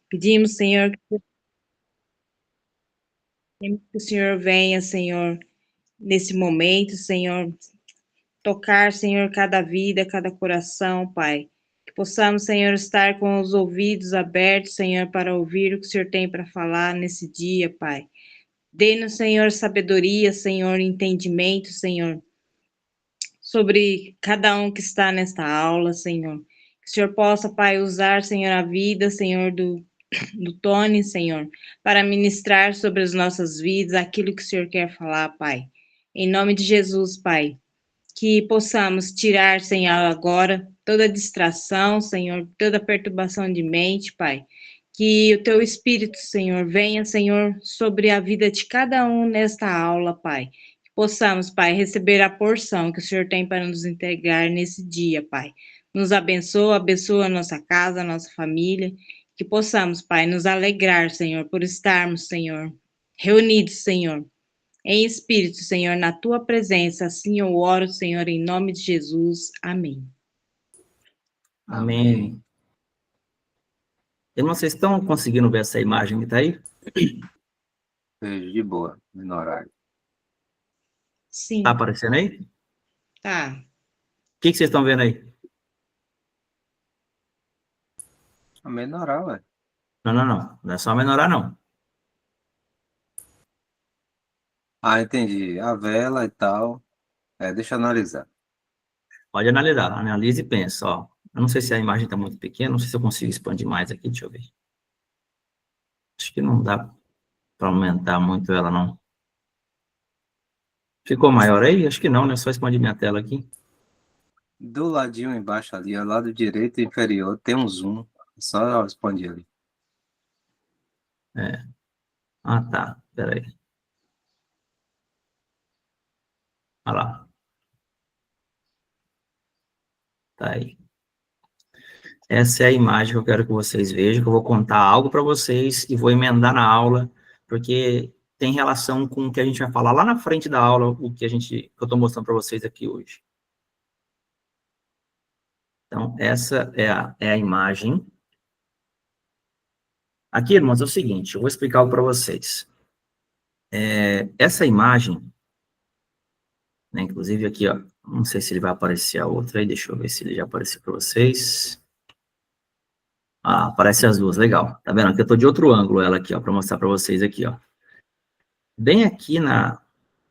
Pedimos, Senhor, que o Senhor venha, Senhor, nesse momento, Senhor, tocar, Senhor, cada vida, cada coração, Pai. Que possamos, Senhor, estar com os ouvidos abertos, Senhor, para ouvir o que o Senhor tem para falar nesse dia, Pai. Dê-nos, Senhor, sabedoria, Senhor, entendimento, Senhor, sobre cada um que está nesta aula, Senhor. Que o Senhor possa, Pai, usar, Senhor, a vida, Senhor, do Tony, Senhor, para ministrar sobre as nossas vidas aquilo que o Senhor quer falar, Pai. Em nome de Jesus, Pai, que possamos tirar, Senhor, agora toda distração, Senhor, toda perturbação de mente, Pai. Que o teu Espírito, Senhor, venha, Senhor, sobre a vida de cada um nesta aula, Pai. Que possamos, Pai, receber a porção que o Senhor tem para nos entregar nesse dia, Pai. Nos abençoa, abençoa a nossa casa, a nossa família. Que possamos, Pai, nos alegrar, Senhor, por estarmos, Senhor, reunidos, Senhor, em espírito, Senhor, na tua presença. Assim eu oro, Senhor, em nome de Jesus. Amém. Amém. Irmãos, vocês estão conseguindo ver essa imagem que está aí? Vejo de boa, no horário. Sim. Está aparecendo aí? Tá. O que vocês estão vendo aí? A menorar, ué. Não. Não é só menorar, não. Ah, entendi. A vela e tal. Deixa eu analisar. Pode analisar, analise e pensa, ó. Eu não sei se a imagem está muito pequena, não sei se eu consigo expandir mais aqui, deixa eu ver. Acho que não dá para aumentar muito ela, não. Ficou maior aí? Acho que não, né? Só expandir minha tela aqui. Do ladinho embaixo ali, ao lado direito inferior, tem um zoom. Só expandir ali. Ah, tá. Peraí. Olha lá. Tá aí. Essa é a imagem que eu quero que vocês vejam, que eu vou contar algo para vocês e vou emendar na aula, porque tem relação com o que a gente vai falar lá na frente da aula, o que eu estou mostrando para vocês aqui hoje. Então, essa é a imagem. Aqui, irmãos, é o seguinte, eu vou explicar algo para vocês. Essa imagem, né, inclusive aqui, ó, não sei se ele vai aparecer a outra aí, deixa eu ver se ele já apareceu para vocês. Ah, aparece as duas, legal. Tá vendo? Aqui eu tô de outro ângulo ela aqui, ó, para mostrar para vocês aqui, ó. Bem aqui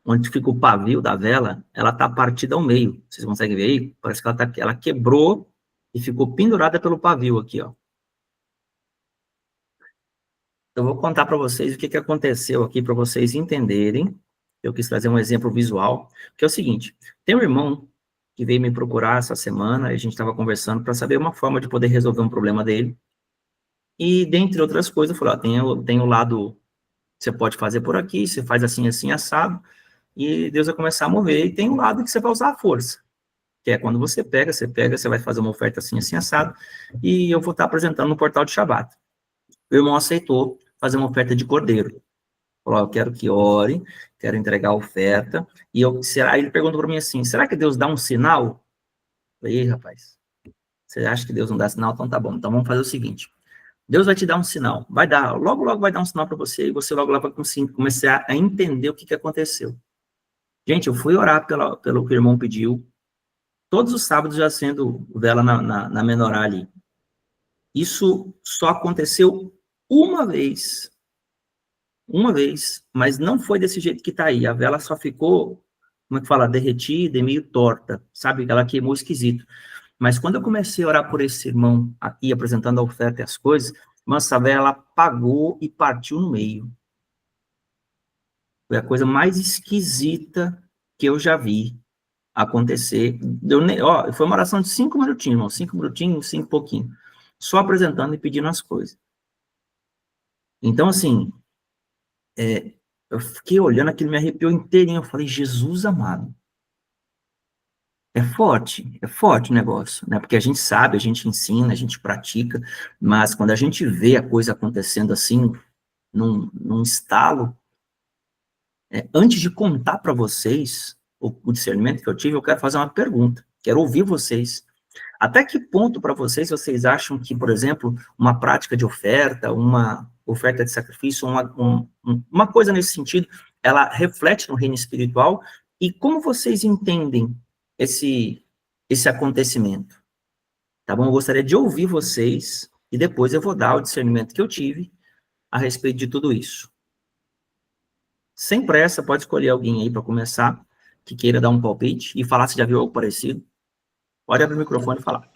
onde fica o pavio da vela, ela tá partida ao meio. Vocês conseguem ver aí? Parece que ela quebrou e ficou pendurada pelo pavio aqui, ó. Eu vou contar para vocês o que aconteceu aqui para vocês entenderem. Eu quis trazer um exemplo visual, que é o seguinte: tem um irmão que veio me procurar essa semana, a gente estava conversando para saber uma forma de poder resolver um problema dele. E, dentre outras coisas, falou: tem o lado que você pode fazer por aqui, você faz assim, assim, assado, e Deus vai começar a mover. E tem um lado que você vai usar a força, que é quando você pega, você vai fazer uma oferta assim, assim, assado, e eu vou estar apresentando no portal de Shabbat. O irmão aceitou fazer uma oferta de cordeiro. Falou: eu quero que ore, quero entregar a oferta, e aí ele perguntou para mim assim: será que Deus dá um sinal? Eu falei: ei, rapaz, você acha que Deus não dá sinal? Então tá bom, então vamos fazer o seguinte: Deus vai te dar um sinal, logo vai dar um sinal para você, e você logo vai começar a entender o que aconteceu. Gente, eu fui orar pelo que o irmão pediu, todos os sábados já acendo vela na menorá ali. Isso só aconteceu uma vez, mas não foi desse jeito que tá aí. A vela só ficou, como é que fala, derretida e meio torta, sabe? Ela queimou esquisito. Mas quando eu comecei a orar por esse irmão aqui, apresentando a oferta e as coisas, essa vela apagou e partiu no meio. Foi a coisa mais esquisita que eu já vi acontecer. Foi uma oração de 5 minutinhos, irmão, 5 minutinhos, 5 pouquinho. Só apresentando e pedindo as coisas. Então, assim, eu fiquei olhando aquilo, me arrepiou inteirinho. Eu falei: Jesus amado. É forte o negócio, né? Porque a gente sabe, a gente ensina, a gente pratica, mas quando a gente vê a coisa acontecendo assim, num estalo, antes de contar para vocês o discernimento que eu tive, eu quero fazer uma pergunta, quero ouvir vocês. Até que ponto, para vocês acham que, por exemplo, uma prática de oferta, uma oferta de sacrifício, uma coisa nesse sentido, ela reflete no reino espiritual? E como vocês entendem esse acontecimento? Tá bom? Eu gostaria de ouvir vocês, e depois eu vou dar o discernimento que eu tive a respeito de tudo isso. Sem pressa, pode escolher alguém aí para começar, que queira dar um palpite e falar se já viu algo parecido. Pode abrir o microfone e falar.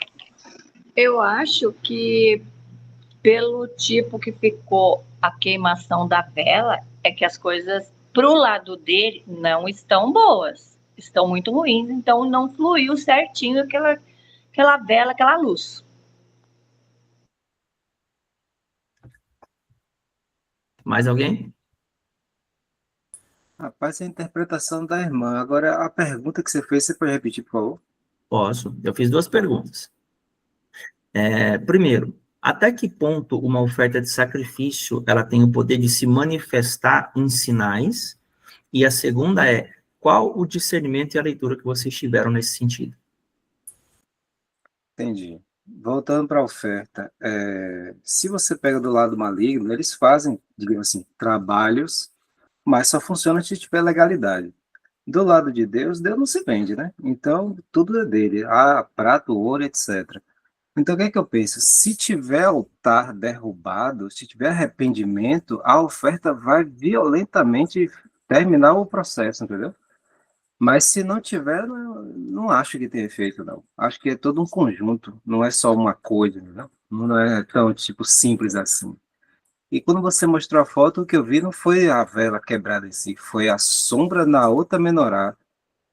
Eu acho que, pelo tipo que ficou a queimação da vela, é que as coisas pro lado dele não estão boas, estão muito ruins, então não fluiu certinho aquela vela, aquela luz. Mais alguém? Rapaz, é a interpretação da irmã. Agora, a pergunta que você fez, você pode repetir, por favor? Posso. Eu fiz 2 perguntas. Primeiro, até que ponto uma oferta de sacrifício ela tem o poder de se manifestar em sinais? E a segunda é, qual o discernimento e a leitura que vocês tiveram nesse sentido? Entendi. Voltando para a oferta, se você pega do lado maligno, eles fazem, digamos assim, trabalhos, mas só funciona se tiver legalidade. Do lado de Deus, Deus não se vende, né? Então, tudo é dele. Prato, ouro, etc. Então, o que é que eu penso? Se tiver altar derrubado, se tiver arrependimento, a oferta vai violentamente terminar o processo, entendeu? Mas se não tiver, não acho que tem efeito, não. Acho que é todo um conjunto, não é só uma coisa, não. Não é tão, tipo, simples assim. E quando você mostrou a foto, o que eu vi não foi a vela quebrada em si, foi a sombra na outra menorá.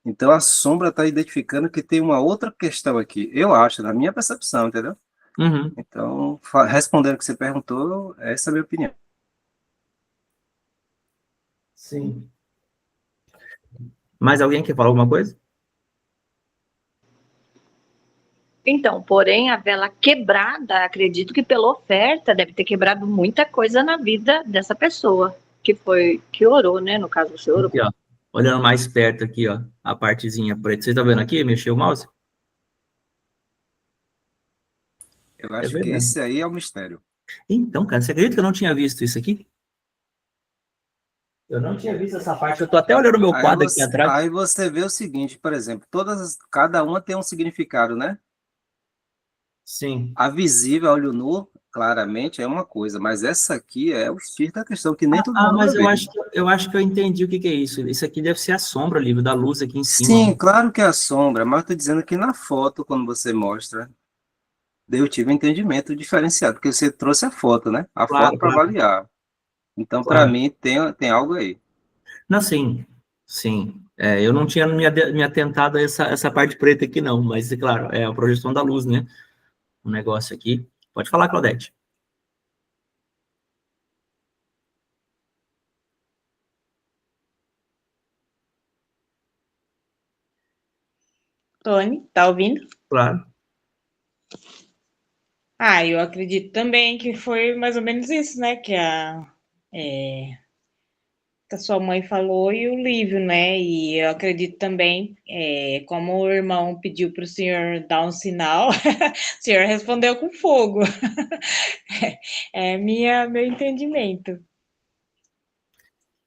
Então a sombra está identificando que tem uma outra questão aqui. Eu acho, na minha percepção, entendeu? Uhum. Então, respondendo o que você perguntou, essa é a minha opinião. Sim. Mais alguém quer falar alguma coisa? Então, porém, a vela quebrada, acredito que pela oferta deve ter quebrado muita coisa na vida dessa pessoa que orou, né? No caso, você orou. Aqui, ó. Olhando mais perto aqui, ó, a partezinha preta. Você tá vendo aqui? Mexeu o mouse? Eu É acho que verdade. esse aí é o mistério. Então, cara, você acredita que eu não tinha visto isso aqui? Eu não tinha visto essa parte. Eu tô até olhando o meu quadro aqui atrás. Aí você vê o seguinte, por exemplo, cada uma tem um significado, né? Sim. A visível, a olho nu, claramente é uma coisa, mas essa aqui é o X da questão, que nem todo mundo vai Mas ver. eu acho que eu entendi o que é isso. Isso aqui deve ser a sombra, livre da luz aqui em cima. Sim, claro que é a sombra, mas estou dizendo que na foto, quando você mostra, eu tive um entendimento diferenciado, porque você trouxe a foto, né? A foto Claro, para claro, avaliar. Então, para claro. mim, tem algo aí. Não, sim, sim. Eu não tinha me atentado a essa parte preta aqui, não, mas, é claro, é a projeção da luz, né? O negócio aqui. Pode falar, Claudete. Tony, tá ouvindo? Claro. Eu acredito também que foi mais ou menos isso, né? Que a sua mãe falou e o livro, né? E eu acredito também, como o irmão pediu para o senhor dar um sinal, o senhor respondeu com fogo. Meu entendimento.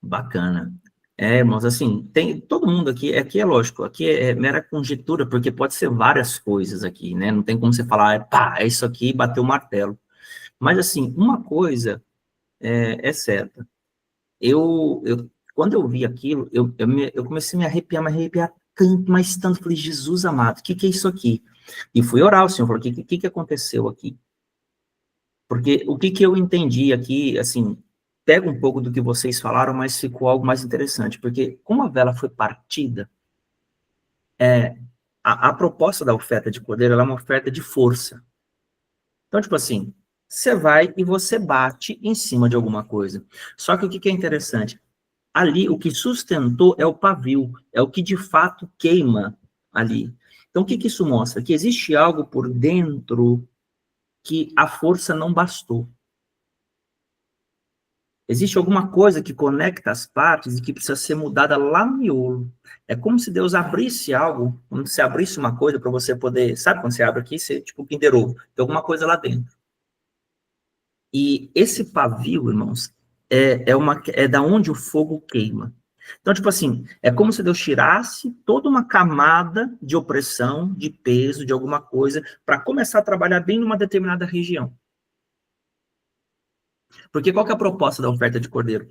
Bacana. Irmãos, assim, tem todo mundo aqui é lógico, aqui é mera conjectura, porque pode ser várias coisas aqui, né? Não tem como você falar, pá, é isso aqui, bateu o martelo. Mas, assim, uma coisa é certa. Quando eu vi aquilo, eu comecei a me arrepiar tanto, mas tanto, falei, Jesus amado, o que é isso aqui? E fui orar ao Senhor, falei, o que aconteceu aqui? Porque o que eu entendi aqui, assim, pega um pouco do que vocês falaram, mas ficou algo mais interessante, porque como a vela foi partida, a proposta da oferta de cordeiro, ela é uma oferta de força. Então, tipo assim, você vai e você bate em cima de alguma coisa. Só que o que é interessante? Ali, o que sustentou é o pavio, é o que de fato queima ali. Então, o que isso mostra? Que existe algo por dentro que a força não bastou. Existe alguma coisa que conecta as partes e que precisa ser mudada lá no miolo. É como se Deus abrisse algo, como se abrisse uma coisa para você poder... Sabe quando você abre aqui, você, tipo, Kinder Ovo, tem alguma coisa lá dentro. E esse pavio, irmãos, é da onde o fogo queima. Então, tipo assim, é como se Deus tirasse toda uma camada de opressão, de peso, de alguma coisa, para começar a trabalhar bem numa determinada região. Porque qual que é a proposta da oferta de cordeiro?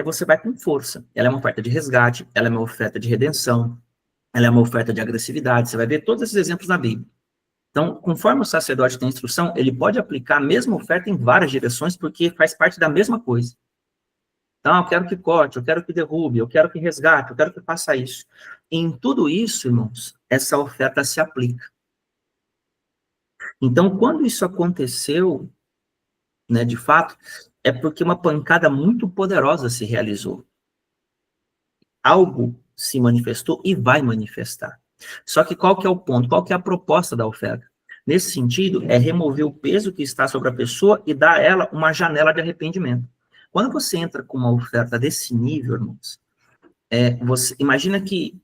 Você vai com força. Ela é uma oferta de resgate, ela é uma oferta de redenção, ela é uma oferta de agressividade. Você vai ver todos esses exemplos na Bíblia. Então, conforme o sacerdote tem instrução, ele pode aplicar a mesma oferta em várias direções, porque faz parte da mesma coisa. Então, eu quero que corte, eu quero que derrube, eu quero que resgate, eu quero que faça isso. Em tudo isso, irmãos, essa oferta se aplica. Então, quando isso aconteceu, né, de fato, é porque uma pancada muito poderosa se realizou. Algo se manifestou e vai manifestar. Só que qual que é o ponto? Qual que é a proposta da oferta? Nesse sentido, é remover o peso que está sobre a pessoa e dar a ela uma janela de arrependimento. Quando você entra com uma oferta desse nível, irmãos, você imagina que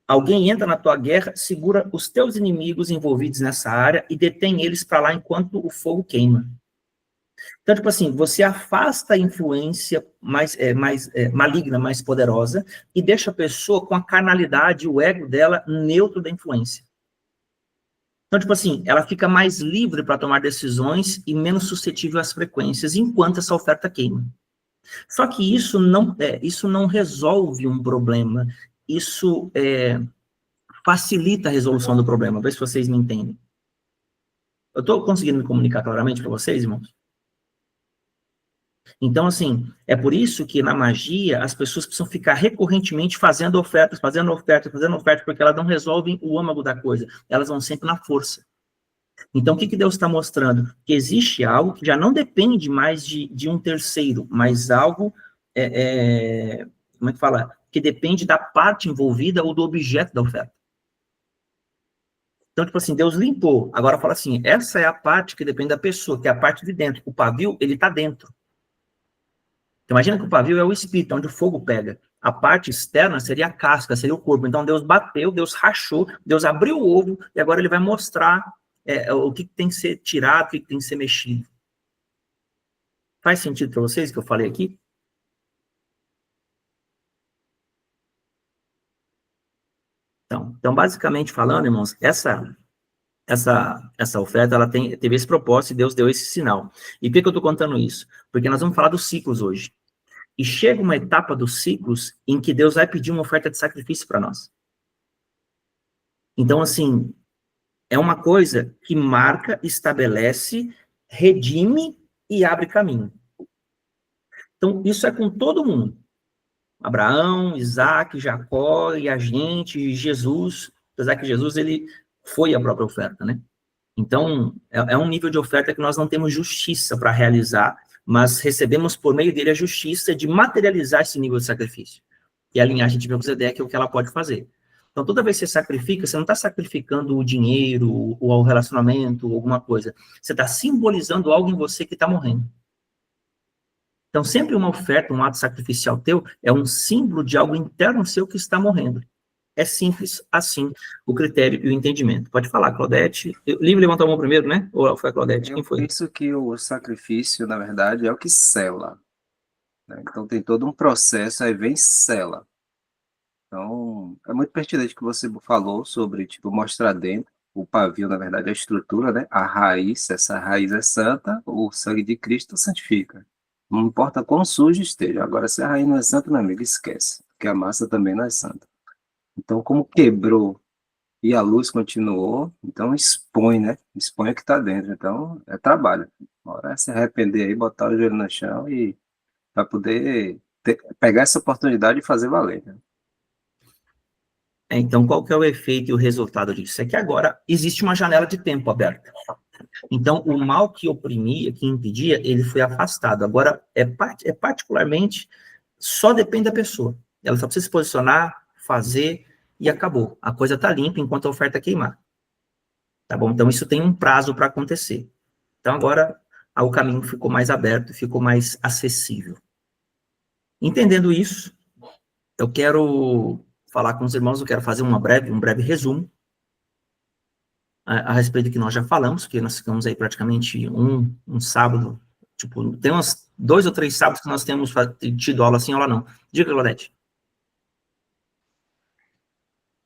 alguém entra na tua guerra, segura os teus inimigos envolvidos nessa área e detém eles para lá enquanto o fogo queima. Então, tipo assim, você afasta a influência mais maligna, mais poderosa, e deixa a pessoa com a carnalidade, o ego dela, neutro da influência. Então, tipo assim, ela fica mais livre para tomar decisões e menos suscetível às frequências, enquanto essa oferta queima. Só que isso não resolve um problema, isso facilita a resolução do problema. Vê se vocês me entendem. Eu estou conseguindo me comunicar claramente para vocês, irmãos? Então, assim, é por isso que na magia as pessoas precisam ficar recorrentemente fazendo ofertas, porque elas não resolvem o âmago da coisa, elas vão sempre na força. Então, o que Deus está mostrando? Que existe algo que já não depende mais de um terceiro, mas algo, como é que fala? Que depende da parte envolvida ou do objeto da oferta. Então, tipo assim, Deus limpou. Agora fala assim, essa é a parte que depende da pessoa, que é a parte de dentro. O pavio, ele está dentro. Então, imagina que o pavio é o espírito, onde o fogo pega. A parte externa seria a casca, seria o corpo. Então, Deus bateu, Deus rachou, Deus abriu o ovo, e agora ele vai mostrar o que tem que ser tirado, o que tem que ser mexido. Faz sentido para vocês o que eu falei aqui? Então, basicamente falando, irmãos, essa oferta, ela teve esse propósito e Deus deu esse sinal. E por que eu estou contando isso? Porque nós vamos falar dos ciclos hoje. E chega uma etapa dos ciclos em que Deus vai pedir uma oferta de sacrifício para nós. Então, assim, é uma coisa que marca, estabelece, redime e abre caminho. Então, isso é com todo mundo. Abraão, Isaac, Jacó e a gente, Jesus. Apesar que Jesus, ele foi a própria oferta, né? Então, é um nível de oferta que nós não temos justiça para realizar, mas recebemos por meio dele a justiça de materializar esse nível de sacrifício. E a linhagem de Melquisedeque é o que ela pode fazer. Então, toda vez que você sacrifica, você não está sacrificando o dinheiro, ou o relacionamento, ou alguma coisa. Você está simbolizando algo em você que está morrendo. Então, sempre uma oferta, um ato sacrificial teu, é um símbolo de algo interno seu que está morrendo. É simples assim o critério e o entendimento. Pode falar, Claudete. Livre levantou a mão primeiro, né? Ou foi a Claudete? Quem foi? Eu penso que o sacrifício, na verdade, é o que sela, né? Então tem todo um processo, aí vem sela. Então, é muito pertinente que você falou sobre, tipo, mostrar dentro. O pavio, na verdade, é a estrutura, né? A raiz, essa raiz é santa, o sangue de Cristo santifica. Não importa quão sujo esteja. Agora, se a raiz não é santa, meu amigo, esquece. Porque a massa também não é santa. Então, como quebrou e a luz continuou, então expõe, né? Expõe o que está dentro. Então, é trabalho. Uma hora é se arrepender aí, botar o joelho no chão e para poder pegar essa oportunidade e fazer valer, né? Então, qual que é o efeito e o resultado disso? É que agora existe uma janela de tempo aberta. Então, o mal que oprimia, que impedia, ele foi afastado. Agora, particularmente, só depende da pessoa. Ela só precisa se posicionar, fazer, e acabou. A coisa está limpa enquanto a oferta queimar. Tá bom? Então, isso tem um prazo para acontecer. Então, agora, o caminho ficou mais aberto, ficou mais acessível. Entendendo isso, eu quero falar com os irmãos, eu quero fazer um breve resumo a respeito do que nós já falamos, que nós ficamos aí praticamente um sábado, tipo, tem uns 2 ou 3 sábados que nós temos tido aula assim, aula não. Diga, Claudete.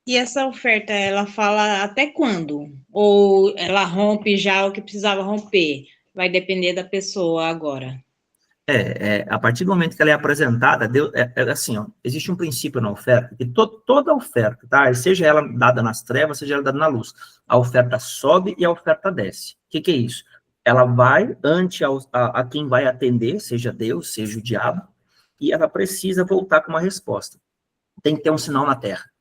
E essa oferta, ela fala até quando? Ou ela rompe já o que precisava romper? Vai depender da pessoa agora. A partir do momento que ela é apresentada, assim, ó, existe um princípio na oferta, que toda oferta, tá? Seja ela dada nas trevas, seja ela dada na luz, a oferta sobe e a oferta desce. O que é isso? Ela vai ante a quem vai atender, seja Deus, seja o diabo, e ela precisa voltar com uma resposta. Tem que ter um sinal na terra.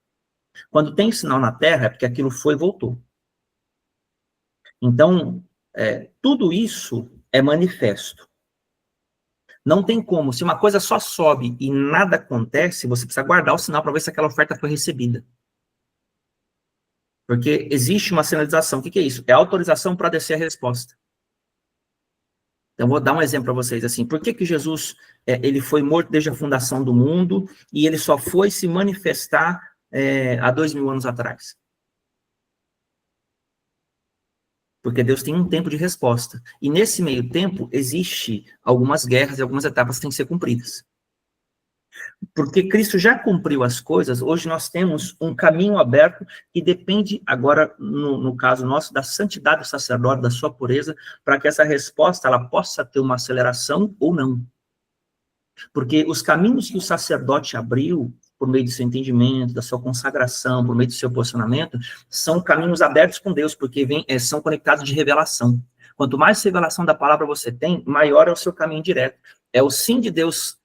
Quando tem sinal na terra, é porque aquilo foi e voltou. Então, tudo isso é manifesto. Não tem como, se uma coisa só sobe e nada acontece, você precisa guardar o sinal para ver se aquela oferta foi recebida. Porque existe uma sinalização. O que é isso? É autorização para descer a resposta. Então, vou dar um exemplo para vocês, assim, por que Jesus, ele foi morto desde a fundação do mundo e ele só foi se manifestar há 2000 anos atrás? Porque Deus tem um tempo de resposta. E nesse meio tempo, existe algumas guerras e algumas etapas que têm que ser cumpridas. Porque Cristo já cumpriu as coisas, hoje nós temos um caminho aberto que depende, agora, no caso nosso, da santidade do sacerdote, da sua pureza, para que essa resposta ela possa ter uma aceleração ou não. Porque os caminhos que o sacerdote abriu, por meio do seu entendimento, da sua consagração, por meio do seu posicionamento, são caminhos abertos com Deus, porque são conectados de revelação. Quanto mais revelação da palavra você tem, maior é o seu caminho direto. É o sim de Deus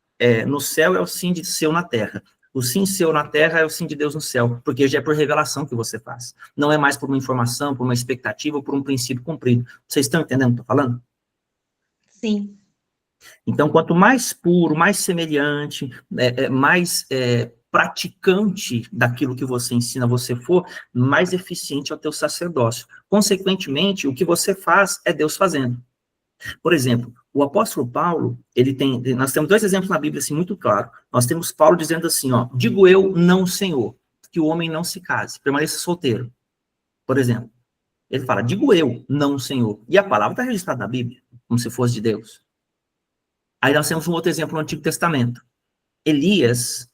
no céu, é o sim de seu na terra. O sim seu na terra é o sim de Deus no céu, porque já é por revelação que você faz. Não é mais por uma informação, por uma expectativa, ou por um princípio cumprido. Vocês estão entendendo o que eu estou falando? Sim. Então, quanto mais puro, mais semelhante, mais praticante daquilo que você ensina você for, mais eficiente é o teu sacerdócio. Consequentemente, o que você faz é Deus fazendo. Por exemplo, o apóstolo Paulo, nós temos 2 exemplos na Bíblia assim muito claros. Nós temos Paulo dizendo assim, ó, digo eu, não Senhor, que o homem não se case, permaneça solteiro. Por exemplo, ele fala, digo eu, não Senhor. E a palavra está registrada na Bíblia, como se fosse de Deus. Aí nós temos um outro exemplo no Antigo Testamento. Elias,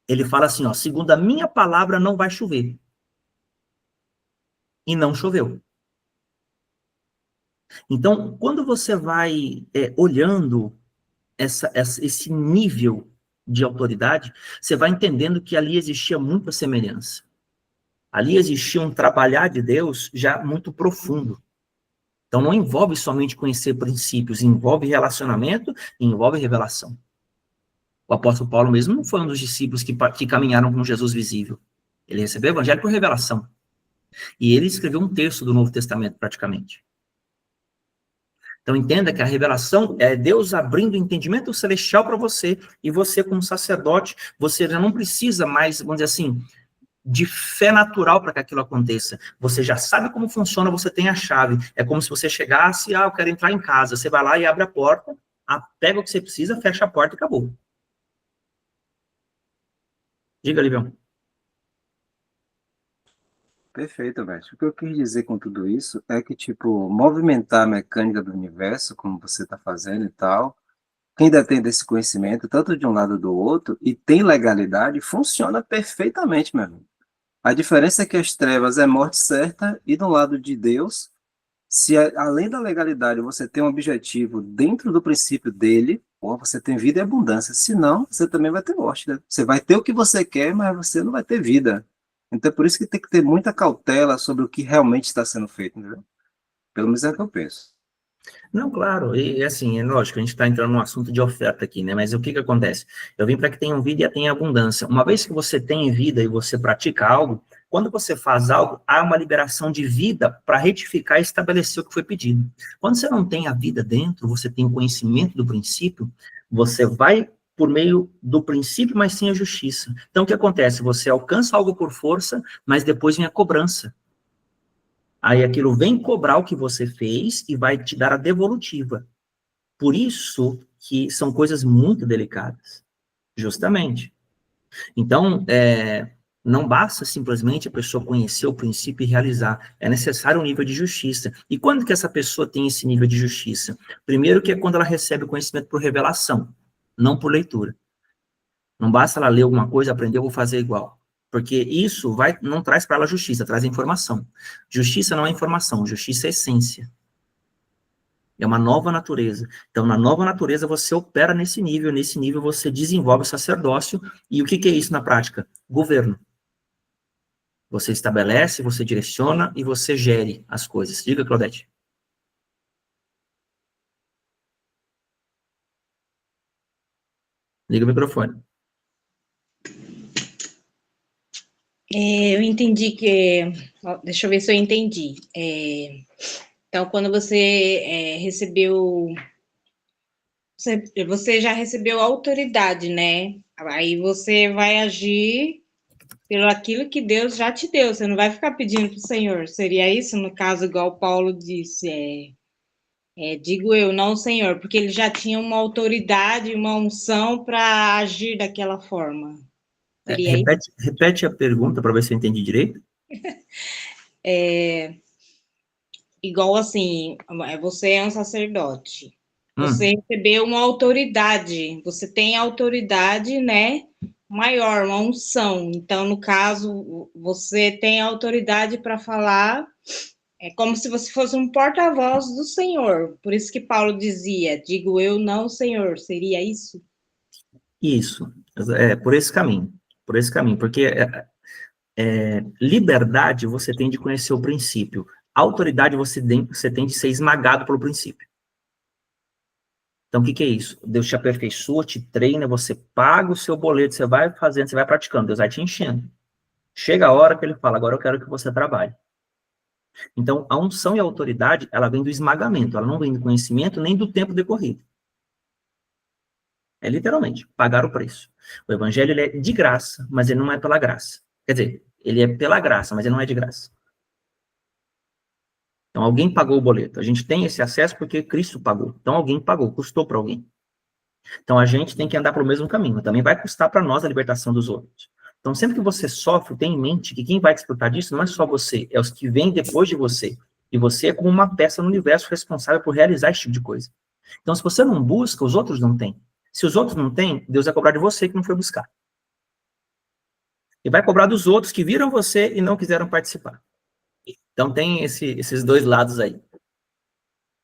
ele fala assim, ó, segundo a minha palavra não vai chover. E não choveu. Então, quando você vai olhando esse nível de autoridade, você vai entendendo que ali existia muita semelhança. Ali existia um trabalhar de Deus já muito profundo. Então, não envolve somente conhecer princípios, envolve relacionamento e envolve revelação. O apóstolo Paulo mesmo não foi um dos discípulos que caminharam com Jesus visível. Ele recebeu o evangelho por revelação. E ele escreveu um terço do Novo Testamento, praticamente. Então, entenda que a revelação é Deus abrindo o entendimento celestial para você, e você, como sacerdote, você já não precisa mais, vamos dizer assim, de fé natural para que aquilo aconteça. Você já sabe como funciona, você tem a chave. É como se você chegasse, eu quero entrar em casa. Você vai lá e abre a porta, pega o que você precisa, fecha a porta e acabou. Diga, Livião. Perfeito, Beth. O que eu quis dizer com tudo isso é que, tipo, movimentar a mecânica do universo, como você está fazendo e tal, quem detém desse conhecimento, tanto de um lado do outro, e tem legalidade, funciona perfeitamente, meu amigo. A diferença é que as trevas é morte certa, e do lado de Deus, se além da legalidade você tem um objetivo dentro do princípio dele, pô, você tem vida e abundância. Se não, você também vai ter morte, né? Você vai ter o que você quer, mas você não vai ter vida. Então é por isso que tem que ter muita cautela sobre o que realmente está sendo feito, entendeu? Pelo menos é o que eu penso. Não, claro, e assim, é lógico, a gente está entrando num assunto de oferta aqui, né? Mas o que acontece? Eu vim para que tenham vida e tenha abundância. Uma vez que você tem vida e você pratica algo, quando você faz algo, há uma liberação de vida para retificar e estabelecer o que foi pedido. Quando você não tem a vida dentro, você tem o conhecimento do princípio, você vai por meio do princípio, mas sem a justiça. Então, o que acontece? Você alcança algo por força, mas depois vem a cobrança. Aí aquilo vem cobrar o que você fez e vai te dar a devolutiva. Por isso que são coisas muito delicadas. Justamente. Então, não basta simplesmente a pessoa conhecer o princípio e realizar. É necessário um nível de justiça. E quando que essa pessoa tem esse nível de justiça? Primeiro que é quando ela recebe o conhecimento por revelação, não por leitura. Não basta ela ler alguma coisa, aprender, eu vou fazer igual. Porque isso não traz para ela justiça, traz informação. Justiça não é informação, justiça é essência. É uma nova natureza. Então, na nova natureza, você opera nesse nível você desenvolve o sacerdócio. E o que é isso na prática? Governo. Você estabelece, você direciona e você gere as coisas. Diga, Claudete. Liga o microfone. Eu entendi que... Deixa eu ver se eu entendi. Então, quando você recebeu... Você já recebeu autoridade, né? Aí você vai agir pelo aquilo que Deus já te deu. Você não vai ficar pedindo para o Senhor. Seria isso, no caso, igual Paulo disse, digo eu, não o Senhor, porque ele já tinha uma autoridade, uma unção para agir daquela forma. Seria isso? Repete a pergunta para ver se eu entendi direito. Igual assim, você é um sacerdote. Você Hum. recebeu uma autoridade. Você tem autoridade, né? Maior, uma unção. Então, no caso, você tem autoridade para falar. É como se você fosse um porta-voz do Senhor. Por isso que Paulo dizia: digo eu, não o Senhor. Seria isso? Isso. Por esse caminho. Por esse caminho. Porque liberdade você tem de conhecer o princípio. Autoridade você tem de ser esmagado pelo princípio. Então, o que é isso? Deus te aperfeiçoa, te treina, você paga o seu boleto, você vai fazendo, você vai praticando, Deus vai te enchendo. Chega a hora que ele fala, agora eu quero que você trabalhe. Então, a unção e a autoridade, ela vem do esmagamento, ela não vem do conhecimento nem do tempo decorrido. É literalmente, pagar o preço. O evangelho, ele é de graça, mas ele não é pela graça. Quer dizer, ele é pela graça, mas ele não é de graça. Então, alguém pagou o boleto. A gente tem esse acesso porque Cristo pagou. Então, alguém pagou, custou para alguém. Então, a gente tem que andar pelo mesmo caminho. Também vai custar para nós a libertação dos outros. Então, sempre que você sofre, tenha em mente que quem vai desfrutar disso não é só você, é os que vêm depois de você. E você é como uma peça no universo responsável por realizar esse tipo de coisa. Então, se você não busca, os outros não têm. Se os outros não têm, Deus vai cobrar de você que não foi buscar. E vai cobrar dos outros que viram você e não quiseram participar. Então, tem esses dois lados aí.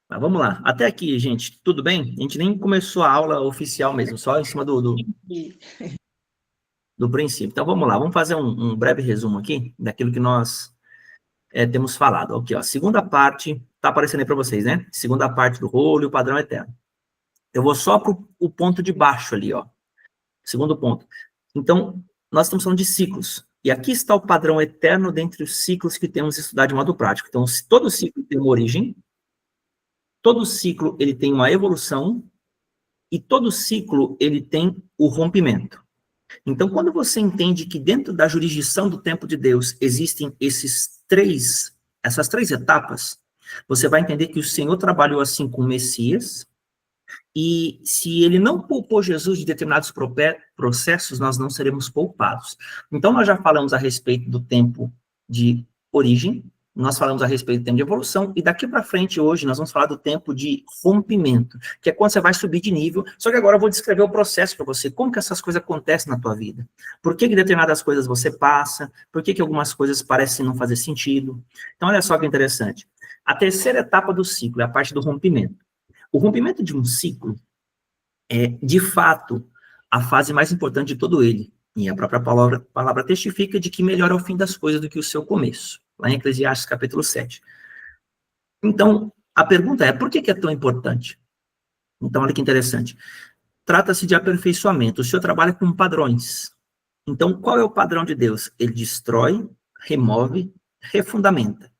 Mas vamos lá. Até aqui, gente, tudo bem? A gente nem começou a aula oficial mesmo, só em cima do princípio. Então, vamos lá. Vamos fazer um breve resumo aqui daquilo que nós temos falado. Aqui, ó. Segunda parte, tá aparecendo aí para vocês, né? Segunda parte do rolo e o padrão eterno. Eu vou só para o ponto de baixo ali, ó. Segundo ponto. Então, nós estamos falando de ciclos. E aqui está o padrão eterno dentre os ciclos que temos estudado de modo prático. Então, todo ciclo tem uma origem, todo ciclo ele tem uma evolução, e todo ciclo ele tem o rompimento. Então, quando você entende que dentro da jurisdição do tempo de Deus existem essas três etapas, você vai entender que o Senhor trabalhou assim com o Messias, e se ele não poupou Jesus de determinados processos, nós não seremos poupados. Então, nós já falamos a respeito do tempo de origem, nós falamos a respeito do tempo de evolução, e daqui para frente, hoje, nós vamos falar do tempo de rompimento, que é quando você vai subir de nível, só que agora eu vou descrever o processo para você, como que essas coisas acontecem na tua vida, por que determinadas coisas você passa, por que algumas coisas parecem não fazer sentido. Então, olha só que interessante. A terceira etapa do ciclo é a parte do rompimento. O rompimento de um ciclo é, de fato, a fase mais importante de todo ele. E a própria palavra testifica de que melhor é o fim das coisas do que o seu começo. Lá em Eclesiastes, capítulo 7. Então, a pergunta é, por que é tão importante? Então, olha que interessante. Trata-se de aperfeiçoamento. O Senhor trabalha com padrões. Então, qual é o padrão de Deus? Ele destrói, remove, refundamenta.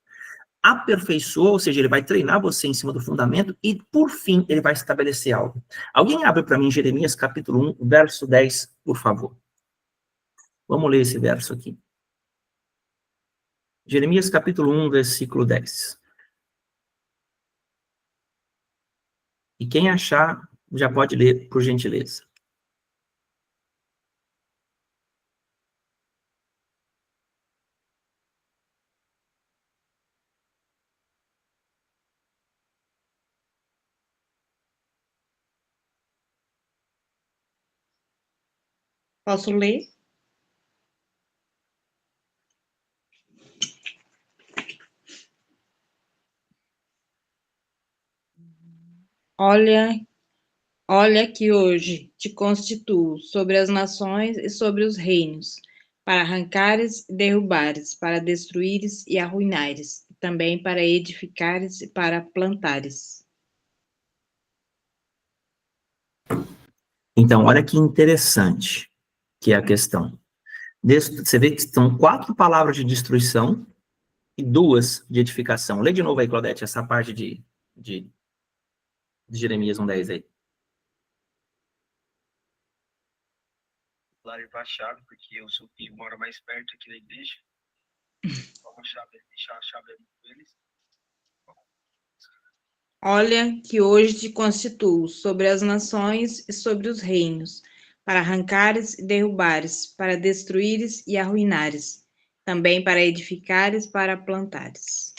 Aperfeiçoa, ou seja, ele vai treinar você em cima do fundamento e, por fim, ele vai estabelecer algo. Alguém abre para mim Jeremias, capítulo 1, verso 10, por favor. Vamos ler esse verso aqui. Jeremias, capítulo 1, versículo 10. E quem achar, já pode ler, por gentileza. Posso ler? Olha, olha que hoje te constituo sobre as nações e sobre os reinos, para arrancares e derrubares, para destruíres e arruinares, e também para edificares e para plantares. Então, olha que interessante que é a questão. Você vê que são 4 palavras de destruição e 2 de edificação. Lê de novo aí, Claudete, essa parte de Jeremias 1:10 aí. Lá para a chave, porque o seu filho mora mais perto aqui da igreja. Vamos deixar a chave ali com eles. Olha que hoje te constituo sobre as nações e sobre os reinos, para arrancares e derrubares, para destruíres e arruinares, também para edificares, para plantares.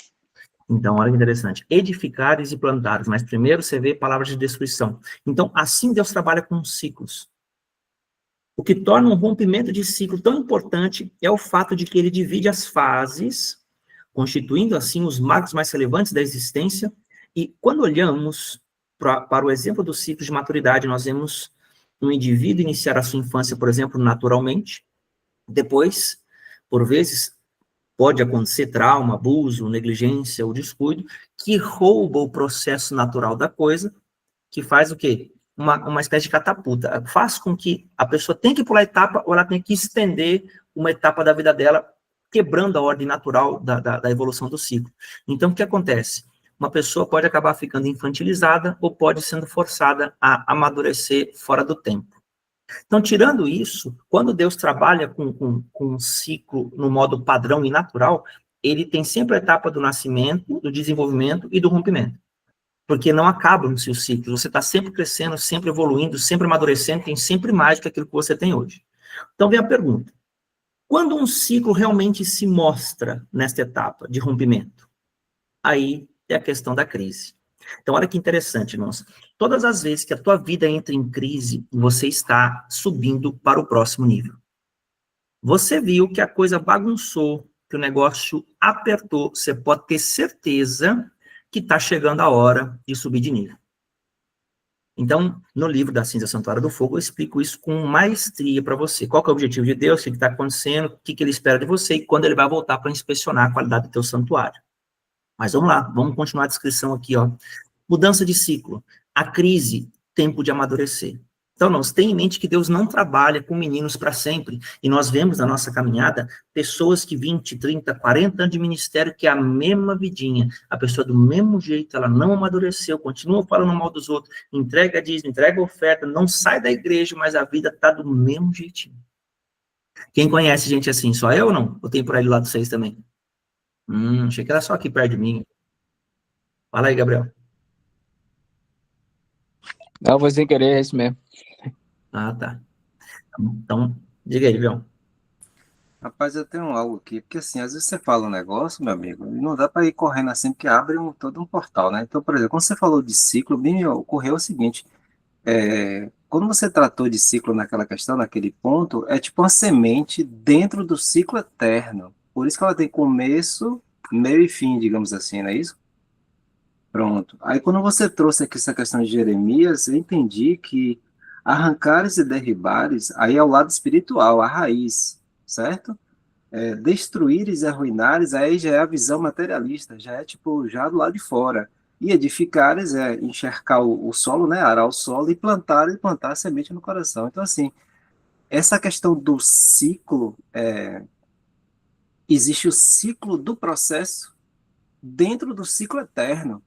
Então, olha que interessante. Edificares e plantares, mas primeiro você vê palavras de destruição. Então, assim Deus trabalha com ciclos. O que torna um rompimento de ciclo tão importante é o fato de que ele divide as fases, constituindo assim os marcos mais relevantes da existência. E quando olhamos para o exemplo do ciclo de maturidade, nós vemos um indivíduo iniciar a sua infância, por exemplo, naturalmente. Depois, por vezes, pode acontecer trauma, abuso, negligência ou descuido, que rouba o processo natural da coisa, que faz o quê? Uma espécie de catapulta. Faz com que a pessoa tenha que pular etapa ou ela tenha que estender uma etapa da vida dela, quebrando a ordem natural da evolução do ciclo. Então, o que acontece? Uma pessoa pode acabar ficando infantilizada ou pode sendo forçada a amadurecer fora do tempo. Então, tirando isso, quando Deus trabalha com um ciclo no modo padrão e natural, ele tem sempre a etapa do nascimento, do desenvolvimento e do rompimento. Porque não acabam-se os ciclos. Você está sempre crescendo, sempre evoluindo, sempre amadurecendo, tem sempre mais do que aquilo que você tem hoje. Então, vem a pergunta. Quando um ciclo realmente se mostra nesta etapa de rompimento? Aí é a questão da crise. Então, olha que interessante, irmãos. Todas as vezes que a tua vida entra em crise, você está subindo para o próximo nível. Você viu que a coisa bagunçou, que o negócio apertou, você pode ter certeza que está chegando a hora de subir de nível. Então, no livro da Cinza Santuário do Fogo, eu explico isso com maestria para você. Qual que é o objetivo de Deus, o que está acontecendo, o que ele espera de você e quando ele vai voltar para inspecionar a qualidade do teu santuário. Mas vamos lá, vamos continuar a descrição aqui, ó. Mudança de ciclo, a crise, tempo de amadurecer. Então, nós tenhamos em mente que Deus não trabalha com meninos para sempre, e nós vemos na nossa caminhada pessoas que 20, 30, 40 anos de ministério, que é a mesma vidinha, a pessoa do mesmo jeito, ela não amadureceu, continua falando mal dos outros, entrega dízimo, entrega oferta, não sai da igreja, mas a vida está do mesmo jeitinho. Quem conhece gente assim, só eu ou não? Ou tem por aí do lado de vocês também? Achei que era só aqui perto de mim. Fala aí, Gabriel. Não, vou sem querer, é isso mesmo. Ah, tá. Então, diga aí, Vião. Rapaz, eu tenho algo aqui, porque assim, às vezes você fala um negócio, meu amigo, e não dá para ir correndo assim, porque abre todo um portal, né? Então, por exemplo, quando você falou de ciclo, me ocorreu o seguinte, quando você tratou de ciclo naquela questão, naquele ponto, é tipo uma semente dentro do ciclo eterno. Por isso que ela tem começo, meio e fim, digamos assim, não é isso? Pronto. Aí quando você trouxe aqui essa questão de Jeremias, eu entendi que arrancares e derribares, aí é o lado espiritual, a raiz, certo? Destruíres e arruinares, aí já é a visão materialista, já é tipo, já do lado de fora. E edificares é encharcar o solo, né, arar o solo e plantar a semente no coração. Então, assim, essa questão do ciclo, existe o ciclo do processo dentro do ciclo eterno.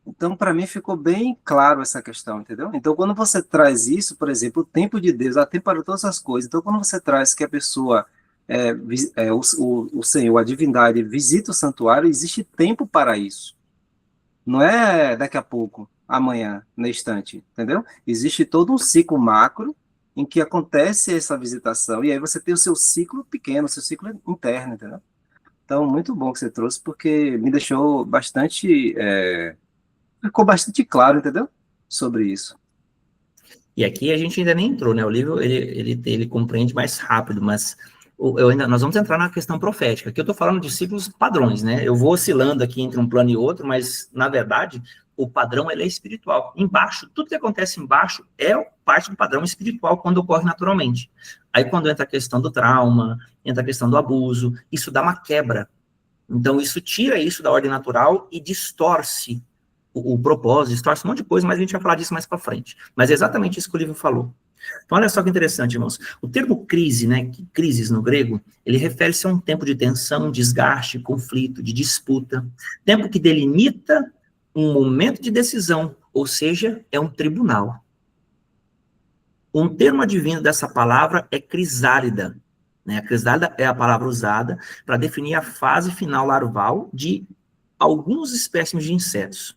Então, para mim, ficou bem claro essa questão, entendeu? Então, quando você traz isso, por exemplo, o tempo de Deus, há tempo para todas as coisas. Então, quando você traz que a pessoa, o Senhor, a divindade, visita o santuário, existe tempo para isso. Não é daqui a pouco, amanhã, no instante, entendeu? Existe todo um ciclo macro em que acontece essa visitação, e aí você tem o seu ciclo pequeno, o seu ciclo interno, entendeu? Então, muito bom que você trouxe, porque me deixou bastante... ficou bastante claro, entendeu? Sobre isso. E aqui a gente ainda nem entrou, né? O livro, ele compreende mais rápido, mas nós vamos entrar na questão profética. Aqui eu estou falando de ciclos padrões, né? Eu vou oscilando aqui entre um plano e outro, mas, na verdade, o padrão, ele é espiritual. Embaixo, tudo que acontece embaixo é parte do padrão espiritual quando ocorre naturalmente. Aí, quando entra a questão do trauma, entra a questão do abuso, isso dá uma quebra. Então, isso tira isso da ordem natural e distorce o propósito, distorce um monte de coisa, mas a gente vai falar disso mais para frente. Mas é exatamente isso que o livro falou. Então, olha só que interessante, irmãos. O termo crise, né, crises no grego, ele refere-se a um tempo de tensão, desgaste, conflito, de disputa, tempo que delimita um momento de decisão, ou seja, é um tribunal. Um termo advindo dessa palavra é crisálida, né? A crisálida é a palavra usada para definir a fase final larval de alguns espécimes de insetos.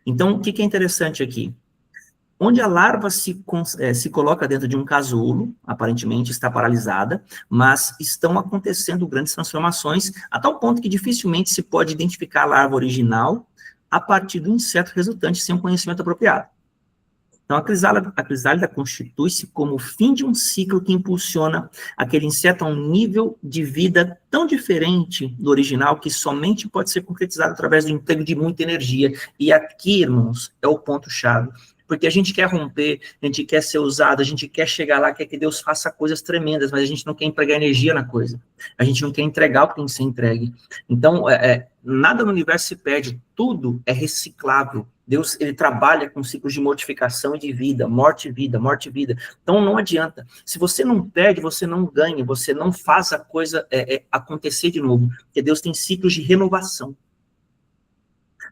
Então, o que é interessante aqui? Onde a larva se coloca dentro de um casulo, aparentemente está paralisada, mas estão acontecendo grandes transformações, a tal ponto que dificilmente se pode identificar a larva original a partir do inseto resultante sem um conhecimento apropriado. Então, a crisálida constitui-se como o fim de um ciclo que impulsiona aquele inseto a um nível de vida tão diferente do original que somente pode ser concretizado através do emprego de muita energia. E aqui, irmãos, é o ponto-chave. Porque a gente quer romper, a gente quer ser usado, a gente quer chegar lá, quer que Deus faça coisas tremendas, mas a gente não quer empregar energia na coisa. A gente não quer entregar o que tem que ser entregue. Então, nada no universo se perde, tudo é reciclável. Deus, ele trabalha com ciclos de mortificação e de vida, morte e vida, morte e vida. Então, não adianta. Se você não perde, você não ganha, você não faz a coisa acontecer de novo. Porque Deus tem ciclos de renovação.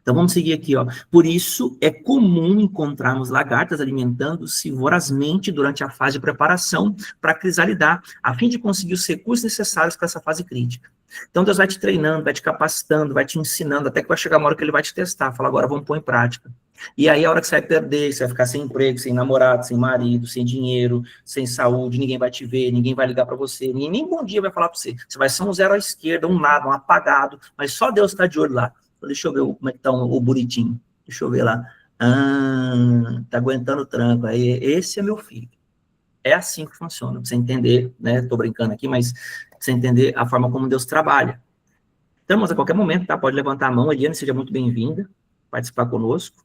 Então, vamos seguir aqui, ó. Por isso, é comum encontrarmos lagartas alimentando-se vorazmente durante a fase de preparação para crisalidar, a fim de conseguir os recursos necessários para essa fase crítica. Então, Deus vai te treinando, vai te capacitando, vai te ensinando, até que vai chegar uma hora que ele vai te testar, fala, agora vamos pôr em prática. E aí, a hora que você vai perder, você vai ficar sem emprego, sem namorado, sem marido, sem dinheiro, sem saúde, ninguém vai te ver, ninguém vai ligar para você, nem bom dia vai falar para você. Você vai ser um zero à esquerda, um nada, um apagado, mas só Deus está de olho lá. Deixa eu ver como é que tá o bonitinho. Deixa eu ver lá. Tá aguentando o tranco. Aí, esse é meu filho. É assim que funciona. Pra você entender, né? Tô brincando aqui, mas pra você entender a forma como Deus trabalha. Então, mas a qualquer momento, tá? Pode levantar a mão. Eliane, seja muito bem-vinda. Participar conosco.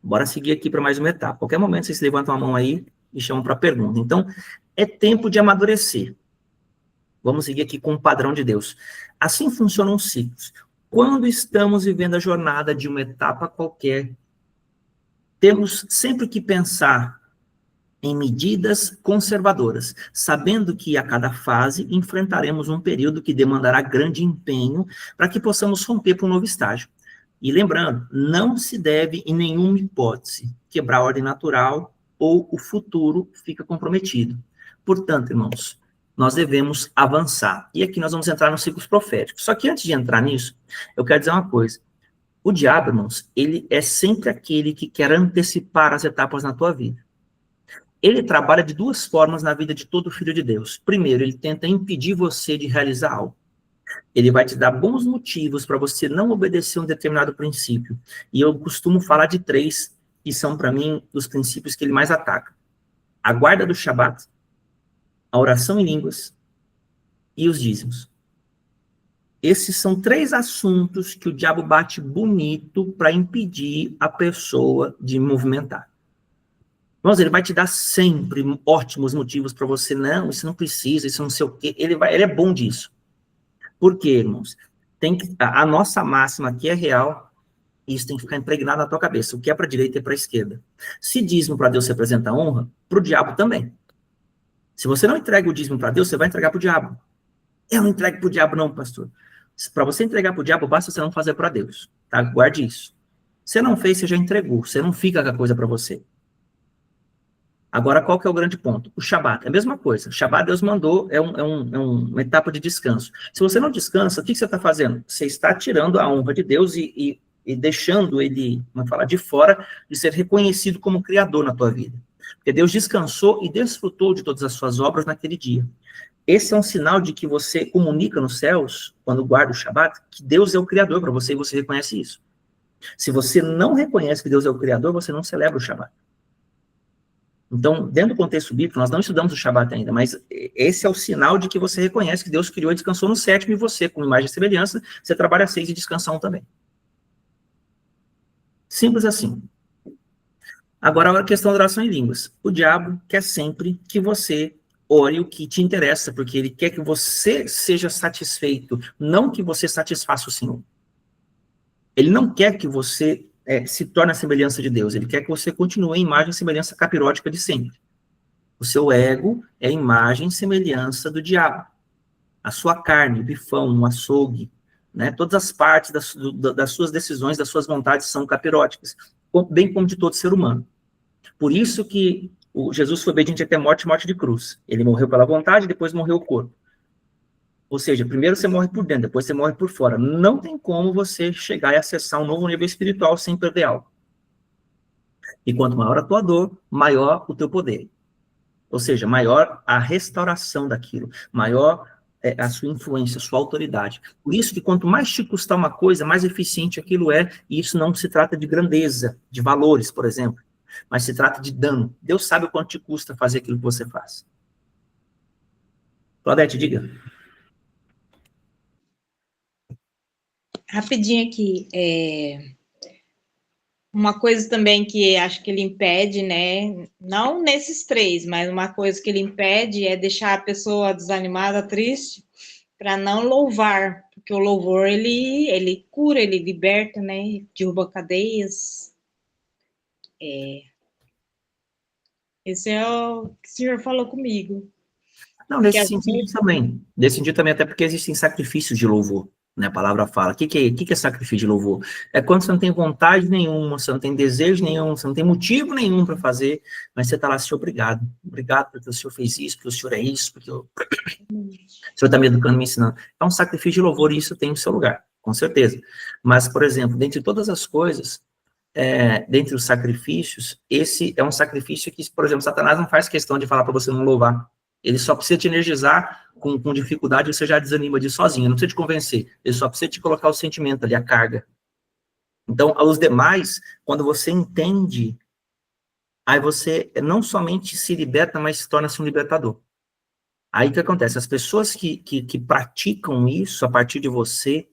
Bora seguir aqui para mais uma etapa. A qualquer momento, vocês levantam a mão aí e chamam para pergunta. Então, é tempo de amadurecer. Vamos seguir aqui com o padrão de Deus. Assim funcionam os ciclos. Quando estamos vivendo a jornada de uma etapa qualquer, temos sempre que pensar em medidas conservadoras, sabendo que a cada fase enfrentaremos um período que demandará grande empenho para que possamos romper para um novo estágio. E lembrando, não se deve, em nenhuma hipótese, quebrar a ordem natural ou o futuro fica comprometido. Portanto, irmãos, nós devemos avançar. E aqui nós vamos entrar nos ciclos proféticos. Só que antes de entrar nisso, eu quero dizer uma coisa. O diabo, irmãos, ele é sempre aquele que quer antecipar as etapas na tua vida. Ele trabalha de duas formas na vida de todo filho de Deus. Primeiro, ele tenta impedir você de realizar algo. Ele vai te dar bons motivos para você não obedecer um determinado princípio. E eu costumo falar de 3, que são, para mim, os princípios que ele mais ataca. A guarda do Shabat, a oração em línguas e os dízimos. Esses são 3 assuntos que o diabo bate bonito para impedir a pessoa de movimentar. Mas ele vai te dar sempre ótimos motivos para você, não, isso não precisa, isso não sei o quê. Ele é bom disso. Por quê, irmãos? A nossa máxima aqui é real, e isso tem que ficar impregnado na tua cabeça. O que é para a direita é para a esquerda. Se dízimo para Deus representa honra, para o diabo também. Se você não entrega o dízimo para Deus, você vai entregar para o diabo. Eu não entrego para o diabo não, pastor. Para você entregar para o diabo, basta você não fazer para Deus. Tá? Guarde isso. Você não fez, você já entregou. Você não fica com a coisa para você. Agora, qual que é o grande ponto? O Shabat é a mesma coisa. O Shabat Deus mandou, é uma etapa de descanso. Se você não descansa, o que você está fazendo? Você está tirando a honra de Deus e deixando ele, vamos falar, de fora de ser reconhecido como Criador na tua vida. Porque Deus descansou e desfrutou de todas as suas obras naquele dia. Esse é um sinal de que você comunica nos céus, quando guarda o Shabat, que Deus é o Criador para você e você reconhece isso. Se você não reconhece que Deus é o Criador, você não celebra o Shabat. Então, dentro do contexto bíblico, nós não estudamos o Shabat ainda, mas esse é o sinal de que você reconhece que Deus criou e descansou no sétimo, e você, com imagem e semelhança, você trabalha 6 e descansa 1 também. Simples assim. Agora, a questão da oração em línguas. O diabo quer sempre que você ore o que te interessa, porque ele quer que você seja satisfeito, não que você satisfaça o Senhor. Ele não quer que você se torne a semelhança de Deus, ele quer que você continue a imagem e semelhança capirótica de sempre. O seu ego é a imagem e semelhança do diabo. A sua carne, o bifão, o açougue, né, todas as partes das suas decisões, das suas vontades são capiróticas, bem como de todo ser humano. Por isso que Jesus foi obediente até morte de cruz. Ele morreu pela vontade, depois morreu o corpo. Ou seja, primeiro você morre por dentro, depois você morre por fora. Não tem como você chegar e acessar um novo nível espiritual sem perder algo. E quanto maior a tua dor, maior o teu poder. Ou seja, maior a restauração daquilo, maior a sua influência, a sua autoridade. Por isso que quanto mais te custar uma coisa, mais eficiente aquilo é, e isso não se trata de grandeza, de valores, por exemplo, mas se trata de dano. Deus sabe o quanto te custa fazer aquilo que você faz. Claudete, diga. Rapidinho aqui, uma coisa também que acho que ele impede, né? Não nesses 3, mas uma coisa que ele impede é deixar a pessoa desanimada, triste, para não louvar, porque o louvor ele cura, ele liberta, né? Derruba cadeias. Esse é o que o senhor falou comigo. Não, nesse sentido também. Nesse sentido também, até porque existem sacrifícios de louvor, né? A palavra fala. O que é sacrifício de louvor? É quando você não tem vontade nenhuma, você não tem desejo nenhum, você não tem motivo nenhum para fazer, mas você está lá, Senhor, obrigado. Obrigado porque o Senhor fez isso, porque o Senhor é isso, porque o Senhor está me educando, me ensinando. É um sacrifício de louvor e isso tem o seu lugar, com certeza. Mas, por exemplo, dentre todas as coisas, dentre os sacrifícios, esse é um sacrifício que, por exemplo, Satanás não faz questão de falar para você não louvar. Ele só precisa te energizar com dificuldade, você já desanima de sozinho, não precisa te convencer, ele só precisa te colocar o sentimento ali, a carga. Então, aos demais, quando você entende, aí você não somente se liberta, mas se torna-se um libertador. Aí o que acontece? As pessoas que praticam isso a partir de você,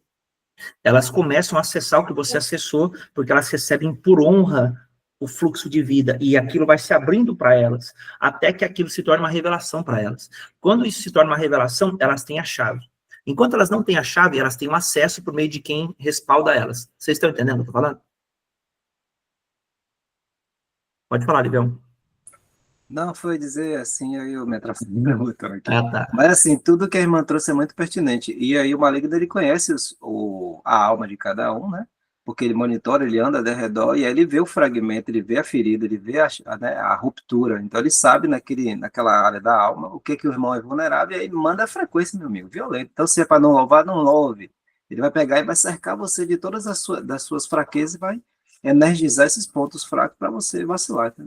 elas começam a acessar o que você acessou, porque elas recebem por honra o fluxo de vida, e aquilo vai se abrindo para elas, até que aquilo se torne uma revelação para elas. Quando isso se torna uma revelação, elas têm a chave. Enquanto elas não têm a chave, elas têm um acesso por meio de quem respalda elas. Vocês estão entendendo o que eu estou falando? Pode falar, Livião. Não, foi dizer assim, aí eu me atrapalhei no botão aqui. Ah, tá. Mas assim, tudo que a irmã trouxe é muito pertinente. E aí o maligno, ele conhece a alma de cada um, né? Porque ele monitora, ele anda ao redor, e aí ele vê o fragmento, ele vê a ferida, ele vê né, a ruptura. Então ele sabe naquela área da alma o que o irmão é vulnerável, e aí ele manda a frequência, meu amigo, violento. Então se é para não louvar, não louve. Ele vai pegar e vai cercar você de todas das suas fraquezas e vai energizar esses pontos fracos para você vacilar, tá?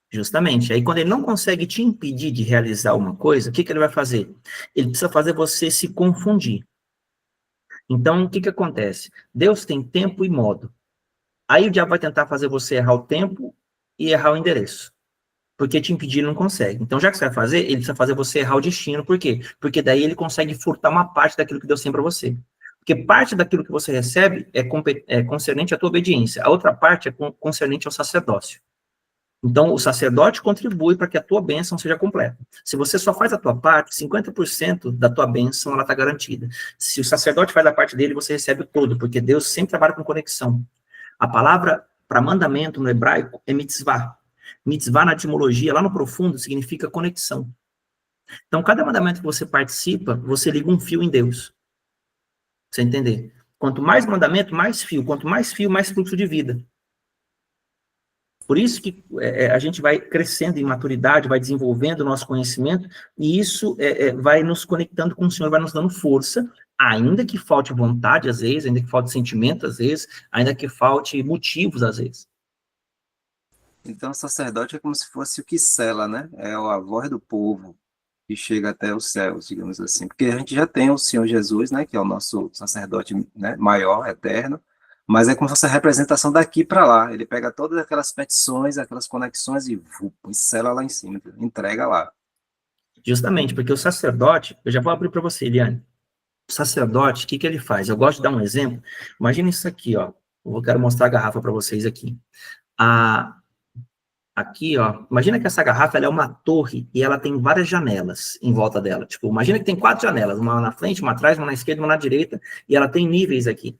Justamente. Aí, quando ele não consegue te impedir de realizar uma coisa, o que ele vai fazer? Ele precisa fazer você se confundir. Então, o que acontece? Deus tem tempo e modo. Aí o diabo vai tentar fazer você errar o tempo e errar o endereço. Porque te impedir ele não consegue. Então, já que você vai fazer, ele precisa fazer você errar o destino. Por quê? Porque daí ele consegue furtar uma parte daquilo que Deus tem para você. Porque parte daquilo que você recebe é concernente à tua obediência. A outra parte é concernente ao sacerdócio. Então, o sacerdote contribui para que a tua bênção seja completa. Se você só faz a tua parte, 50% da tua bênção ela está garantida. Se o sacerdote faz a parte dele, você recebe todo, porque Deus sempre trabalha com conexão. A palavra para mandamento no hebraico é mitzvah. Mitzvah na etimologia, lá no profundo, significa conexão. Então, cada mandamento que você participa, você liga um fio em Deus. Pra você entender? Quanto mais mandamento, mais fio. Quanto mais fio, mais fluxo de vida. Por isso que a gente vai crescendo em maturidade, vai desenvolvendo o nosso conhecimento, e isso vai nos conectando com o Senhor, vai nos dando força, ainda que falte vontade, às vezes, ainda que falte sentimento, às vezes, ainda que falte motivos, às vezes. Então, o sacerdote é como se fosse o que sela, né? É a voz do povo que chega até os céus, digamos assim. Porque a gente já tem o Senhor Jesus, né? Que é o nosso sacerdote, né, maior, eterno, Mas é como se fosse a representação daqui para lá. Ele pega todas aquelas petições, aquelas conexões e sela lá em cima, entrega lá. Justamente, porque o sacerdote, eu já vou abrir para você, Eliane. O sacerdote, o que que ele faz? Eu gosto de dar um exemplo. Imagina isso aqui, ó. Eu quero mostrar a garrafa para vocês aqui. Aqui, ó, imagina que essa garrafa ela é uma torre e ela tem várias janelas em volta dela. Tipo, imagina que tem 4 janelas, uma na frente, uma atrás, uma na esquerda, uma na direita, e ela tem níveis aqui.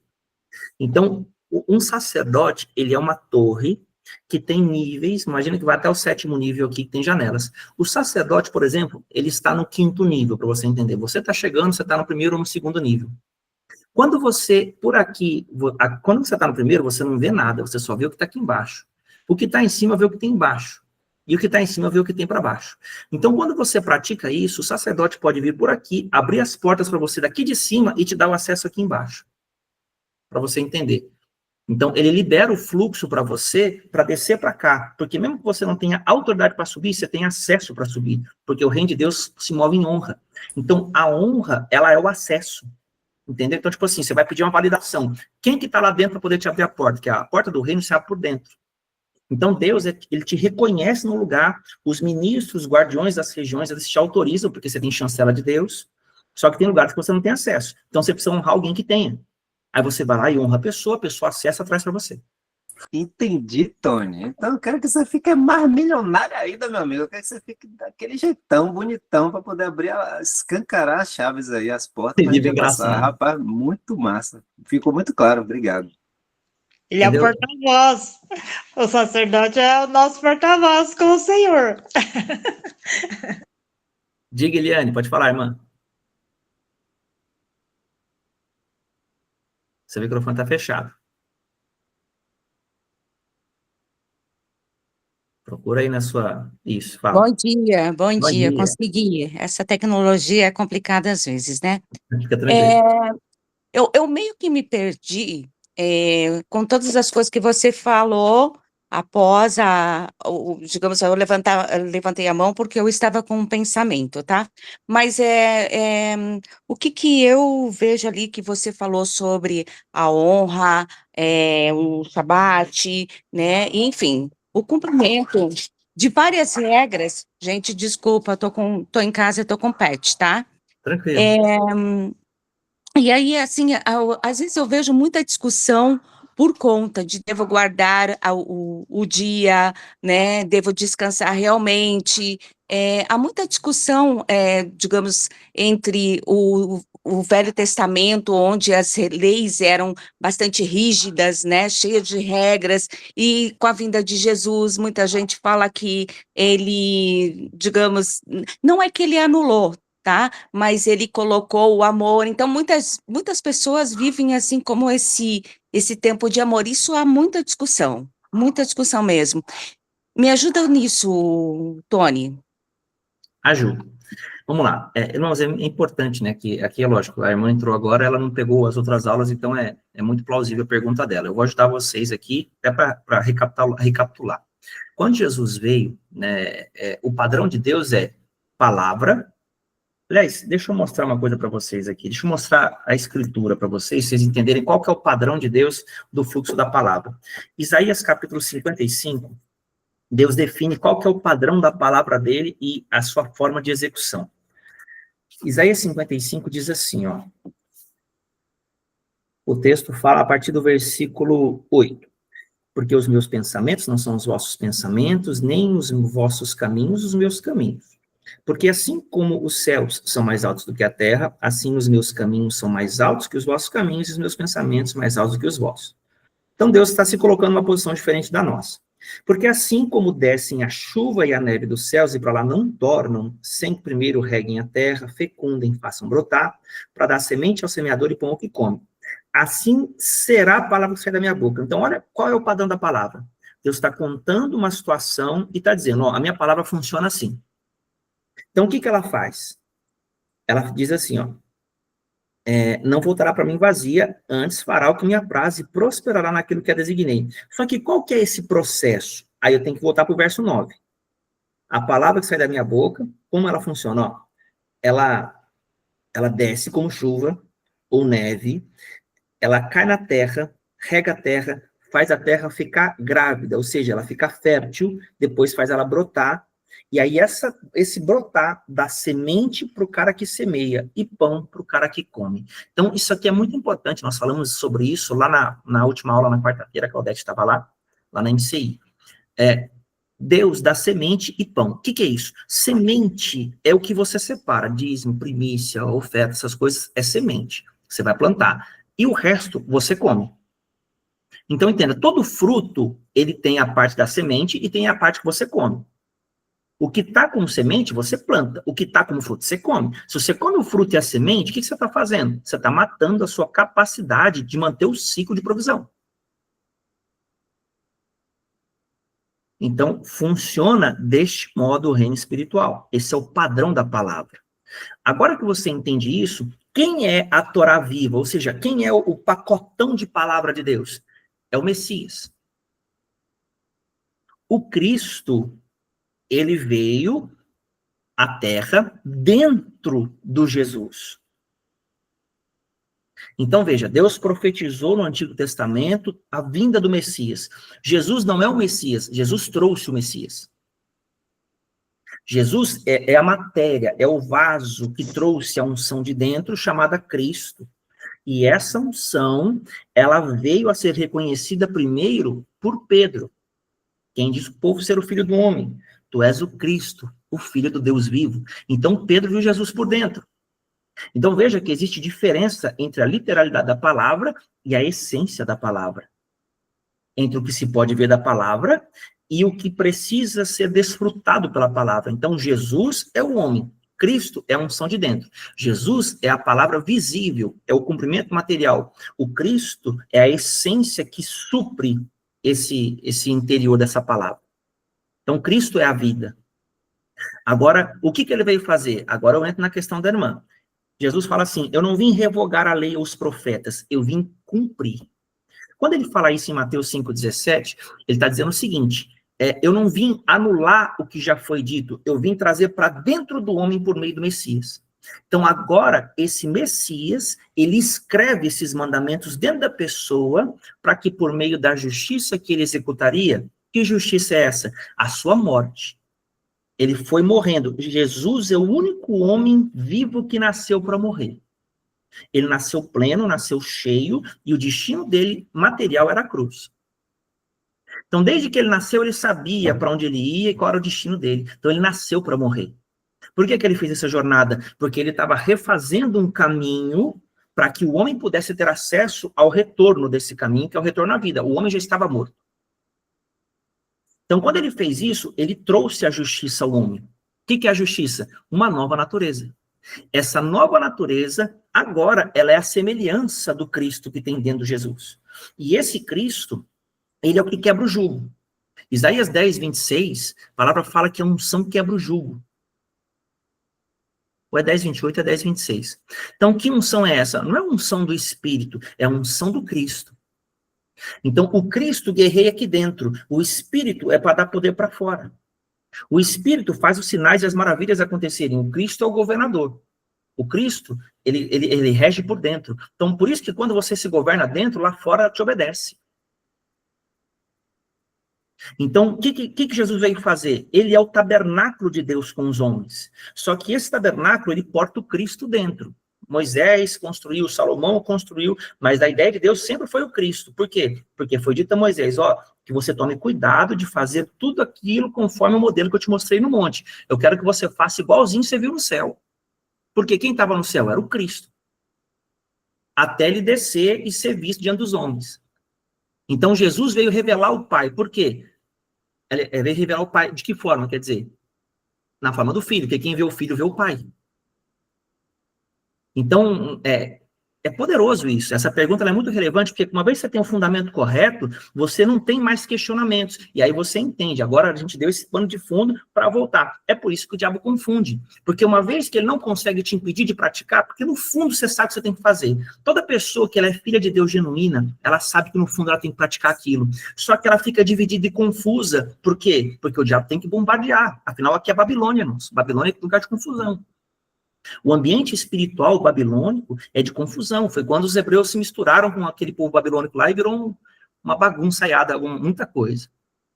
Então, um sacerdote, ele é uma torre que tem níveis, imagina que vai até o 7º nível aqui, que tem janelas. O sacerdote, por exemplo, ele está no 5º nível, para você entender. Você está chegando, você está no 1º ou no 2º nível. Quando você, por aqui, quando você está no 1º, você não vê nada, você só vê o que está aqui embaixo. O que está em cima vê o que tem embaixo. E o que está em cima vê o que tem para baixo. Então, quando você pratica isso, o sacerdote pode vir por aqui, abrir as portas para você daqui de cima e te dar o acesso aqui embaixo. Para você entender. Então, ele libera o fluxo para você, para descer para cá. Porque mesmo que você não tenha autoridade para subir, você tem acesso para subir. Porque o reino de Deus se move em honra. Então, a honra, ela é o acesso. Entendeu? Então, tipo assim, você vai pedir uma validação. Quem que está lá dentro para poder te abrir a porta? Que a porta do reino se abre por dentro. Então, Deus, ele te reconhece no lugar, os ministros, os guardiões das regiões, eles te autorizam, porque você tem chancela de Deus, só que tem lugares que você não tem acesso. Então, você precisa honrar alguém que tenha. Aí você vai lá e honra a pessoa acessa atrás para você. Entendi, Tony. Então eu quero que você fique mais milionário ainda, meu amigo. Eu quero que você fique daquele jeitão, bonitão, para poder abrir, escancarar as chaves aí, as portas, para a gente passar. Rapaz, muito massa. Ficou muito claro, obrigado. Ele é o porta-voz. O sacerdote é o nosso porta-voz com o Senhor. Diga, Eliane, pode falar, irmã. Seu microfone está fechado. Procura aí na sua... Isso, fala. Bom dia, consegui. Essa tecnologia é complicada às vezes, né? Fica tranquilo. Eu meio que me perdi com todas as coisas que você falou após digamos, eu levantei a mão porque eu estava com um pensamento, tá? Mas o que eu vejo ali que você falou sobre a honra, o Shabat, né? E, enfim, o cumprimento de várias regras. Gente, desculpa, tô em casa, tô com pet, tá? Tranquilo. E aí, assim, às vezes eu vejo muita discussão por conta de devo guardar o dia, né, devo descansar realmente. Há muita discussão, digamos, entre o Velho Testamento, onde as leis eram bastante rígidas, né, cheias de regras, e com a vinda de Jesus, muita gente fala que ele, digamos, não é que ele anulou, tá? Mas ele colocou o amor. Então, muitas pessoas vivem assim como esse tempo de amor. Isso há muita discussão mesmo. Me ajuda nisso, Tony. Ajudo. Vamos lá. Irmãos, é importante, né, que aqui é lógico, a irmã entrou agora, ela não pegou as outras aulas, então é muito plausível a pergunta dela. Eu vou ajudar vocês aqui, até para recapitular. Quando Jesus veio, né, o padrão de Deus é palavra. Aliás, deixa eu mostrar uma coisa para vocês aqui. Deixa eu mostrar a escritura para vocês entenderem qual que é o padrão de Deus do fluxo da palavra. Isaías capítulo 55, Deus define qual que é o padrão da palavra dele e a sua forma de execução. Isaías 55 diz assim, ó. O texto fala a partir do versículo 8. Porque os meus pensamentos não são os vossos pensamentos, nem os vossos caminhos, os meus caminhos. Porque assim como os céus são mais altos do que a terra, assim os meus caminhos são mais altos que os vossos caminhos e os meus pensamentos mais altos do que os vossos. Então Deus está se colocando numa posição diferente da nossa. Porque assim como descem a chuva e a neve dos céus e para lá não tornam, sem que primeiro reguem a terra, fecundem, façam brotar, para dar semente ao semeador e pão ao que come. Assim será a palavra que sai da minha boca. Então olha qual é o padrão da palavra. Deus está contando uma situação e está dizendo, ó, a minha palavra funciona assim. Então, o que ela faz? Ela diz assim, ó, não voltará para mim vazia, antes fará o que me apraz e prosperará naquilo que a designei. Só que qual que é esse processo? Aí eu tenho que voltar para o verso 9. A palavra que sai da minha boca, como ela funciona? Ó, ela desce como chuva ou neve, ela cai na terra, rega a terra, faz a terra ficar grávida, ou seja, ela fica fértil, depois faz ela brotar, e aí esse brotar dá semente para o cara que semeia e pão para o cara que come. Então, isso aqui é muito importante, nós falamos sobre isso lá na última aula, na quarta-feira, que a Odete estava lá na MCI. Deus dá semente e pão. O que é isso? Semente é o que você separa, dízimo, primícia, oferta, essas coisas, é semente. Você vai plantar. E o resto você come. Então, entenda, todo fruto, ele tem a parte da semente e tem a parte que você come. O que está como semente, você planta. O que está como fruto, você come. Se você come o fruto e a semente, o que você está fazendo? Você está matando a sua capacidade de manter o ciclo de provisão. Então, funciona deste modo o reino espiritual. Esse é o padrão da palavra. Agora que você entende isso, quem é a Torá viva? Ou seja, quem é o pacotão de palavra de Deus? É o Messias. O Cristo, ele veio à Terra dentro do Jesus. Então, veja, Deus profetizou no Antigo Testamento a vinda do Messias. Jesus não é o Messias, Jesus trouxe o Messias. Jesus é a matéria, é o vaso que trouxe a unção de dentro, chamada Cristo. E essa unção, ela veio a ser reconhecida primeiro por Pedro. Quem diz o povo ser o filho do homem? Tu és o Cristo, o filho do Deus vivo. Então, Pedro viu Jesus por dentro. Então, veja que existe diferença entre a literalidade da palavra e a essência da palavra. Entre o que se pode ver da palavra e o que precisa ser desfrutado pela palavra. Então, Jesus é o homem, Cristo é a unção de dentro. Jesus é a palavra visível, é o cumprimento material. O Cristo é a essência que supre esse interior dessa palavra. Então, Cristo é a vida. Agora, o que ele veio fazer? Agora eu entro na questão da irmã. Jesus fala assim, eu não vim revogar a lei ou os profetas, eu vim cumprir. Quando ele fala isso em Mateus 5,17, ele está dizendo o seguinte, eu não vim anular o que já foi dito, eu vim trazer para dentro do homem por meio do Messias. Então agora, esse Messias, ele escreve esses mandamentos dentro da pessoa, para que por meio da justiça que ele executaria, que justiça é essa? A sua morte. Ele foi morrendo. Jesus é o único homem vivo que nasceu para morrer. Ele nasceu pleno, nasceu cheio, e o destino dele, material, era a cruz. Então, desde que ele nasceu, ele sabia para onde ele ia e qual era o destino dele. Então, ele nasceu para morrer. Por que ele fez essa jornada? Porque ele estava refazendo um caminho para que o homem pudesse ter acesso ao retorno desse caminho, que é o retorno à vida. O homem já estava morto. Então, quando ele fez isso, ele trouxe a justiça ao homem. O que é a justiça? Uma nova natureza. Essa nova natureza, agora, ela é a semelhança do Cristo que tem dentro de Jesus. E esse Cristo, ele é o que quebra o jugo. Isaías 10, 26, a palavra fala que a unção quebra o jugo. Ou é 10, 28, é 10, 26. Então, que unção é essa? Não é unção do Espírito, é a unção do Cristo. Então, o Cristo guerreia aqui dentro. O Espírito é para dar poder para fora. O Espírito faz os sinais e as maravilhas acontecerem. O Cristo é o governador. O Cristo, ele rege por dentro. Então, por isso que quando você se governa dentro, lá fora te obedece. Então, o que Jesus veio fazer? Ele é o tabernáculo de Deus com os homens. Só que esse tabernáculo, ele porta o Cristo dentro. Moisés construiu, Salomão construiu, mas a ideia de Deus sempre foi o Cristo. Por quê? Porque foi dito a Moisés, que você tome cuidado de fazer tudo aquilo conforme o modelo que eu te mostrei no monte. Eu quero que você faça igualzinho você viu no céu. Porque quem estava no céu era o Cristo. Até ele descer e ser visto diante dos homens. Então Jesus veio revelar o Pai. Por quê? Ele veio revelar o Pai. De que forma? Quer dizer, na forma do Filho, porque quem vê o Filho vê o Pai. Então, é poderoso isso. Essa pergunta ela é muito relevante, porque uma vez que você tem um fundamento correto, você não tem mais questionamentos. E aí você entende. Agora a gente deu esse pano de fundo para voltar. É por isso que o diabo confunde. Porque uma vez que ele não consegue te impedir de praticar, porque no fundo você sabe o que você tem que fazer. Toda pessoa que ela é filha de Deus genuína, ela sabe que no fundo ela tem que praticar aquilo. Só que ela fica dividida e confusa. Por quê? Porque o diabo tem que bombardear. Afinal, aqui é Babilônia, irmãos. Babilônia é lugar de confusão. O ambiente espiritual babilônico é de confusão. Foi quando os hebreus se misturaram com aquele povo babilônico lá e virou uma bagunçaiada, muita coisa.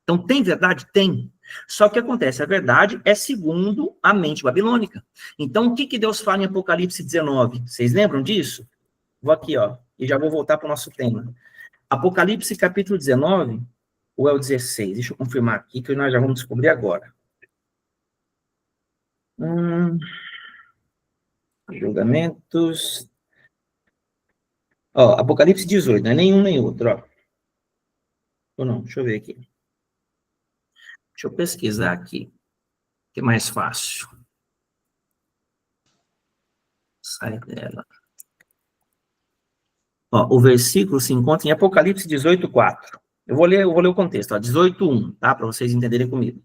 Então, tem verdade? Tem. Só que acontece, a verdade é segundo a mente babilônica. Então, o que Deus fala em Apocalipse 19? Vocês lembram disso? Vou aqui, ó, e já vou voltar para o nosso tema. Apocalipse capítulo 19, ou é o 16? Deixa eu confirmar aqui, que nós já vamos descobrir agora. Julgamentos. Ó, Apocalipse 18, não é nenhum nem outro, ó. Ou não, deixa eu ver aqui. Deixa eu pesquisar aqui, que é mais fácil. Sai dela. Ó, o versículo se encontra em Apocalipse 18, 4. Eu vou ler o contexto, ó, 18, 1, tá? Para vocês entenderem comigo.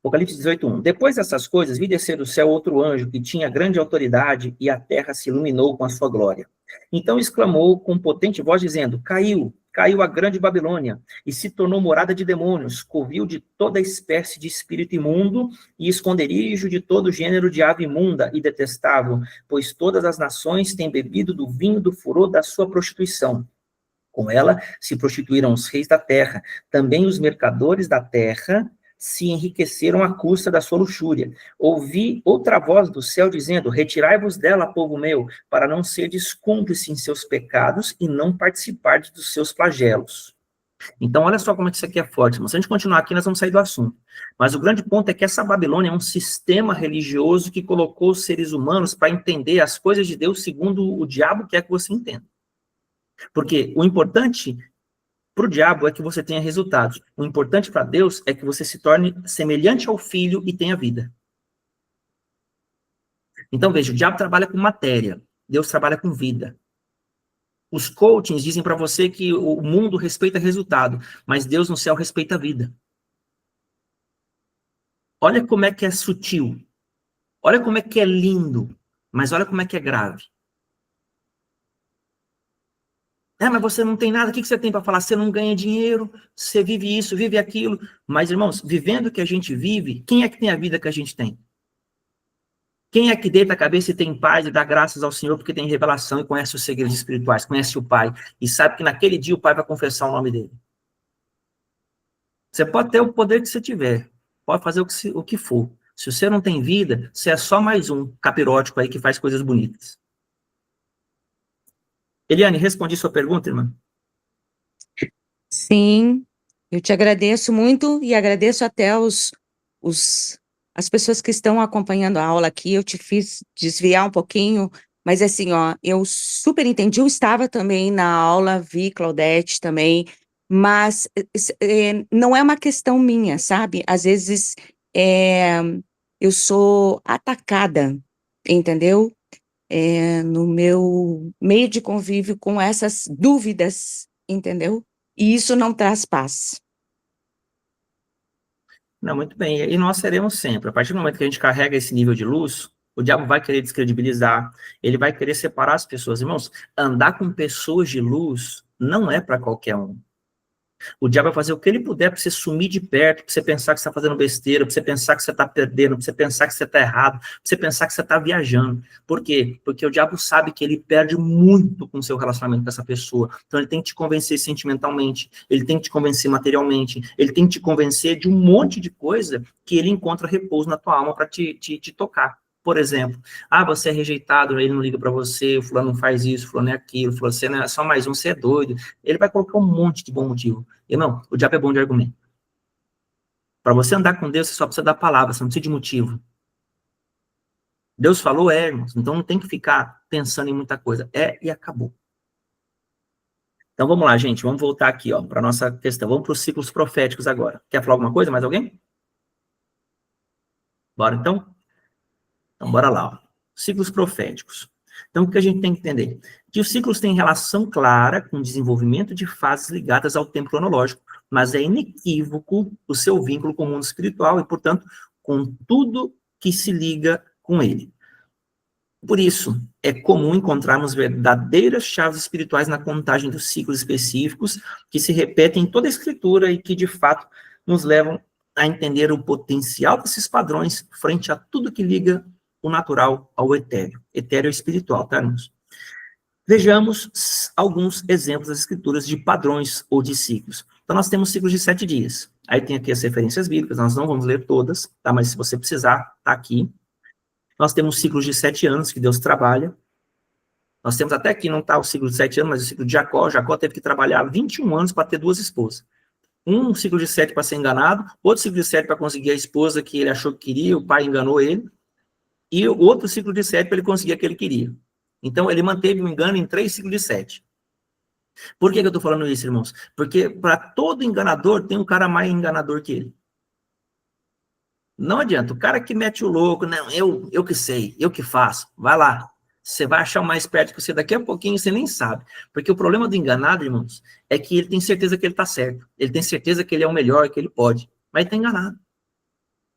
Apocalipse 18, 1. Depois dessas coisas, vi descer do céu outro anjo que tinha grande autoridade e a terra se iluminou com a sua glória. Então exclamou com potente voz, dizendo: caiu a grande Babilônia e se tornou morada de demônios, covil de toda espécie de espírito imundo e esconderijo de todo gênero de ave imunda e detestável, pois todas as nações têm bebido do vinho do furor da sua prostituição. Com ela se prostituíram os reis da terra, também os mercadores da terra se enriqueceram à custa da sua luxúria. Ouvi outra voz do céu dizendo: retirai-vos dela, povo meu, para não serdes cúmplices em seus pecados e não participardes dos seus flagelos. Então, olha só como é que isso aqui é forte. Se a gente continuar aqui, nós vamos sair do assunto. Mas o grande ponto é que essa Babilônia é um sistema religioso que colocou os seres humanos para entender as coisas de Deus segundo o diabo quer que você entenda. Porque o importante para o diabo é que você tenha resultados. O importante para Deus é que você se torne semelhante ao Filho e tenha vida. Então, veja, o diabo trabalha com matéria, Deus trabalha com vida. Os coachings dizem para você que o mundo respeita resultado, mas Deus no céu respeita a vida. Olha como é que é sutil. Olha como é que é lindo, mas olha como é que é grave. Mas você não tem nada, o que você tem para falar? Você não ganha dinheiro, você vive isso, vive aquilo. Mas, irmãos, vivendo o que a gente vive, quem é que tem a vida que a gente tem? Quem é que deita a cabeça e tem paz e dá graças ao Senhor porque tem revelação e conhece os segredos espirituais, conhece o Pai, e sabe que naquele dia o Pai vai confessar o nome dele? Você pode ter o poder que você tiver, pode fazer o que for. Se você não tem vida, você é só mais um capirótico aí que faz coisas bonitas. Eliane, respondi sua pergunta, irmã? Sim, eu te agradeço muito e agradeço até as pessoas que estão acompanhando a aula aqui. Eu te fiz desviar um pouquinho, mas assim, ó, eu super entendi. Eu estava também na aula, vi Claudete também, mas não é uma questão minha, sabe? Às vezes eu sou atacada, entendeu? No meu meio de convívio com essas dúvidas, entendeu? E isso não traz paz. Não, muito bem. E nós seremos sempre. A partir do momento que a gente carrega esse nível de luz, o diabo vai querer descredibilizar, ele vai querer separar as pessoas. Irmãos, andar com pessoas de luz não é para qualquer um. O diabo vai fazer o que ele puder para você sumir de perto, para você pensar que você está fazendo besteira, para você pensar que você está perdendo, para você pensar que você está errado, para você pensar que você está viajando. Por quê? Porque o diabo sabe que ele perde muito com o seu relacionamento com essa pessoa. Então ele tem que te convencer sentimentalmente, ele tem que te convencer materialmente, ele tem que te convencer de um monte de coisa que ele encontra repouso na tua alma para te tocar. Por exemplo, você é rejeitado, ele não liga para você, o fulano não faz isso, o fulano é aquilo, você não é só mais um, você é doido. Ele vai colocar um monte de bom motivo. Irmão, o diabo é bom de argumento. Para você andar com Deus, você só precisa da palavra, você não precisa de motivo. Deus falou, irmãos, então não tem que ficar pensando em muita coisa. E acabou. Então vamos lá, gente, vamos voltar aqui, para a nossa questão. Vamos para os ciclos proféticos agora. Quer falar alguma coisa? Mais alguém? Bora então? Então, bora lá. Ciclos proféticos. Então, o que a gente tem que entender? Que os ciclos têm relação clara com o desenvolvimento de fases ligadas ao tempo cronológico, mas é inequívoco o seu vínculo com o mundo espiritual e, portanto, com tudo que se liga com ele. Por isso, é comum encontrarmos verdadeiras chaves espirituais na contagem dos ciclos específicos que se repetem em toda a Escritura e que, de fato, nos levam a entender o potencial desses padrões frente a tudo que liga o natural ao etéreo. Etéreo é espiritual, tá, irmãos? Vejamos alguns exemplos das escrituras de padrões ou de ciclos. Então, nós temos ciclos de 7 dias. Aí tem aqui as referências bíblicas, nós não vamos ler todas, tá? Mas se você precisar, tá aqui. Nós temos ciclos de 7 anos que Deus trabalha. Nós temos até aqui, não está o ciclo de 7 anos, mas o ciclo de Jacó. Jacó teve que trabalhar 21 anos para ter 2 esposas. Um ciclo de 7 para ser enganado, outro ciclo de 7 para conseguir a esposa que ele achou que queria, o pai enganou ele, e outro ciclo de 7 para ele conseguir a que ele queria. Então, ele manteve o engano em 3 ciclos de 7. Por que eu estou falando isso, irmãos? Porque para todo enganador tem um cara mais enganador que ele. Não adianta, o cara que mete o louco, não, eu que sei, eu que faço, vai lá. Você vai achar o mais perto que você daqui a pouquinho, você nem sabe. Porque o problema do enganado, irmãos, é que ele tem certeza que ele está certo. Ele tem certeza que ele é o melhor, que ele pode. Mas ele está enganado.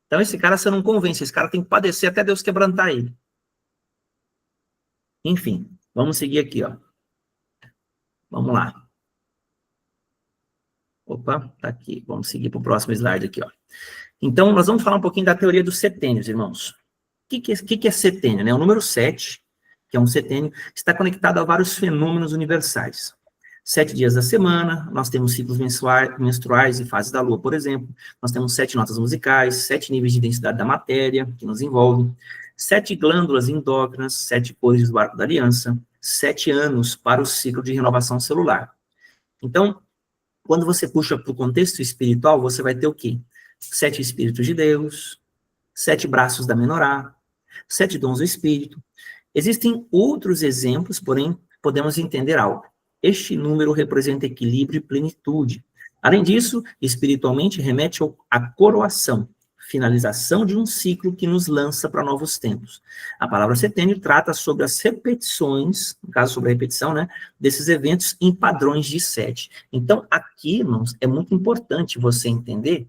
Então esse cara você não convence, esse cara tem que padecer até Deus quebrantar ele. Enfim, vamos seguir aqui, ó. Vamos lá. Opa, tá aqui. Vamos seguir para o próximo slide aqui, ó. Então, nós vamos falar um pouquinho da teoria dos setênios, irmãos. O que é setênio? Né? O número 7, que é um setênio, está conectado a vários fenômenos universais. 7 dias da semana, nós temos ciclos menstruais e fases da lua, por exemplo. Nós temos 7 notas musicais, 7 níveis de densidade da matéria, que nos envolvem, 7 glândulas endócrinas, 7 cores do arco da aliança, 7 anos para o ciclo de renovação celular. Então, quando você puxa para o contexto espiritual, você vai ter o quê? 7 Espíritos de Deus, 7 braços da menorá, 7 dons do Espírito. Existem outros exemplos, porém, podemos entender algo. Este número representa equilíbrio e plenitude. Além disso, espiritualmente, remete à coroação, finalização de um ciclo que nos lança para novos tempos. A palavra setênio trata sobre as repetições, no caso sobre a repetição, né, desses eventos em padrões de 7. Então, aqui, irmãos, é muito importante você entender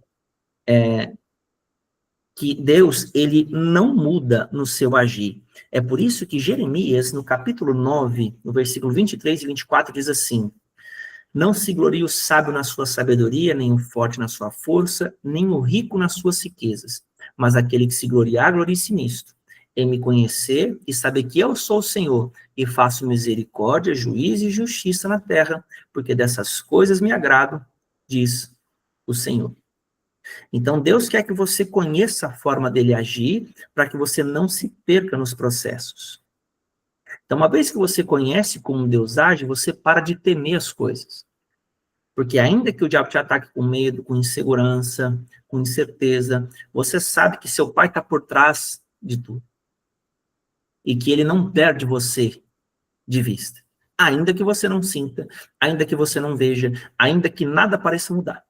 que Deus, ele não muda no seu agir. É por isso que Jeremias, no capítulo 9, no versículo 23 e 24, diz assim: não se glorie o sábio na sua sabedoria, nem o forte na sua força, nem o rico nas suas riquezas, mas aquele que se gloriar, glorie-se nisto, em me conhecer e saber que eu sou o Senhor, e faço misericórdia, juízo e justiça na terra, porque dessas coisas me agrado, diz o Senhor. Então, Deus quer que você conheça a forma dele agir, para que você não se perca nos processos. Então, uma vez que você conhece como Deus age, você para de temer as coisas. Porque ainda que o diabo te ataque com medo, com insegurança, com incerteza, você sabe que seu pai está por trás de tudo. E que ele não perde você de vista. Ainda que você não sinta, ainda que você não veja, ainda que nada pareça mudar.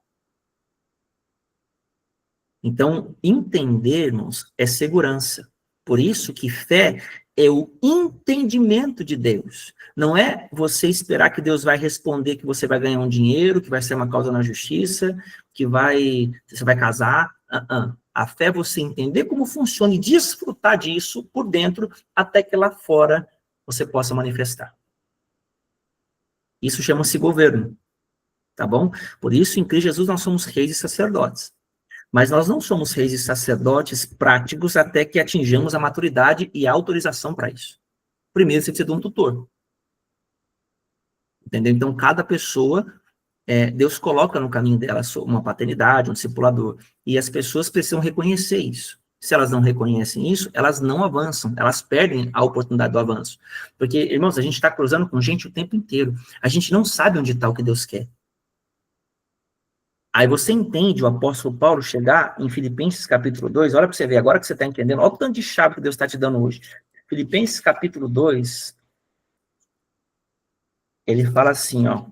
Então, entendermos é segurança. Por isso que fé é o entendimento de Deus. Não é você esperar que Deus vai responder que você vai ganhar um dinheiro, que vai ser uma causa na justiça, que você vai casar. A fé é você entender como funciona e desfrutar disso por dentro, até que lá fora você possa manifestar. Isso chama-se governo. Tá bom? Por isso, em Cristo Jesus, nós somos reis e sacerdotes. Mas nós não somos reis e sacerdotes práticos até que atinjamos a maturidade e a autorização para isso. Primeiro, você precisa de um tutor. Entendeu? Então, cada pessoa, Deus coloca no caminho dela uma paternidade, um discipulador. E as pessoas precisam reconhecer isso. Se elas não reconhecem isso, elas não avançam. Elas perdem a oportunidade do avanço. Porque, irmãos, a gente está cruzando com gente o tempo inteiro. A gente não sabe onde está o que Deus quer. Aí você entende o apóstolo Paulo chegar em Filipenses capítulo 2, olha para você ver, agora que você está entendendo, olha o tanto de chave que Deus está te dando hoje. Filipenses capítulo 2, ele fala assim, ó,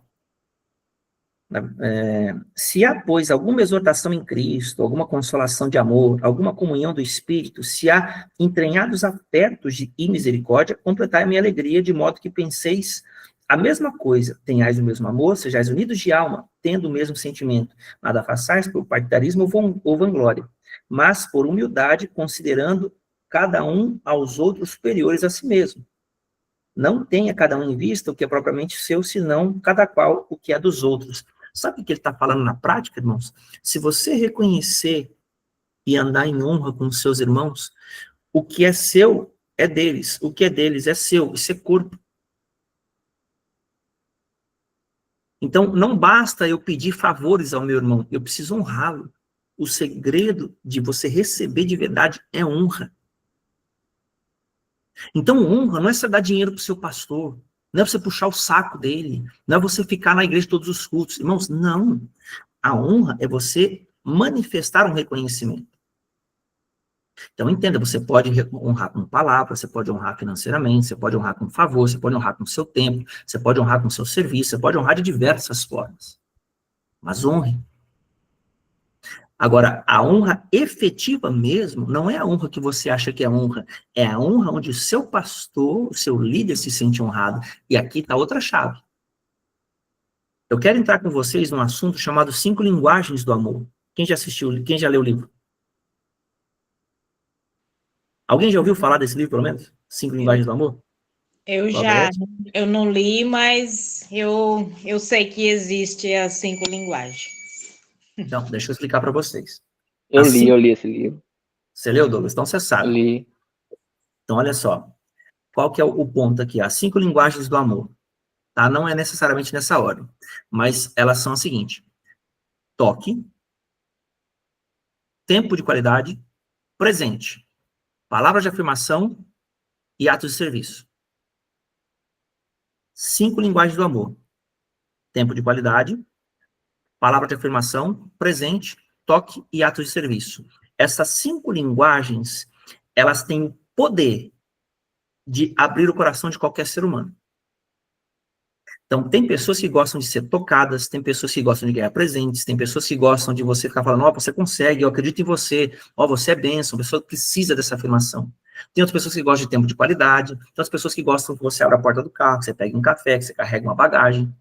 se há, pois, alguma exortação em Cristo, alguma consolação de amor, alguma comunhão do Espírito, se há entranhados afetos e misericórdia, completai a minha alegria, de modo que penseis a mesma coisa, tenhais o mesmo amor, sejais unidos de alma, tendo o mesmo sentimento. Nada façais por partidarismo ou vanglória, mas por humildade, considerando cada um aos outros superiores a si mesmo. Não tenha cada um em vista o que é propriamente seu, senão cada qual o que é dos outros. Sabe o que ele está falando na prática, irmãos? Se você reconhecer e andar em honra com os seus irmãos, O que é seu é deles. O que é deles é seu. Isso é corpo. Então, não basta eu pedir favores ao meu irmão. Eu preciso honrá-lo. O segredo de você receber de verdade é honra. Então, honra não é você dar dinheiro para o seu pastor. Não é você puxar o saco dele. Não é você ficar na igreja todos os cultos. Irmãos, não. A honra é você manifestar um reconhecimento. Então, entenda, você pode honrar com palavras, você pode honrar financeiramente, você pode honrar com favor, você pode honrar com seu tempo, você pode honrar com seu serviço, você pode honrar de diversas formas. Mas honre. Agora, a honra efetiva mesmo, não é a honra que você acha que é honra, é a honra onde o seu pastor, o seu líder se sente honrado. E aqui está outra chave. Eu quero entrar com vocês num assunto chamado 5 linguagens do amor. Quem já assistiu, quem já leu o livro? Alguém já ouviu falar desse livro, pelo menos? 5 linguagens do amor? Eu não li, mas eu sei que existe as 5 linguagens. Então, deixa eu explicar para vocês. Eu li esse livro. Você leu, Douglas? Então você sabe. Li. Então, olha só. Qual que é o ponto aqui? As 5 linguagens do amor. Tá? Não é necessariamente nessa ordem, mas elas são as seguintes. Toque, tempo de qualidade, presente, palavras de afirmação e atos de serviço. 5 linguagens do amor. Tempo de qualidade, palavra de afirmação, presente, toque e atos de serviço. Essas 5 linguagens, elas têm o poder de abrir o coração de qualquer ser humano. Então, tem pessoas que gostam de ser tocadas, tem pessoas que gostam de ganhar presentes, tem pessoas que gostam de você ficar falando, ó, você consegue, eu acredito em você, ó, você é bênção, a pessoa precisa dessa afirmação. Tem outras pessoas que gostam de tempo de qualidade, tem outras pessoas que gostam que você abra a porta do carro, que você pegue um café, que você carregue uma bagagem.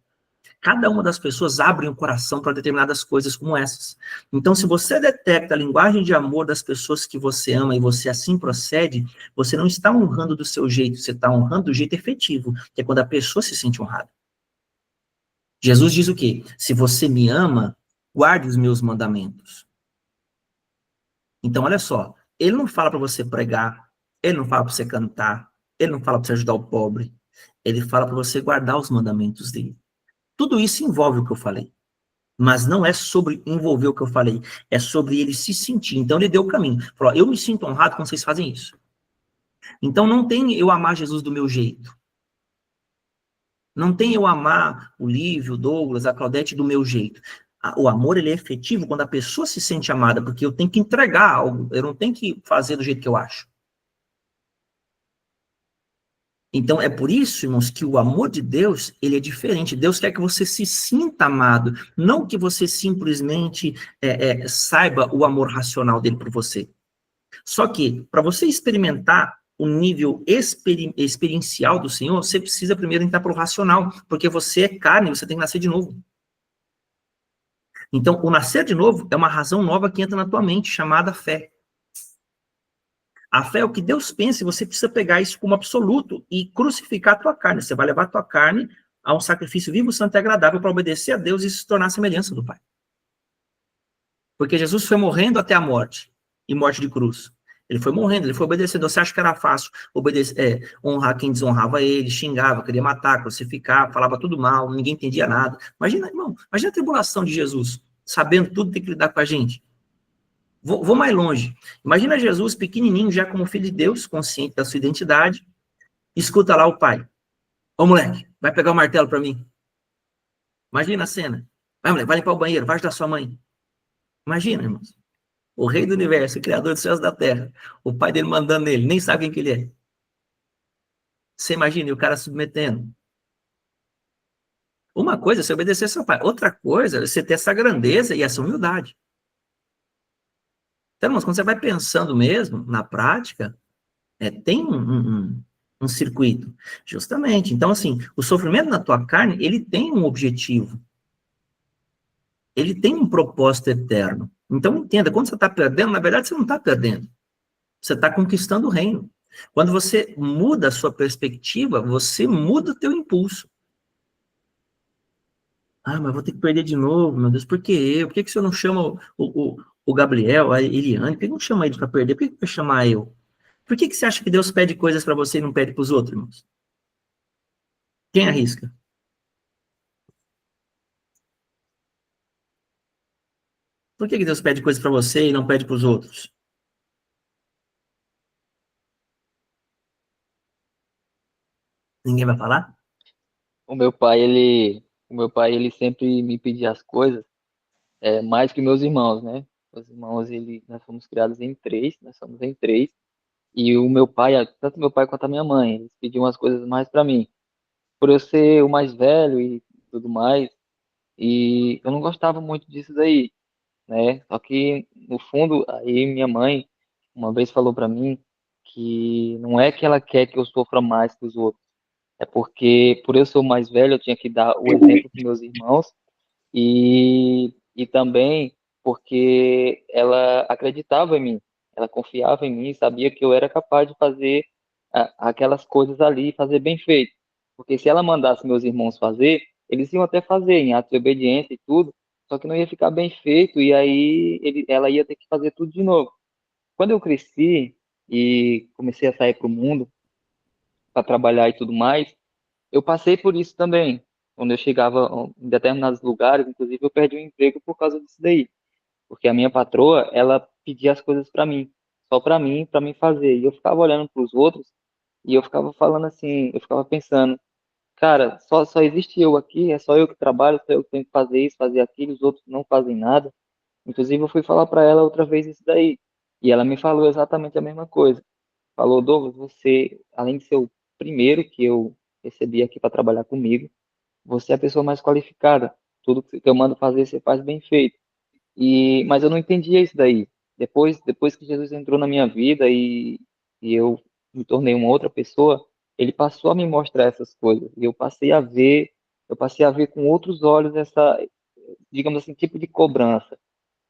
Cada uma das pessoas abre o coração para determinadas coisas como essas. Então, se você detecta a linguagem de amor das pessoas que você ama e você assim procede, você não está honrando do seu jeito, você está honrando do jeito efetivo, que é quando a pessoa se sente honrada. Jesus diz o quê? Se você me ama, guarde os meus mandamentos. Então, olha só, ele não fala para você pregar, ele não fala para você cantar, ele não fala para você ajudar o pobre, ele fala para você guardar os mandamentos dele. Tudo isso envolve o que eu falei, mas não é sobre envolver o que eu falei, é sobre ele se sentir. Então, ele deu o caminho. Falou, eu me sinto honrado quando vocês fazem isso. Então, não tem eu amar Jesus do meu jeito. Não tem eu amar o Lívio, o Douglas, a Claudete do meu jeito. O amor, ele é efetivo quando a pessoa se sente amada, porque eu tenho que entregar algo, eu não tenho que fazer do jeito que eu acho. Então, é por isso, irmãos, que o amor de Deus, ele é diferente. Deus quer que você se sinta amado, não que você simplesmente saiba o amor racional dele por você. Só que, para você experimentar o nível experiencial do Senhor, você precisa primeiro entrar para o racional, porque você é carne, você tem que nascer de novo. Então, o nascer de novo é uma razão nova que entra na tua mente, chamada fé. A fé é o que Deus pensa, e você precisa pegar isso como absoluto e crucificar a tua carne. Você vai levar a tua carne a um sacrifício vivo, santo e agradável para obedecer a Deus e se tornar a semelhança do Pai. Porque Jesus foi morrendo até a morte, e morte de cruz. Ele foi morrendo, ele foi obedecendo. Você acha que era fácil honrar quem desonrava ele, xingava, queria matar, crucificar, falava tudo mal, ninguém entendia nada. Imagina, irmão, imagina a tribulação de Jesus, sabendo tudo, tem que lidar com a gente. Vou mais longe. Imagina Jesus pequenininho, já como filho de Deus, consciente da sua identidade, escuta lá o pai. Ô, moleque, vai pegar o martelo para mim. Imagina a cena. Vai, moleque, vai limpar o banheiro, vai ajudar sua mãe. Imagina, irmãos. O rei do universo, o criador dos céus e da terra. O pai dele mandando nele, nem sabe quem que ele é. Você imagina, e o cara submetendo. Uma coisa é você obedecer seu pai. Outra coisa é você ter essa grandeza e essa humildade. Então, irmãos, quando você vai pensando mesmo, na prática, tem um circuito. Justamente. Então, assim, o sofrimento na tua carne, ele tem um objetivo. Ele tem um propósito eterno. Então, entenda, quando você está perdendo, na verdade, você não está perdendo. Você está conquistando o reino. Quando você muda a sua perspectiva, você muda o teu impulso. Ah, mas vou ter que perder de novo, meu Deus, por que eu? Por que o senhor não chama o Gabriel, a Eliane? Por que não chama ele para perder? Por que vai chamar eu? Por que você acha que Deus pede coisas para você e não pede para os outros, irmãos? Quem arrisca? Por que Deus pede coisas para você e não pede para os outros? Ninguém vai falar? O meu pai, ele sempre me pedia as coisas, mais que meus irmãos, né? Os irmãos, nós fomos criados em três, nós somos em três, e o meu pai, tanto meu pai quanto a minha mãe, eles pediam as coisas mais para mim. Por eu ser o mais velho e tudo mais, e eu não gostava muito disso daí, né? Só que, no fundo, aí minha mãe uma vez falou para mim que não é que ela quer que eu sofra mais que os outros, é porque, por eu ser o mais velho, eu tinha que dar o exemplo para meus irmãos e também porque ela acreditava em mim, ela confiava em mim, sabia que eu era capaz de fazer aquelas coisas ali, fazer bem feito. Porque se ela mandasse meus irmãos fazer, eles iam até fazer em ato de obediência e tudo, só que não ia ficar bem feito e aí ela ia ter que fazer tudo de novo. Quando eu cresci e comecei a sair para o mundo, para trabalhar e tudo mais, eu passei por isso também. Quando eu chegava em determinados lugares, inclusive eu perdi o emprego por causa disso daí, porque a minha patroa, ela pedia as coisas para mim, só para mim fazer. E eu ficava olhando para os outros e eu ficava falando assim, eu ficava pensando, cara, só existe eu aqui, é só eu que trabalho, só eu que tenho que fazer isso, fazer aquilo, os outros não fazem nada. Inclusive eu fui falar para ela outra vez isso daí, e ela me falou exatamente a mesma coisa. Falou, Douglas, você, além de ser o primeiro que eu recebi aqui para trabalhar comigo, você é a pessoa mais qualificada. Tudo que eu mando fazer, você faz bem feito. Mas eu não entendia isso daí. Depois que Jesus entrou na minha vida e eu me tornei uma outra pessoa, ele passou a me mostrar essas coisas. E eu passei a ver com outros olhos essa, digamos assim, tipo de cobrança,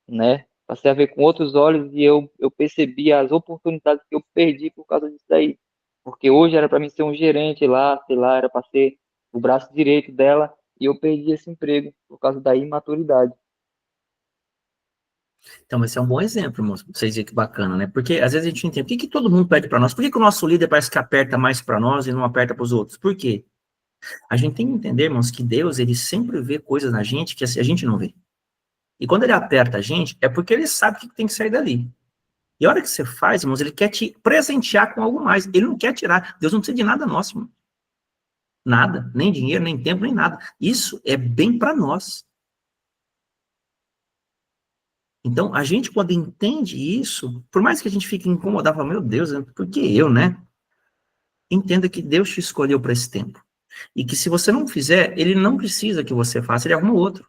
né? Passei a ver com outros olhos e eu percebi as oportunidades que eu perdi por causa disso daí. Porque hoje era para mim ser um gerente lá, sei lá, era para ser o braço direito dela e eu perdi esse emprego por causa da imaturidade. Então, esse é um bom exemplo, irmãos, pra vocês verem que bacana, né? Porque às vezes a gente não entende. Por que todo mundo pede para nós? Por que o nosso líder parece que aperta mais para nós e não aperta para os outros? Por quê? A gente tem que entender, irmãos, que Deus, ele sempre vê coisas na gente que a gente não vê. E quando ele aperta a gente, é porque ele sabe que tem que sair dali. E a hora que você faz, irmãos, ele quer te presentear com algo mais. Ele não quer tirar. Deus não precisa de nada nosso, irmão. Nada. Nem dinheiro, nem tempo, nem nada. Isso é bem para nós. Então, a gente, quando entende isso, por mais que a gente fique incomodado, fala, meu Deus, por que eu, né? Entenda que Deus te escolheu para esse tempo. E que se você não fizer, ele não precisa que você faça, ele arruma outro.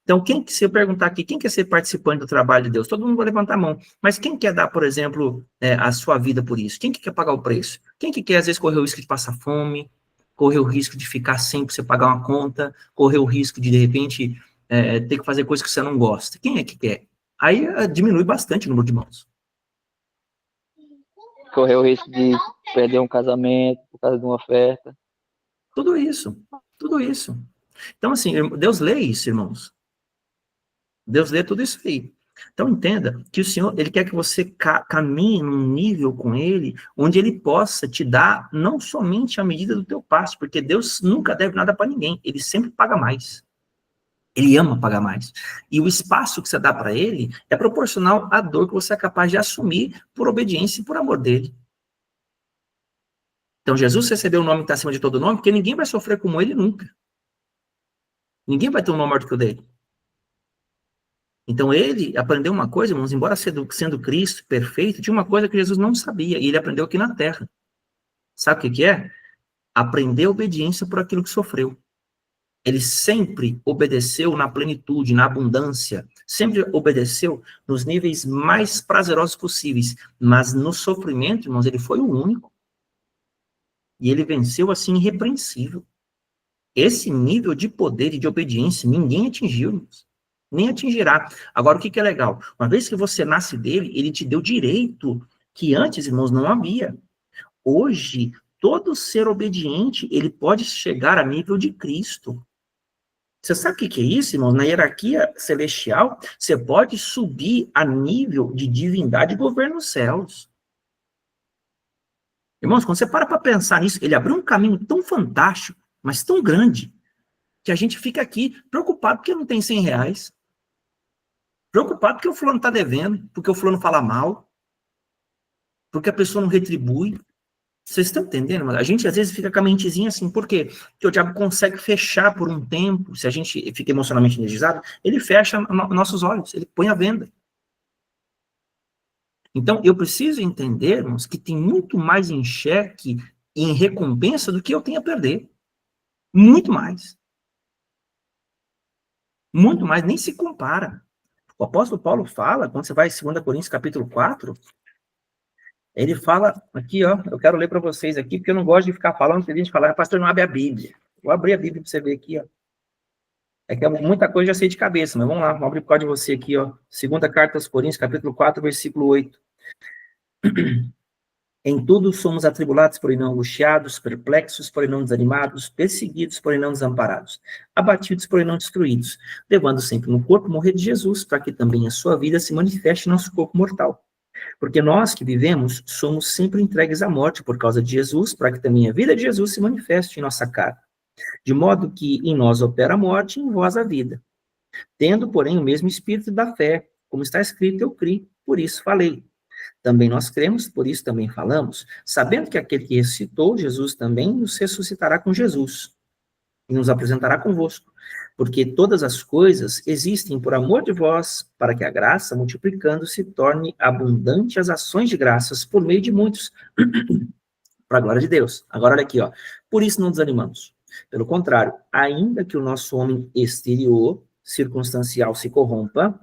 Então, se eu perguntar aqui, quem quer ser participante do trabalho de Deus? Todo mundo vai levantar a mão. Mas quem quer dar, por exemplo, a sua vida por isso? Quem que quer pagar o preço? Quem que quer, às vezes, correr o risco de passar fome, correr o risco de ficar sem pra você pagar uma conta, correr o risco de repente, ter que fazer coisas que você não gosta? Quem é que quer? Aí diminui bastante o número de mãos. Correr o risco de perder um casamento por causa de uma oferta. Tudo isso, tudo isso. Então, assim, Deus lê isso, irmãos. Deus lê tudo isso aí. Então, entenda que o Senhor, ele quer que você caminhe num nível com ele, onde ele possa te dar não somente a medida do teu passo, porque Deus nunca deve nada para ninguém, ele sempre paga mais. Ele ama pagar mais. E o espaço que você dá para ele é proporcional à dor que você é capaz de assumir por obediência e por amor dele. Então, Jesus recebeu o nome que está acima de todo nome, porque ninguém vai sofrer como ele nunca. Ninguém vai ter um nome maior do que o dele. Então, ele aprendeu uma coisa, irmãos, embora sendo Cristo perfeito, tinha uma coisa que Jesus não sabia, e ele aprendeu aqui na terra. Sabe o que é? Aprender obediência por aquilo que sofreu. Ele sempre obedeceu na plenitude, na abundância, sempre obedeceu nos níveis mais prazerosos possíveis, mas no sofrimento, irmãos, ele foi o único. E ele venceu assim irrepreensível. Esse nível de poder e de obediência ninguém atingiu, irmãos. Nem atingirá. Agora, o que é legal? Uma vez que você nasce dele, ele te deu direito que antes, irmãos, não havia. Hoje, todo ser obediente, ele pode chegar a nível de Cristo. Você sabe o que é isso, irmãos? Na hierarquia celestial, você pode subir a nível de divindade e governo nos céus. Irmãos, quando você para pensar nisso, ele abriu um caminho tão fantástico, mas tão grande, que a gente fica aqui preocupado porque não tem 100 reais, preocupado porque o fulano está devendo, porque o fulano fala mal, porque a pessoa não retribui. Vocês estão entendendo? A gente às vezes fica com a mentezinha assim, por quê? Porque o diabo consegue fechar por um tempo, se a gente fica emocionalmente energizado, ele fecha nossos olhos, ele põe à venda. Então, eu preciso entender, irmãos, que tem muito mais em xeque e em recompensa do que eu tenho a perder. Muito mais. Muito mais, nem se compara. O apóstolo Paulo fala, quando você vai em 2 Coríntios capítulo 4, ele fala aqui, ó, eu quero ler para vocês aqui, porque eu não gosto de ficar falando, tem gente que fala, pastor, não abre a Bíblia. Vou abrir a Bíblia para você ver aqui, ó. É que muita coisa eu já sei de cabeça, mas vamos lá, vamos abrir por causa de você aqui, ó. 2ª carta aos Coríntios, capítulo 4, versículo 8. Em tudo somos atribulados, porém não angustiados, perplexos, porém não desanimados, perseguidos, porém não desamparados, abatidos, porém não destruídos, levando sempre no corpo morrer de Jesus, para que também a sua vida se manifeste em nosso corpo mortal. Porque nós que vivemos somos sempre entregues à morte por causa de Jesus, para que também a vida de Jesus se manifeste em nossa carne. De modo que em nós opera a morte e em vós a vida. Tendo, porém, o mesmo espírito da fé, como está escrito, eu criei, por isso falei. Também nós cremos, por isso também falamos, sabendo que aquele que ressuscitou Jesus também nos ressuscitará com Jesus e nos apresentará convosco. Porque todas as coisas existem por amor de vós, para que a graça, multiplicando-se, torne abundante as ações de graças por meio de muitos, para a glória de Deus. Agora olha aqui, ó. Por isso não desanimamos. Pelo contrário, ainda que o nosso homem exterior, circunstancial, se corrompa,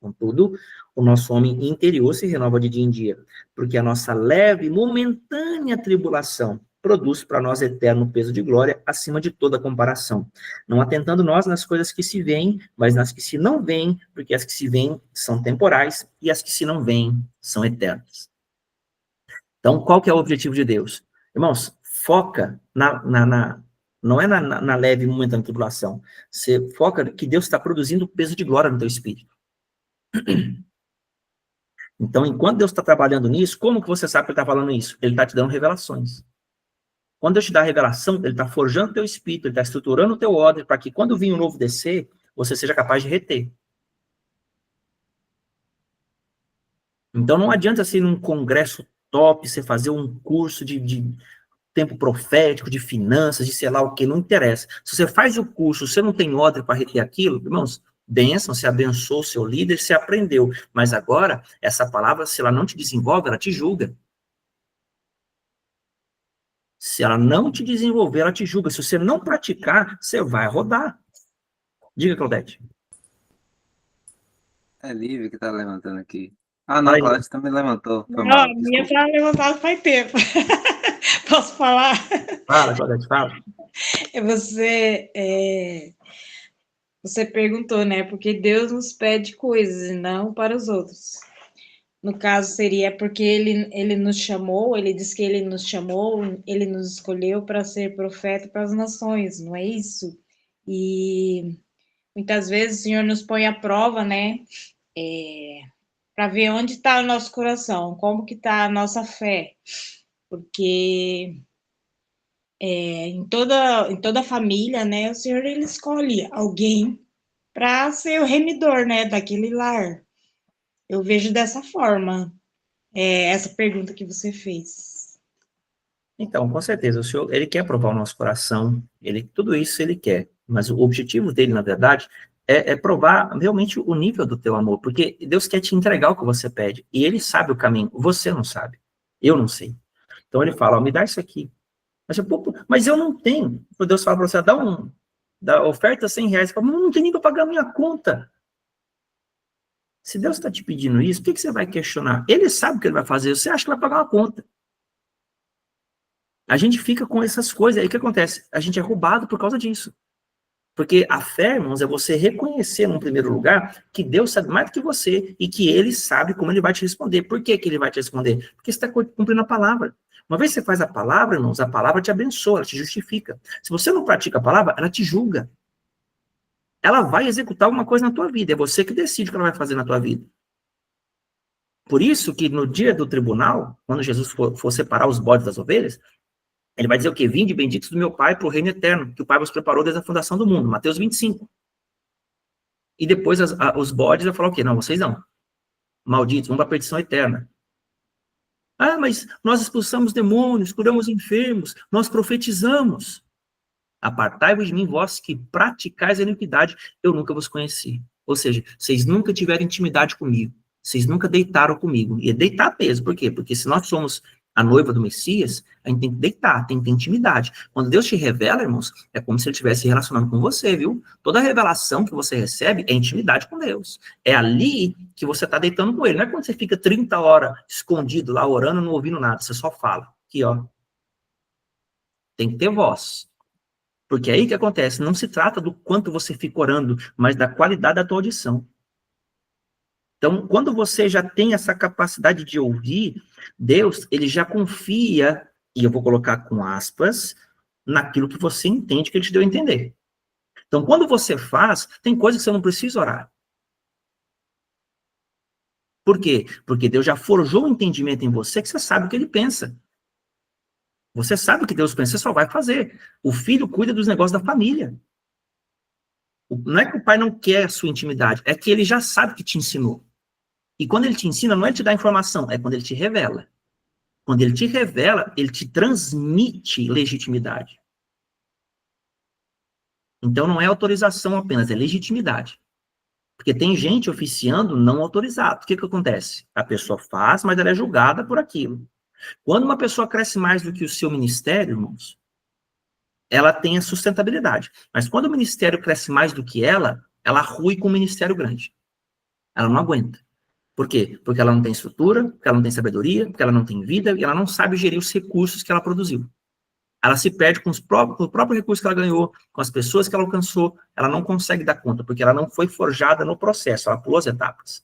contudo, o nosso homem interior se renova de dia em dia, porque a nossa leve e momentânea tribulação produz para nós eterno peso de glória acima de toda comparação, não atentando nós nas coisas que se veem, mas nas que se não veem, porque as que se veem são temporais e as que se não veem são eternas. Então, qual que é o objetivo de Deus? Irmãos, foca não é na leve e momentânea tribulação, você foca que Deus está produzindo peso de glória no teu espírito. Então, enquanto Deus está trabalhando nisso, como que você sabe que Ele está falando isso? Ele está te dando revelações. Quando Deus te dá a revelação, Ele está forjando o teu espírito, Ele está estruturando o teu ordem, para que quando vir um novo descer, você seja capaz de reter. Então, não adianta ser num congresso top, você fazer um curso de tempo profético, de finanças, de sei lá o que, não interessa. Se você faz o curso, você não tem ordem para reter aquilo, irmãos, bênção, você abençoou o seu líder, você aprendeu. Mas agora, essa palavra, se ela não te desenvolve, ela te julga. Se ela não te desenvolver, ela te julga. Se você não praticar, você vai rodar. Diga, Claudete. É Lívia que tá levantando aqui. Ah, não, a Claudete também levantou. Foi Não, mal, a minha tá levantada faz tempo. Posso falar? Fala, Claudete, fala. Você perguntou, né? Porque Deus nos pede coisas e não para os outros. No caso, seria porque ele nos chamou, ele disse que ele nos chamou, ele nos escolheu para ser profeta para as nações, não é isso? E muitas vezes o Senhor nos põe à prova, né? Para ver onde está o nosso coração, como que está a nossa fé. Porque em toda família, né, o Senhor ele escolhe alguém para ser o remidor, né, daquele lar. Eu vejo dessa forma, essa pergunta que você fez. Então, com certeza, o Senhor, Ele quer provar o nosso coração, tudo isso Ele quer, mas o objetivo dele, na verdade, é provar realmente o nível do teu amor, porque Deus quer te entregar o que você pede, e Ele sabe o caminho, você não sabe, eu não sei. Então Ele fala, me dá isso aqui. Mas eu não tenho. Deus fala para você, dá oferta 100 reais, fala, não tem nem para pagar a minha conta. Se Deus está te pedindo isso, por que você vai questionar? Ele sabe o que Ele vai fazer, você acha que vai pagar uma conta. A gente fica com essas coisas, aí o que acontece? A gente é roubado por causa disso. Porque a fé, irmãos, é você reconhecer, num primeiro lugar, que Deus sabe mais do que você e que Ele sabe como Ele vai te responder. Por que Ele vai te responder? Porque você está cumprindo a palavra. Uma vez que você faz a palavra, irmãos, a palavra te abençoa, ela te justifica. Se você não pratica a palavra, ela te julga. Ela vai executar alguma coisa na tua vida, é você que decide o que ela vai fazer na tua vida. Por isso que no dia do tribunal, quando Jesus for separar os bodes das ovelhas, ele vai dizer o quê? Vinde benditos do meu Pai para o reino eterno, que o Pai vos preparou desde a fundação do mundo. Mateus 25. E depois os bodes vão falar o quê? Não, vocês não. Malditos, vão para a perdição eterna. Ah, mas nós expulsamos demônios, curamos enfermos, nós profetizamos. Apartai-vos de mim, vós que praticais a iniquidade, eu nunca vos conheci. Ou seja, vocês nunca tiveram intimidade comigo. Vocês nunca deitaram comigo. E é deitar mesmo. Por quê? Porque se nós somos a noiva do Messias, a gente tem que deitar, tem que ter intimidade. Quando Deus te revela, irmãos, é como se ele estivesse relacionando com você, viu? Toda revelação que você recebe é intimidade com Deus. É ali que você está deitando com ele. Não é quando você fica 30 horas escondido lá, orando, não ouvindo nada. Você só fala. Aqui, ó. Tem que ter voz. Porque é aí que acontece. Não se trata do quanto você fica orando, mas da qualidade da tua audição. Então, quando você já tem essa capacidade de ouvir, Deus, ele já confia, e eu vou colocar com aspas, naquilo que você entende que ele te deu a entender. Então, quando você faz, tem coisas que você não precisa orar. Por quê? Porque Deus já forjou um entendimento em você que você sabe o que ele pensa. Você sabe o que Deus pensa, você só vai fazer. O filho cuida dos negócios da família. Não é que o pai não quer a sua intimidade, é que ele já sabe que te ensinou. E quando ele te ensina, não é te dar informação, é quando ele te revela. Quando ele te revela, ele te transmite legitimidade. Então não é autorização apenas, é legitimidade. Porque tem gente oficiando não autorizado. O que acontece? A pessoa faz, mas ela é julgada por aquilo. Quando uma pessoa cresce mais do que o seu ministério, irmãos, ela tem a sustentabilidade. Mas quando o ministério cresce mais do que ela rui com um ministério grande. Ela não aguenta. Por quê? Porque ela não tem estrutura, porque ela não tem sabedoria, porque ela não tem vida, e ela não sabe gerir os recursos que ela produziu. Ela se perde com o próprio recurso que ela ganhou, com as pessoas que ela alcançou, ela não consegue dar conta, porque ela não foi forjada no processo, ela pulou as etapas.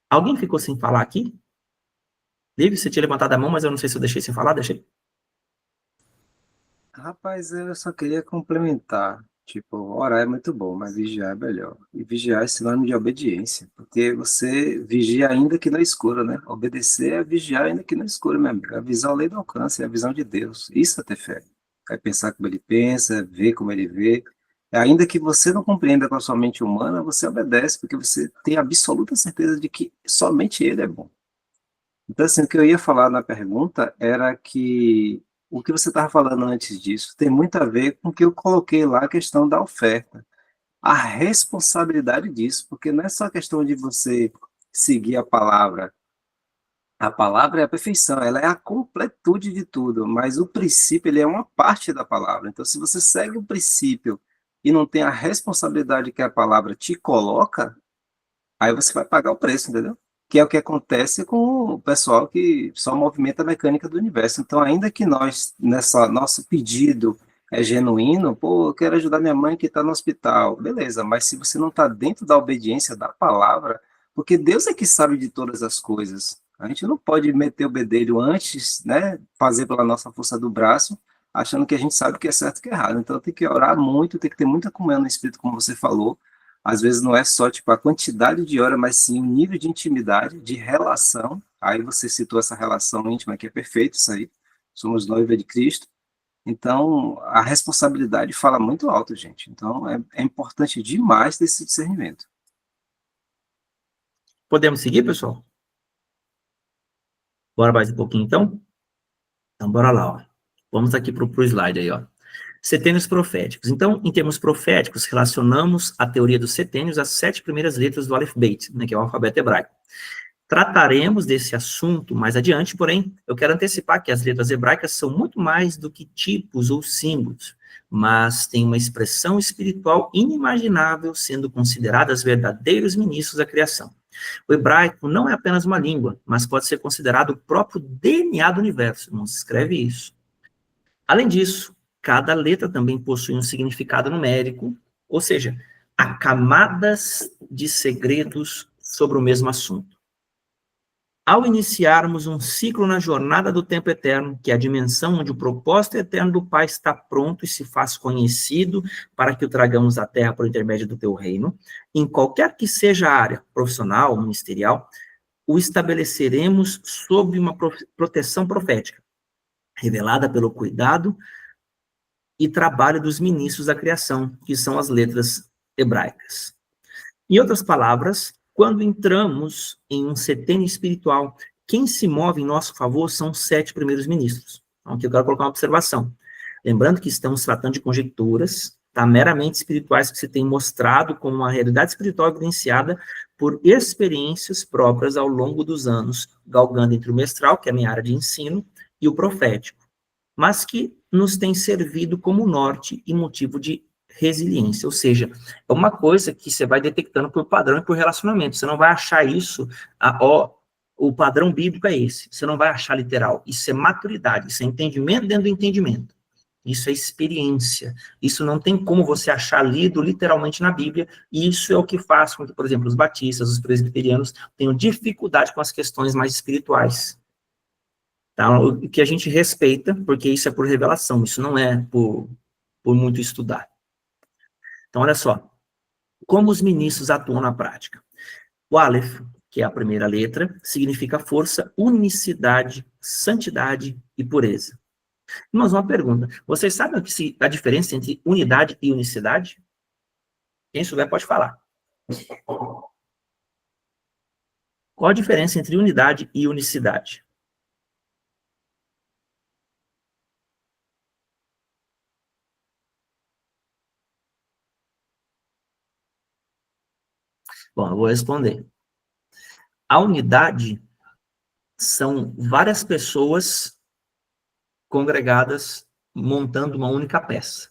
Alguém ficou sem falar aqui? David, você tinha levantado a mão, mas eu não sei se eu deixei sem falar, deixei. Rapaz, eu só queria complementar. Tipo, orar é muito bom, mas vigiar é melhor. E vigiar é sinônimo de obediência, porque você vigia ainda que no escuro, né? Obedecer é vigiar ainda que no escuro, meu amigo. A visão além do alcance, é a visão de Deus. Isso é ter fé. É pensar como ele pensa, ver como ele vê. Ainda que você não compreenda com a sua mente humana, você obedece, porque você tem absoluta certeza de que somente ele é bom. Então, assim, o que eu ia falar na pergunta era que o que você estava falando antes disso tem muito a ver com o que eu coloquei lá, a questão da oferta. A responsabilidade disso, porque não é só questão de você seguir a palavra. A palavra é a perfeição, ela é a completude de tudo, mas o princípio ele é uma parte da palavra. Então, se você segue o princípio e não tem a responsabilidade que a palavra te coloca, aí você vai pagar o preço, entendeu? Que é o que acontece com o pessoal que só movimenta a mecânica do universo. Então, ainda que nós, nosso pedido é genuíno, pô, eu quero ajudar minha mãe que está no hospital, beleza, mas se você não está dentro da obediência da palavra, porque Deus é que sabe de todas as coisas. A gente não pode meter o bedelho antes, né, fazer pela nossa força do braço, achando que a gente sabe o que é certo e o que é errado. Então, tem que orar muito, tem que ter muita comunhão no Espírito, como você falou. Às vezes não é só tipo a quantidade de hora, mas sim o nível de intimidade, de relação. Aí você citou essa relação íntima que é perfeito, isso aí. Somos noiva de Cristo. Então, a responsabilidade fala muito alto, gente. Então, é importante demais esse discernimento. Podemos seguir, pessoal? Bora mais um pouquinho, então? Então, bora lá, ó. Vamos aqui pro slide aí, ó. Setênios proféticos. Então, em termos proféticos, relacionamos a teoria dos setênios às 7 primeiras letras do Aleph Bet, né, que é o alfabeto hebraico. Trataremos desse assunto mais adiante, porém, eu quero antecipar que as letras hebraicas são muito mais do que tipos ou símbolos, mas têm uma expressão espiritual inimaginável, sendo consideradas verdadeiros ministros da criação. O hebraico não é apenas uma língua, mas pode ser considerado o próprio DNA do universo, não se escreve isso. Além disso, cada letra também possui um significado numérico, ou seja, há camadas de segredos sobre o mesmo assunto. Ao iniciarmos um ciclo na jornada do tempo eterno, que é a dimensão onde o propósito eterno do Pai está pronto e se faz conhecido para que o tragamos à terra por intermédio do teu reino, em qualquer que seja a área, profissional, ministerial, o estabeleceremos sob uma proteção profética, revelada pelo cuidado e trabalho dos ministros da criação, que são as letras hebraicas. Em outras palavras, quando entramos em um setênio espiritual, quem se move em nosso favor são os 7 primeiros ministros. Então, aqui eu quero colocar uma observação. Lembrando que estamos tratando de conjecturas, tá, meramente espirituais, que se tem mostrado como uma realidade espiritual evidenciada por experiências próprias ao longo dos anos, galgando entre o mestral, que é a minha área de ensino, e o profético, mas que nos tem servido como norte e motivo de resiliência, ou seja, é uma coisa que você vai detectando por padrão e por relacionamento, você não vai achar isso, o padrão bíblico é esse, você não vai achar literal, isso é maturidade, isso é entendimento dentro do entendimento, isso é experiência, isso não tem como você achar lido literalmente na Bíblia, e isso é o que faz com que, por exemplo, os batistas, os presbiterianos tenham dificuldade com as questões mais espirituais. Tá? O que a gente respeita, porque isso é por revelação, isso não é por muito estudar. Então, olha só, como os ministros atuam na prática. O Aleph, que é a primeira letra, significa força, unicidade, santidade e pureza. Mas uma pergunta, vocês sabem a diferença entre unidade e unicidade? Quem souber pode falar. Qual a diferença entre unidade e unicidade? Bom, eu vou responder. A unidade são várias pessoas congregadas montando uma única peça.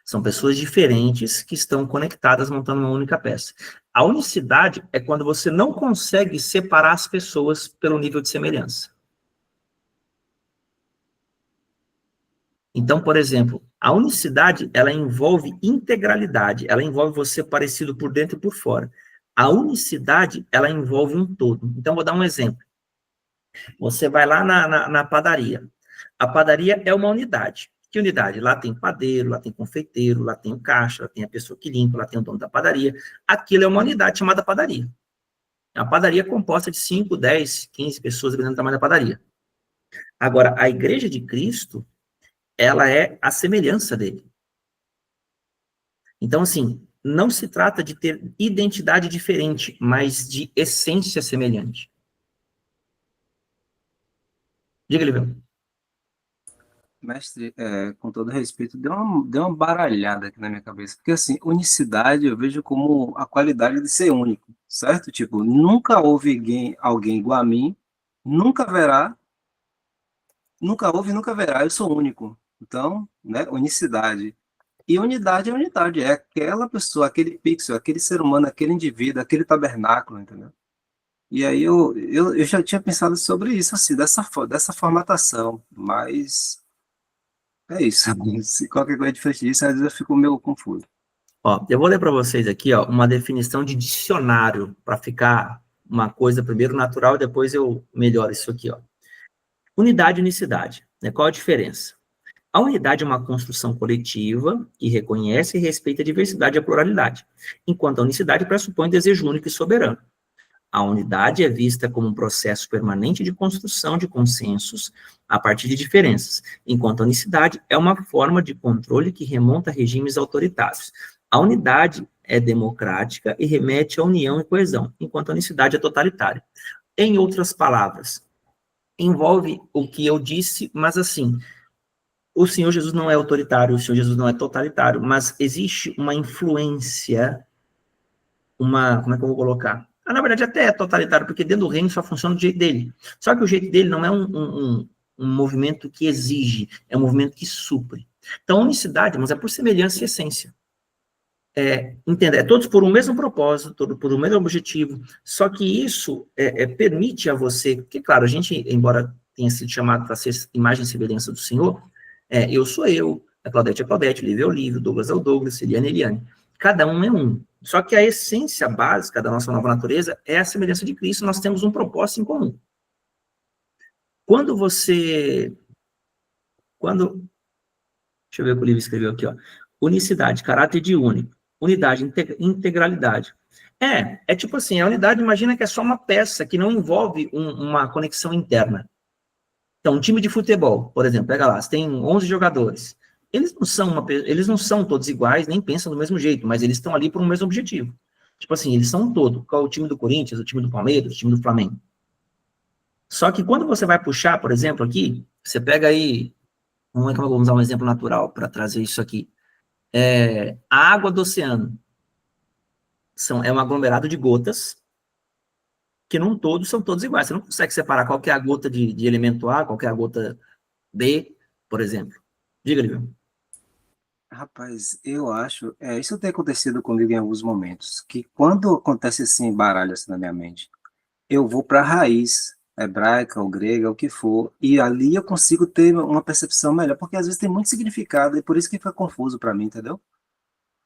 São pessoas diferentes que estão conectadas montando uma única peça. A unicidade é quando você não consegue separar as pessoas pelo nível de semelhança. Então, por exemplo, a unicidade, ela envolve integralidade, ela envolve você parecido por dentro e por fora. A unicidade, ela envolve um todo. Então, vou dar um exemplo. Você vai lá na padaria. A padaria é uma unidade. Que unidade? Lá tem padeiro, lá tem confeiteiro, lá tem o caixa, lá tem a pessoa que limpa, lá tem o dono da padaria. Aquilo é uma unidade chamada padaria. A padaria é composta de 5, 10, 15 pessoas, dependendo do tamanho da padaria. Agora, a Igreja de Cristo, ela é a semelhança dele. Então, assim, não se trata de ter identidade diferente, mas de essência semelhante. Diga, Livio. Mestre, com todo respeito, deu uma baralhada aqui na minha cabeça. Porque, assim, unicidade eu vejo como a qualidade de ser único, certo? Tipo, nunca houve alguém igual a mim, nunca haverá, nunca houve e nunca haverá, eu sou único. Então, né, unicidade. E unidade é unidade, é aquela pessoa, aquele pixel, aquele ser humano, aquele indivíduo, aquele tabernáculo, entendeu? E aí eu já tinha pensado sobre isso, assim, dessa formatação, mas é isso. Se qualquer coisa é diferente disso, às vezes eu fico meio confuso. Ó, eu vou ler para vocês aqui, ó, uma definição de dicionário, para ficar uma coisa primeiro natural, e depois eu melhoro isso aqui, ó. Unidade e unicidade, né? Qual a diferença? A unidade é uma construção coletiva que reconhece e respeita a diversidade e a pluralidade, enquanto a unicidade pressupõe desejo único e soberano. A unidade é vista como um processo permanente de construção de consensos a partir de diferenças, enquanto a unicidade é uma forma de controle que remonta a regimes autoritários. A unidade é democrática e remete à união e coesão, enquanto a unicidade é totalitária. Em outras palavras, envolve o que eu disse, mas assim, o Senhor Jesus não é autoritário, o Senhor Jesus não é totalitário, mas existe uma influência, como é que eu vou colocar? Na verdade, até é totalitário, porque dentro do reino só funciona do jeito dele. Só que o jeito dele não é um movimento que exige, é um movimento que supre. Então, unicidade, mas é por semelhança e essência. Entender, é todos por um mesmo propósito, todos por um mesmo objetivo, só que isso permite a você, porque, claro, a gente, embora tenha sido chamado para ser imagem e semelhança do Senhor, eu sou eu, a Claudete é Claudete, o Lívio é o Lívio, o Douglas é o Douglas, Eliane é Eliane. Cada um é um. Só que a essência básica da nossa nova natureza é a semelhança de Cristo, nós temos um propósito em comum. Deixa eu ver o que o Lívio escreveu aqui, ó. Unicidade, caráter de único. Unidade, integralidade. É tipo assim, a unidade, imagina que é só uma peça que não envolve uma conexão interna. Então, um time de futebol, por exemplo, pega lá, você tem 11 jogadores. Eles não são todos iguais, nem pensam do mesmo jeito, mas eles estão ali por um mesmo objetivo. Tipo assim, eles são um todo. Qual é o time do Corinthians, o time do Palmeiras, o time do Flamengo? Só que quando você vai puxar, por exemplo, aqui, você pega aí, vamos usar um exemplo natural para trazer isso aqui. A água do oceano é um aglomerado de gotas que num todo são todos iguais. Você não consegue separar qual que é a gota de elemento A, qual que é a gota B, por exemplo. Diga, Lívia. Rapaz, eu acho, isso tem acontecido comigo em alguns momentos, que quando acontece assim, baralho assim na minha mente, eu vou para a raiz hebraica ou grega, o que for, e ali eu consigo ter uma percepção melhor, porque às vezes tem muito significado, e por isso que fica confuso para mim, entendeu?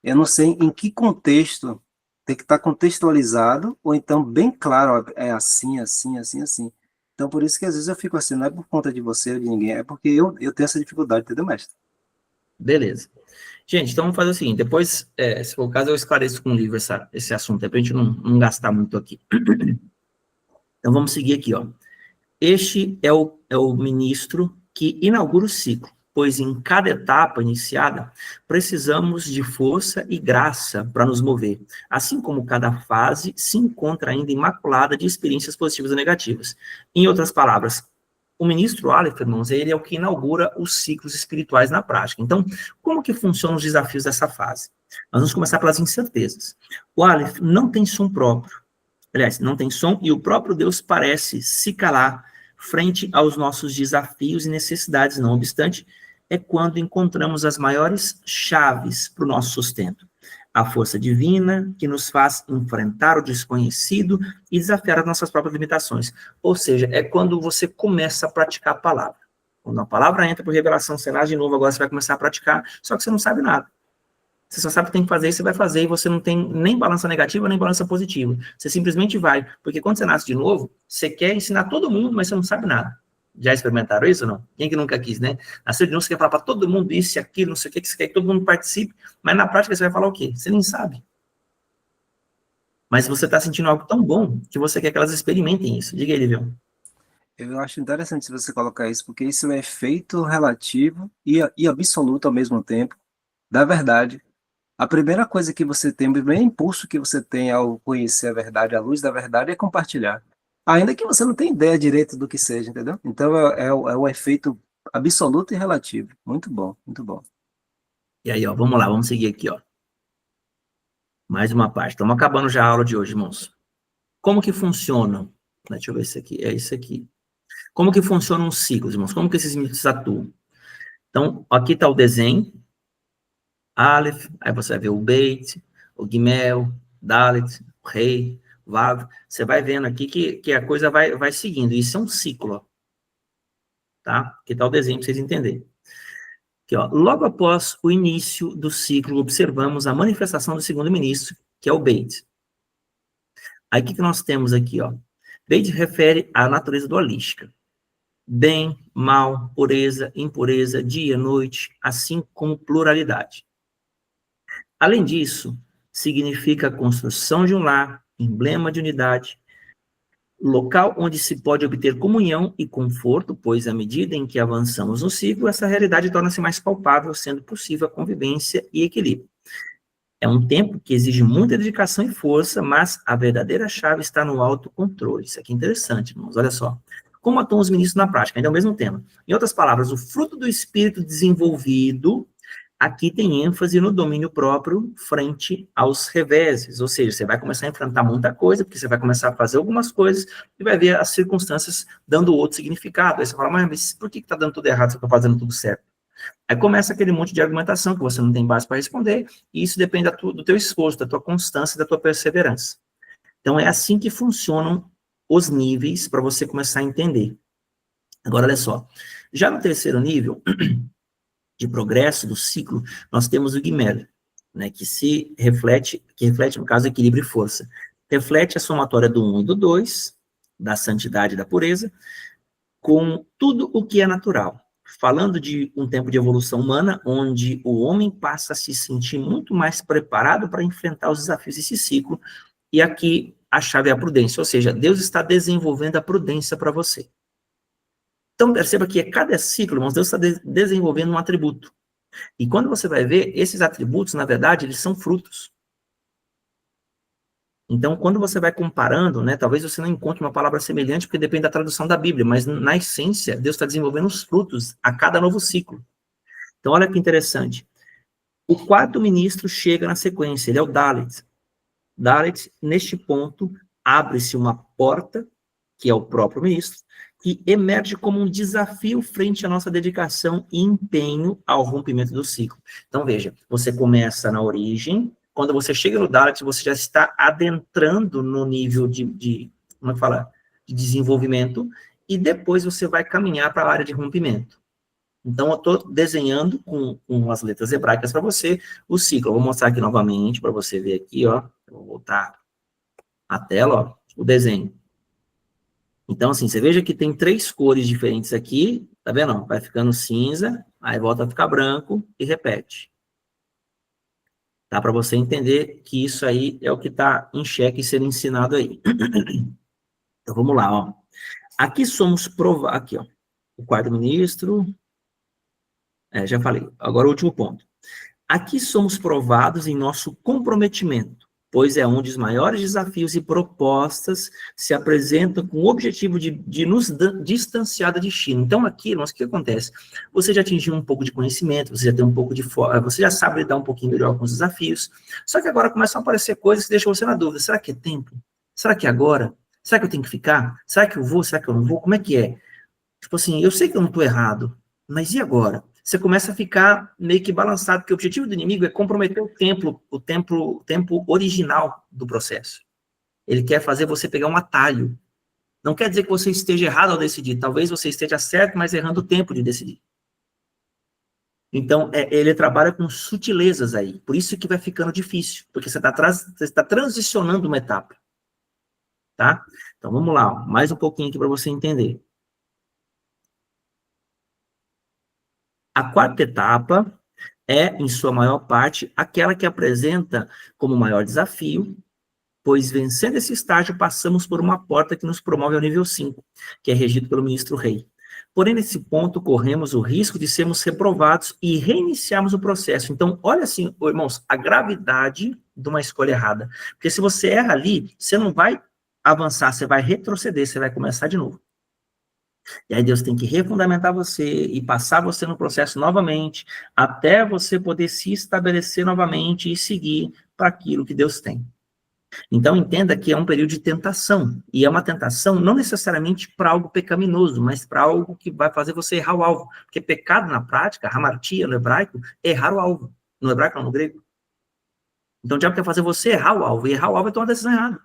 Eu não sei em que contexto tem que estar contextualizado, ou então bem claro, ó, é assim, assim, assim, assim. Então, por isso que às vezes eu fico assim, não é por conta de você ou de ninguém, é porque eu tenho essa dificuldade, entendeu, mestre? Beleza. Gente, então vamos fazer o seguinte, depois, se for o caso, eu esclareço com o livro esse assunto, para a gente não gastar muito aqui. Então vamos seguir aqui, ó. Este é o ministro que inaugura o ciclo, pois em cada etapa iniciada, precisamos de força e graça para nos mover, assim como cada fase se encontra ainda imaculada de experiências positivas e negativas. Em outras palavras, o ministro Aleph, irmãos, ele é o que inaugura os ciclos espirituais na prática. Então, como que funcionam os desafios dessa fase? Nós vamos começar pelas incertezas. O Aleph não tem som próprio. Aliás, não tem som e o próprio Deus parece se calar frente aos nossos desafios e necessidades. Não obstante, é quando encontramos as maiores chaves para o nosso sustento. A força divina que nos faz enfrentar o desconhecido e desafiar as nossas próprias limitações. Ou seja, é quando você começa a praticar a palavra. Quando a palavra entra por revelação, você nasce de novo, agora você vai começar a praticar, só que você não sabe nada. Você só sabe o que tem que fazer, você vai fazer, e você não tem nem balança negativa, nem balança positiva. Você simplesmente vai, porque quando você nasce de novo, você quer ensinar todo mundo, mas você não sabe nada. Já experimentaram isso ou não? Quem que nunca quis, né? Nascer de novo, você quer falar para todo mundo isso e aquilo, não sei o que você quer que todo mundo participe, mas na prática você vai falar o quê? Você nem sabe. Mas você está sentindo algo tão bom que você quer que elas experimentem isso. Diga aí, Livião. Eu acho interessante você colocar isso, porque isso é efeito relativo e absoluto ao mesmo tempo da verdade. A primeira coisa que você tem, o primeiro impulso que você tem ao conhecer a verdade, a luz da verdade, é compartilhar. Ainda que você não tenha ideia direito do que seja, entendeu? Então é o efeito absoluto e relativo. Muito bom, muito bom. E aí, ó, vamos lá, vamos seguir aqui, ó. Mais uma parte. Estamos acabando já a aula de hoje, irmãos. Como que funciona? Deixa eu ver isso aqui. É isso aqui. Como que funcionam os ciclos, irmãos? Como que esses ministros atuam? Então, aqui está o desenho. Aleph, aí você vai ver o Beit, o Gimel, Dalet, o Rei, Vav. Você vai vendo aqui que a coisa vai seguindo. Isso é um ciclo, ó. Tá? Aqui está o desenho para vocês entenderem. Aqui, ó. Logo após o início do ciclo, observamos a manifestação do segundo ministro, que é o Beit. Aí o que nós temos aqui, ó? Beit refere à natureza dualística. Bem, mal, pureza, impureza, dia, noite, assim como pluralidade. Além disso, significa a construção de um lar, emblema de unidade, local onde se pode obter comunhão e conforto, pois à medida em que avançamos no ciclo, essa realidade torna-se mais palpável, sendo possível a convivência e equilíbrio. É um tempo que exige muita dedicação e força, mas a verdadeira chave está no autocontrole. Isso aqui é interessante, irmãos, olha só. Como atuam os ministros na prática? Ainda é o mesmo tema. Em outras palavras, o fruto do espírito desenvolvido, aqui tem ênfase no domínio próprio frente aos reveses, ou seja, você vai começar a enfrentar muita coisa, porque você vai começar a fazer algumas coisas e vai ver as circunstâncias dando outro significado. Aí você fala, mas por que está dando tudo errado se eu estou fazendo tudo certo? Aí começa aquele monte de argumentação que você não tem base para responder, e isso depende do teu esforço, da tua constância, da tua perseverança. Então, é assim que funcionam os níveis para você começar a entender. Agora, olha só. Já no terceiro nível de progresso do ciclo, nós temos o Gimel, né, que reflete, no caso, equilíbrio e força. Reflete a somatória do 1 e do 2, da santidade e da pureza, com tudo o que é natural. Falando de um tempo de evolução humana, onde o homem passa a se sentir muito mais preparado para enfrentar os desafios desse ciclo, E aqui a chave é a prudência, ou seja, Deus está desenvolvendo a prudência para você. Então, perceba que a cada ciclo, irmãos, Deus está desenvolvendo um atributo. E quando você vai ver, esses atributos, na verdade, eles são frutos. Então, quando você vai comparando, né, talvez você não encontre uma palavra semelhante, porque depende da tradução da Bíblia, mas na essência, Deus está desenvolvendo os frutos a cada novo ciclo. Então, olha que interessante. O quarto ministro chega na sequência, ele é o Dalet. Dalet, neste ponto, abre-se uma porta, que é o próprio ministro, que emerge como um desafio frente à nossa dedicação e empenho ao rompimento do ciclo. Então, veja, você começa na origem, quando você chega no Dalet, você já está adentrando no nível como é que fala? De desenvolvimento, e depois você vai caminhar para a área de rompimento. Então, eu estou desenhando com as letras hebraicas para você o ciclo. Eu vou mostrar aqui novamente para você ver aqui, ó. Eu vou voltar a tela, ó, o desenho. Então, assim, você veja que tem 3 cores diferentes aqui, tá vendo? Vai ficando cinza, aí volta a ficar branco e repete. Tá? Para você entender que isso aí é o que está em xeque e sendo ensinado aí. Então, vamos lá, ó. Aqui somos provados, aqui, ó. O quarto ministro... já falei. Agora o último ponto. Aqui somos provados em nosso comprometimento, pois é onde os maiores desafios e propostas se apresentam com o objetivo de nos distanciar da destino. Então aqui, irmãos, o que acontece? Você já atingiu um pouco de conhecimento, você já tem um pouco de você já sabe lidar um pouquinho melhor com os desafios, só que agora começam a aparecer coisas que deixam você na dúvida. Será que é tempo? Será que é agora? Será que eu tenho que ficar? Será que eu vou? Será que eu não vou? Como é que é? Tipo assim, eu sei que eu não estou errado, mas e agora? Você começa a ficar meio que balançado, porque o objetivo do inimigo é comprometer o tempo original do processo. Ele quer fazer você pegar um atalho. Não quer dizer que você esteja errado ao decidir, talvez você esteja certo, mas errando o tempo de decidir. Então, ele trabalha com sutilezas aí, por isso que vai ficando difícil, porque você está transicionando uma etapa. Tá? Então, vamos lá, ó, mais um pouquinho aqui para você entender. A quarta etapa é, em sua maior parte, aquela que apresenta como maior desafio, pois vencendo esse estágio, passamos por uma porta que nos promove ao nível 5, que é regido pelo ministro rei. Porém, nesse ponto, corremos o risco de sermos reprovados e reiniciarmos o processo. Então, olha assim, irmãos, a gravidade de uma escolha errada. Porque se você erra ali, você não vai avançar, você vai retroceder, você vai começar de novo. E aí Deus tem que refundamentar você e passar você no processo novamente, até você poder se estabelecer novamente e seguir para aquilo que Deus tem. Então entenda que é um período de tentação, e é uma tentação não necessariamente para algo pecaminoso, mas para algo que vai fazer você errar o alvo. Porque pecado na prática, hamartia no hebraico, é errar o alvo. No hebraico não, no grego. Então o diabo quer fazer você errar o alvo, e errar o alvo é tomar uma decisão errada.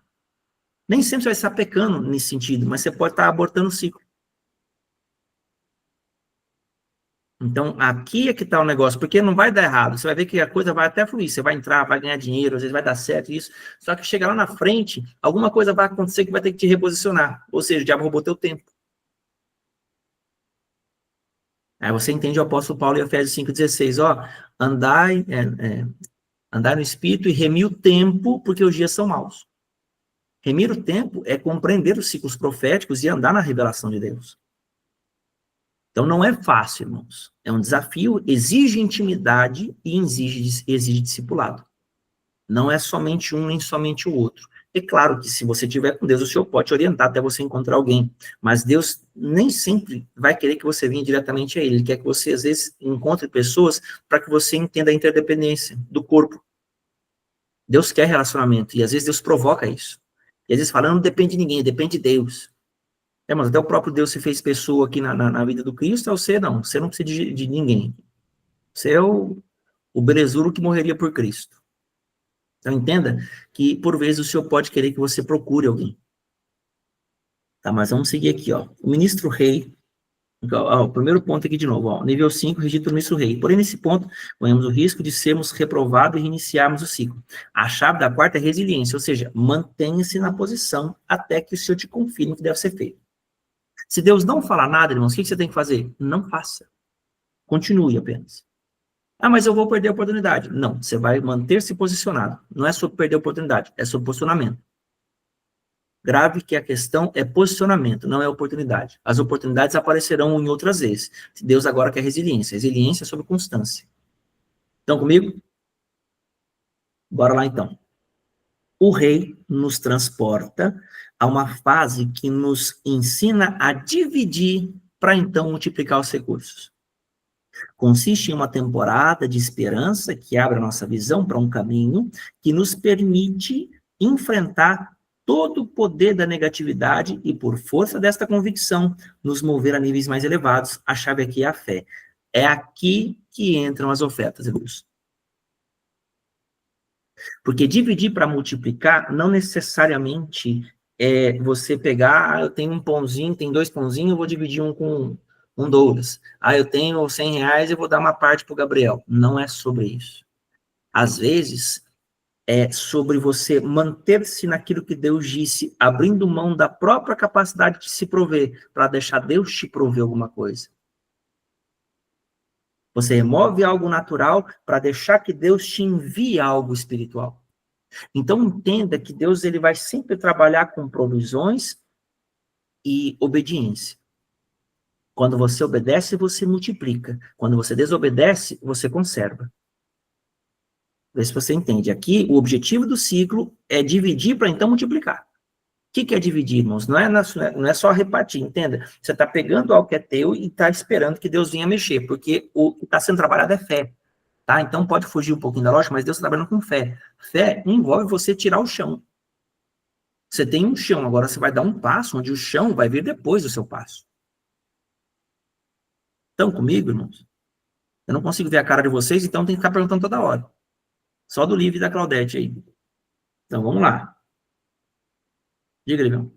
Nem sempre você vai estar pecando nesse sentido, mas você pode estar abortando o ciclo. Então, aqui é que está o negócio, porque não vai dar errado, você vai ver que a coisa vai até fluir, você vai entrar, vai ganhar dinheiro, às vezes vai dar certo isso, só que chega lá na frente, alguma coisa vai acontecer que vai ter que te reposicionar, ou seja, o diabo roubou teu tempo. Aí você entende o apóstolo Paulo em Efésios 5,16, ó, andai no Espírito e remir o tempo, porque os dias são maus. Remir o tempo é compreender os ciclos proféticos e andar na revelação de Deus. Então, não é fácil, irmãos. É um desafio, exige intimidade e exige discipulado. Não é somente um, nem somente o outro. É claro que se você tiver com Deus, o Senhor pode te orientar até você encontrar alguém. Mas Deus nem sempre vai querer que você venha diretamente a Ele. Ele quer que você, às vezes, encontre pessoas para que você entenda a interdependência do corpo. Deus quer relacionamento, e às vezes Deus provoca isso. E às vezes fala, não depende de ninguém, depende de Deus. Mas até o próprio Deus se fez pessoa aqui na vida do Cristo, você não precisa de ninguém. Você é o belezuro que morreria por Cristo. Então entenda que por vezes o Senhor pode querer que você procure alguém. Tá, mas vamos seguir aqui, ó. O ministro rei, ó, o primeiro ponto aqui de novo, ó, nível 5, regido pelo ministro rei. Porém, nesse ponto, corremos o risco de sermos reprovados e reiniciarmos o ciclo. A chave da quarta é resiliência, ou seja, mantenha-se na posição até que o Senhor te confirme o que deve ser feito. Se Deus não falar nada, irmãos, o que você tem que fazer? Não faça. Continue apenas. Ah, mas eu vou perder a oportunidade. Não, você vai manter-se posicionado. Não é sobre perder a oportunidade, é sobre posicionamento. grave que a questão é posicionamento, não é oportunidade. As oportunidades aparecerão em outras vezes. Deus agora quer resiliência. Resiliência sobre constância. Estão comigo? Bora lá, então. O rei nos transporta a uma fase que nos ensina a dividir para então multiplicar os recursos. Consiste em uma temporada de esperança que abre a nossa visão para um caminho que nos permite enfrentar todo o poder da negatividade e, por força desta convicção, nos mover a níveis mais elevados. A chave aqui é a fé. É aqui que entram as ofertas, irmãos. Porque dividir para multiplicar não necessariamente é você pegar, eu tenho um pãozinho, tem 2 pãozinhos, eu vou dividir um com um Douglas. Eu tenho R$100, eu vou dar uma parte para o Gabriel. Não é sobre isso. Às vezes, é sobre você manter-se naquilo que Deus disse, abrindo mão da própria capacidade de se prover, para deixar Deus te prover alguma coisa. Você remove algo natural para deixar que Deus te envie algo espiritual. Então, entenda que Deus ele vai sempre trabalhar com provisões e obediência. Quando você obedece, você multiplica. Quando você desobedece, você conserva. Vê se você entende. Aqui, o objetivo do ciclo é dividir para então multiplicar. O que é dividir, irmãos? Não é só repartir, entenda? Você está pegando algo que é teu e está esperando que Deus venha mexer, porque o que está sendo trabalhado é fé. Tá? Então pode fugir um pouquinho da lógica, mas Deus está trabalhando com fé. Fé envolve você tirar o chão. Você tem um chão, agora você vai dar um passo, onde o chão vai vir depois do seu passo. Estão comigo, irmãos? Eu não consigo ver a cara de vocês, então tem que ficar perguntando toda hora. Só do Livre e da Claudete aí. Então vamos lá. Diga, Livão.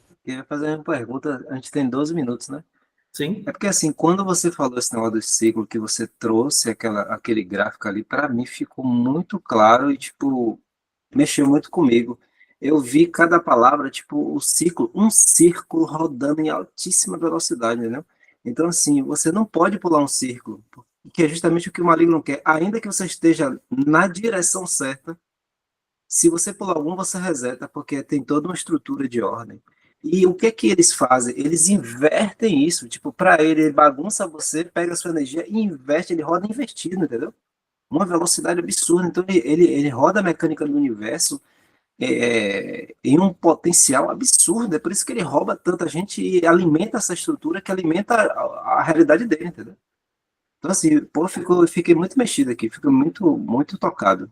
Eu queria fazer uma pergunta, a gente tem 12 minutos, né? Sim. É porque assim, quando você falou esse negócio do ciclo, que você trouxe aquele gráfico ali, para mim ficou muito claro e, tipo, mexeu muito comigo. Eu vi cada palavra, tipo, o ciclo, um círculo rodando em altíssima velocidade, entendeu? Então, assim, você não pode pular um círculo, que é justamente o que o maligno quer. Ainda que você esteja na direção certa, se você pular algum, você reseta, porque tem toda uma estrutura de ordem. E o que eles fazem? Eles invertem isso. Tipo, para ele bagunça você, pega a sua energia e inverte, ele roda invertido, entendeu? Uma velocidade absurda. Então, ele roda a mecânica do universo em um potencial absurdo. É por isso que ele rouba tanta gente e alimenta essa estrutura que alimenta a realidade dele, entendeu? Então, assim, pô, eu fiquei muito mexido aqui, fiquei muito, muito tocado.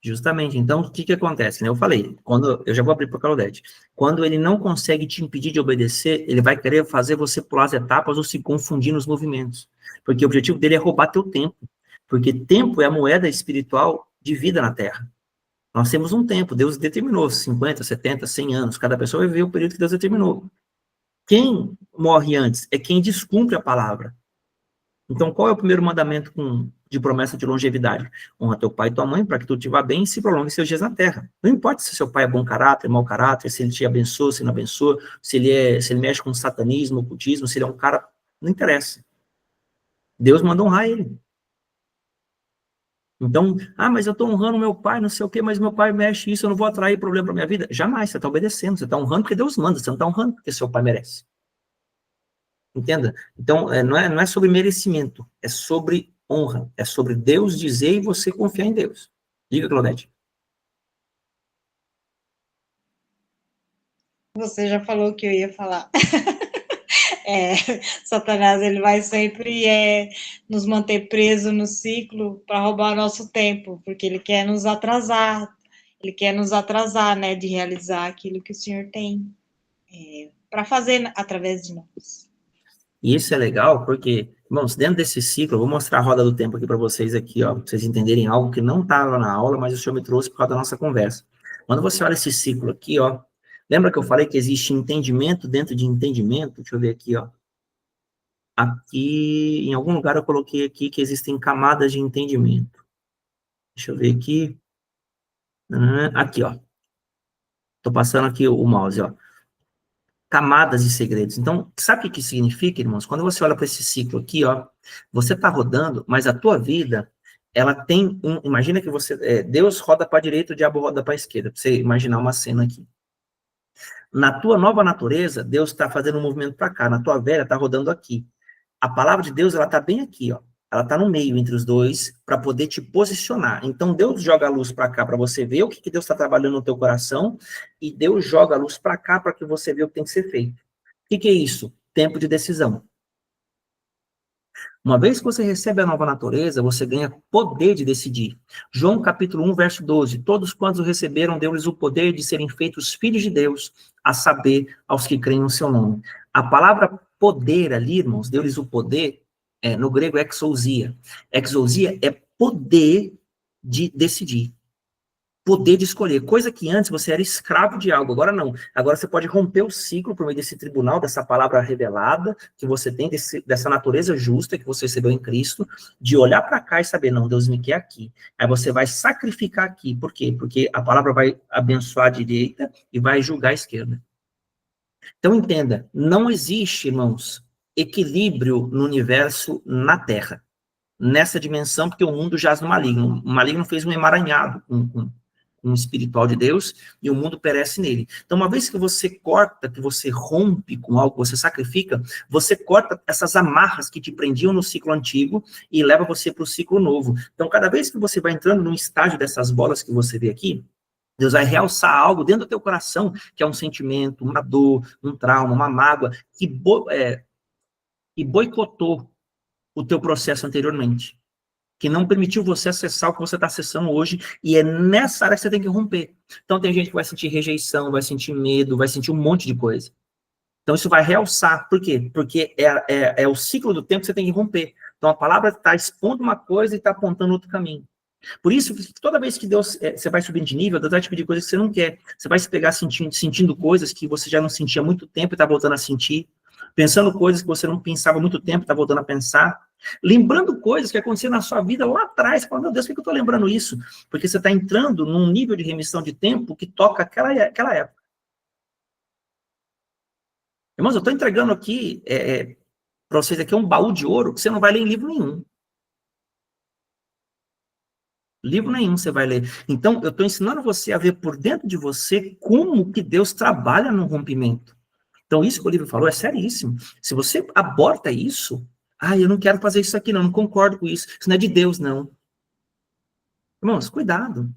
Justamente. Então, o que acontece? Né? Eu falei, eu já vou abrir para o Claudete. Quando ele não consegue te impedir de obedecer, ele vai querer fazer você pular as etapas ou se confundir nos movimentos. Porque o objetivo dele é roubar teu tempo. Porque tempo é a moeda espiritual de vida na Terra. Nós temos um tempo, Deus determinou 50, 70, 100 anos. Cada pessoa vai viver o período que Deus determinou. Quem morre antes é quem descumpre a palavra. Então, qual é o primeiro mandamento de promessa de longevidade? Honra teu pai e tua mãe, para que tu te vá bem e se prolongue seus dias na terra. Não importa se seu pai é bom caráter, mau caráter, se ele te abençoa, se não abençoa, se ele mexe com satanismo, ocultismo, se ele é um cara... Não interessa. Deus manda honrar ele. Então, mas eu estou honrando meu pai, não sei o quê, mas meu pai mexe isso, eu não vou atrair problema para minha vida. Jamais, você está obedecendo, você está honrando porque Deus manda, você não está honrando porque seu pai merece. Entenda? Então, não é sobre merecimento, é sobre honra, é sobre Deus dizer e você confiar em Deus. Diga, Claudete. Você já falou o que eu ia falar. Satanás, ele vai sempre nos manter presos no ciclo para roubar nosso tempo, porque ele quer nos atrasar, né, de realizar aquilo que o Senhor tem para fazer através de nós. E isso é legal porque, irmãos, dentro desse ciclo, eu vou mostrar a roda do tempo aqui para vocês aqui, ó, para vocês entenderem algo que não estava na aula, mas o Senhor me trouxe por causa da nossa conversa. Quando você olha esse ciclo aqui, ó, lembra que eu falei que existe entendimento dentro de entendimento? Deixa eu ver aqui, ó. Aqui, em algum lugar eu coloquei aqui que existem camadas de entendimento. Deixa eu ver aqui. Aqui, ó. Tô passando aqui o mouse, ó. Camadas de segredos. Então, sabe o que significa, irmãos? Quando você olha para esse ciclo aqui, ó, você está rodando, mas a tua vida, ela tem imagina que Deus roda para a direita, o diabo roda para a esquerda, para você imaginar uma cena aqui. Na tua nova natureza, Deus está fazendo um movimento para cá, na tua velha está rodando aqui. A palavra de Deus, ela está bem aqui, ó. Ela está no meio entre os dois para poder te posicionar. Então, Deus joga a luz para cá para você ver o que Deus está trabalhando no teu coração, e Deus joga a luz para cá para que você veja o que tem que ser feito. O que é isso? Tempo de decisão. Uma vez que você recebe a nova natureza, você ganha poder de decidir. João capítulo 1, verso 12. Todos quantos o receberam, deu-lhes o poder de serem feitos filhos de Deus, a saber, aos que creem no seu nome. A palavra poder ali, irmãos, deu-lhes o poder, no grego é exousia. Exousia é poder de decidir. Poder de escolher, coisa que antes você era escravo de algo, agora não. Agora você pode romper o ciclo por meio desse tribunal, dessa palavra revelada, que você tem, dessa natureza justa que você recebeu em Cristo, de olhar para cá e saber, não, Deus me quer aqui. Aí você vai sacrificar aqui, por quê? Porque a palavra vai abençoar a direita e vai julgar a esquerda. Então entenda, não existe, irmãos, equilíbrio no universo na Terra, nessa dimensão, porque o mundo jaz no maligno. O maligno fez um emaranhado com um espiritual de Deus, e o mundo perece nele. Então, uma vez que você corta, que você rompe com algo, você sacrifica, você corta essas amarras que te prendiam no ciclo antigo e leva você para o ciclo novo. Então, cada vez que você vai entrando num estágio dessas bolas que você vê aqui, Deus vai realçar algo dentro do teu coração, que é um sentimento, uma dor, um trauma, uma mágoa, que boicotou o teu processo anteriormente, que não permitiu você acessar o que você está acessando hoje, e é nessa área que você tem que romper. Então tem gente que vai sentir rejeição, vai sentir medo, vai sentir um monte de coisa. Então isso vai realçar. Por quê? Porque é o ciclo do tempo que você tem que romper. Então a palavra está expondo uma coisa e está apontando outro caminho. Por isso, toda vez que Deus, você vai subindo de nível, Deus vai te pedir coisas que você não quer. Você vai se pegar sentindo coisas que você já não sentia há muito tempo e está voltando a sentir. Pensando coisas que você não pensava há muito tempo e está voltando a pensar. Lembrando coisas que aconteceram na sua vida lá atrás. Falando, meu Deus, por que eu estou lembrando isso? Porque você está entrando num nível de remissão de tempo que toca aquela época. Irmãos, eu estou entregando aqui, para vocês aqui, um baú de ouro que você não vai ler em livro nenhum. Livro nenhum você vai ler. Então, eu estou ensinando você a ver por dentro de você como que Deus trabalha no rompimento. Então, isso que o livro falou é seríssimo. Se você aborta isso, eu não quero fazer isso aqui, não concordo com isso. Isso não é de Deus, não. Irmãos, cuidado.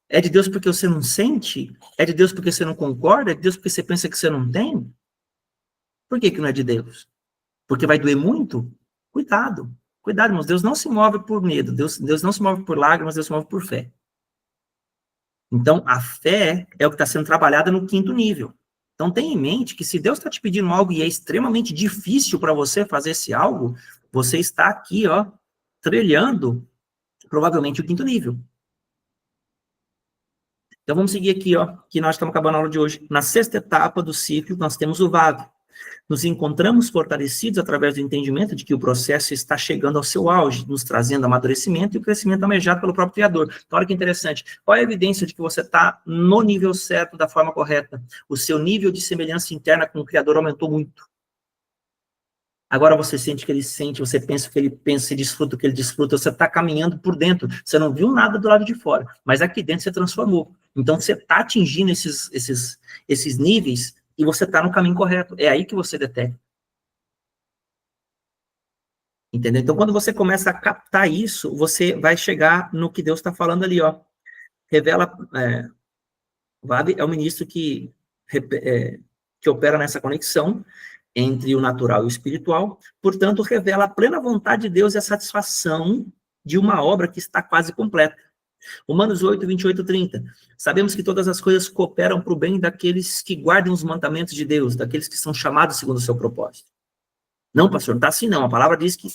É de Deus porque você não sente? É de Deus porque você não concorda? É de Deus porque você pensa que você não tem? Por que não é de Deus? Porque vai doer muito? Cuidado. Cuidado, irmãos. Deus não se move por medo. Deus não se move por lágrimas, Deus se move por fé. Então, a fé é o que está sendo trabalhada no 5º nível. Então, tenha em mente que se Deus está te pedindo algo e é extremamente difícil para você fazer esse algo, você está aqui, trilhando provavelmente o 5º nível. Então, vamos seguir aqui, que nós estamos acabando a aula de hoje. Na 6ª etapa do ciclo, nós temos o vago. Nos encontramos fortalecidos através do entendimento de que o processo está chegando ao seu auge, nos trazendo amadurecimento e o crescimento almejado pelo próprio Criador. Então, olha que interessante. Qual é a evidência de que você está no nível certo, da forma correta? O seu nível de semelhança interna com o Criador aumentou muito. Agora você sente o que ele sente, você pensa o que ele pensa, você desfruta o que ele desfruta, você está caminhando por dentro. Você não viu nada do lado de fora, mas aqui dentro você transformou. Então, você está atingindo esses níveis e você está no caminho correto. É aí que você detecta. Entendeu? Então, quando você começa a captar isso, você vai chegar no que Deus está falando ali, Revela, Vabe é o ministro que opera nessa conexão entre o natural e o espiritual, portanto, revela a plena vontade de Deus e a satisfação de uma obra que está quase completa. Romanos 8, 28, 30. Sabemos que todas as coisas cooperam para o bem daqueles que guardam os mandamentos de Deus, daqueles que são chamados segundo o seu propósito. Não, pastor, não está assim não. A palavra diz que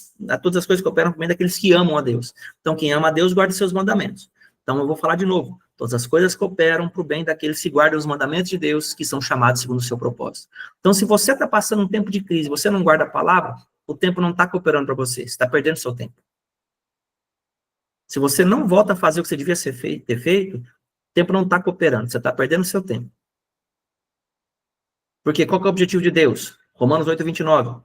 todas as coisas cooperam para o bem daqueles que amam a Deus. Então, quem ama a Deus, guarda os seus mandamentos. Então, eu vou falar de novo. Todas as coisas cooperam para o bem daqueles que guardam os mandamentos de Deus, que são chamados segundo o seu propósito. Então, se você está passando um tempo de crise, você não guarda a palavra, o tempo não está cooperando para você. Você está perdendo seu tempo. Se você não volta a fazer o que você devia ter feito, o tempo não está cooperando, você está perdendo seu tempo. Porque qual que é o objetivo de Deus? Romanos 8, 29.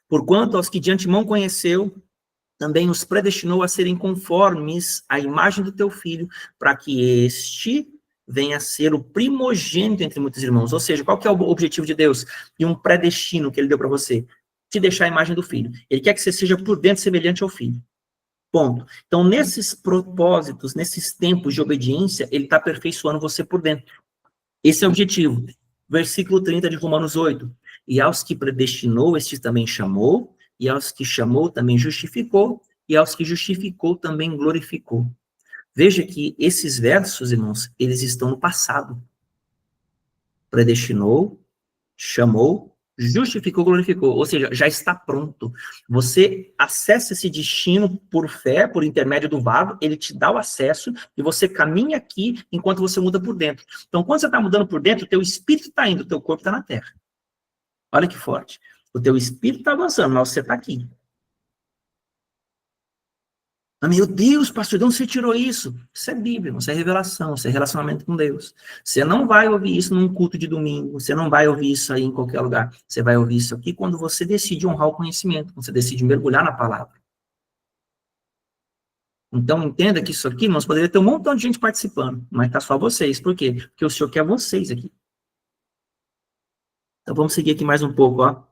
Porquanto aos que de antemão conheceu, também os predestinou a serem conformes à imagem do teu filho, para que este venha a ser o primogênito entre muitos irmãos. Ou seja, qual que é o objetivo de Deus? E um predestino que ele deu para você? Te deixar a imagem do filho. Ele quer que você seja por dentro semelhante ao filho. Ponto. Então, nesses propósitos, nesses tempos de obediência, ele está aperfeiçoando você por dentro. Esse é o objetivo. Versículo 30 de Romanos 8. E aos que predestinou, estes também chamou, e aos que chamou, também justificou, e aos que justificou, também glorificou. Veja que esses versos, irmãos, eles estão no passado. Predestinou, chamou, justificou, glorificou. Ou seja, já está pronto. Você acessa esse destino por fé, por intermédio do vago, ele te dá o acesso, e você caminha aqui enquanto você muda por dentro. Então, quando você está mudando por dentro, o teu espírito está indo, o teu corpo está na terra. Olha que forte. O teu espírito está avançando, mas você está aqui. Meu Deus, pastor, de onde você tirou isso? Isso é Bíblia, isso é revelação, isso é relacionamento com Deus. Você não vai ouvir isso num culto de domingo, você não vai ouvir isso aí em qualquer lugar. Você vai ouvir isso aqui quando você decide honrar o conhecimento, quando você decide mergulhar na palavra. Então, entenda que isso aqui, nós poderíamos ter um montão de gente participando, mas está só vocês. Por quê? Porque o Senhor quer vocês aqui. Então, vamos seguir aqui mais um pouco, ó.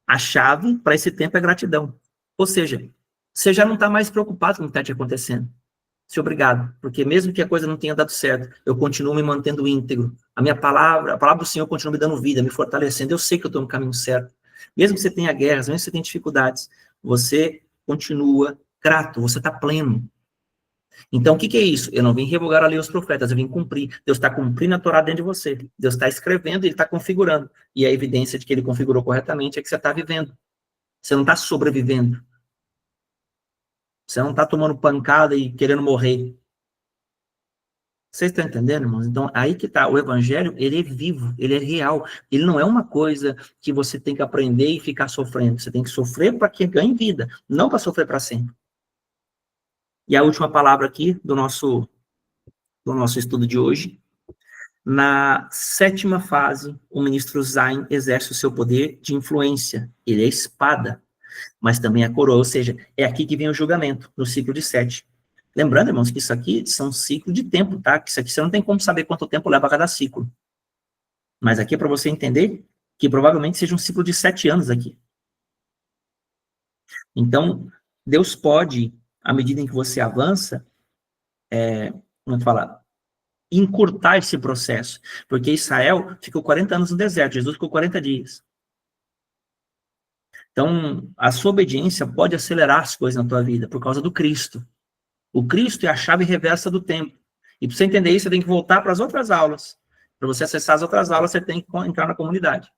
A chave para esse tempo é gratidão. Ou seja, você já não está mais preocupado com o que está te acontecendo. Seu obrigado, porque mesmo que a coisa não tenha dado certo, eu continuo me mantendo íntegro. A palavra do Senhor continua me dando vida, me fortalecendo. Eu sei que eu estou no caminho certo. Mesmo que você tenha guerras, mesmo que você tenha dificuldades, você continua grato, você está pleno. Então, o que é isso? Eu não vim revogar a lei aos profetas, eu vim cumprir. Deus está cumprindo a Torá dentro de você. Deus está escrevendo e Ele está configurando. E a evidência de que Ele configurou corretamente é que você está vivendo. Você não está sobrevivendo. Você não está tomando pancada e querendo morrer. Vocês estão entendendo, irmãos? Então, aí que está. O Evangelho, ele é vivo, ele é real. Ele não é uma coisa que você tem que aprender e ficar sofrendo. Você tem que sofrer para que ganhe vida, não para sofrer para sempre. E a última palavra aqui do nosso estudo de hoje. Na 7ª fase, o ministro Zayn exerce o seu poder de influência. Ele é a espada, mas também a coroa, ou seja, é aqui que vem o julgamento, no ciclo de 7. Lembrando, irmãos, que isso aqui são ciclos de tempo, tá? Que isso aqui você não tem como saber quanto tempo leva cada ciclo. Mas aqui é para você entender que provavelmente seja um ciclo de 7 anos aqui. Então, Deus pode, à medida em que você avança, como falar, encurtar esse processo. Porque Israel ficou 40 anos no deserto, Jesus ficou 40 dias. Então, a sua obediência pode acelerar as coisas na tua vida por causa do Cristo. O Cristo é a chave reversa do tempo. E para você entender isso, você tem que voltar para as outras aulas. Para você acessar as outras aulas, você tem que entrar na comunidade.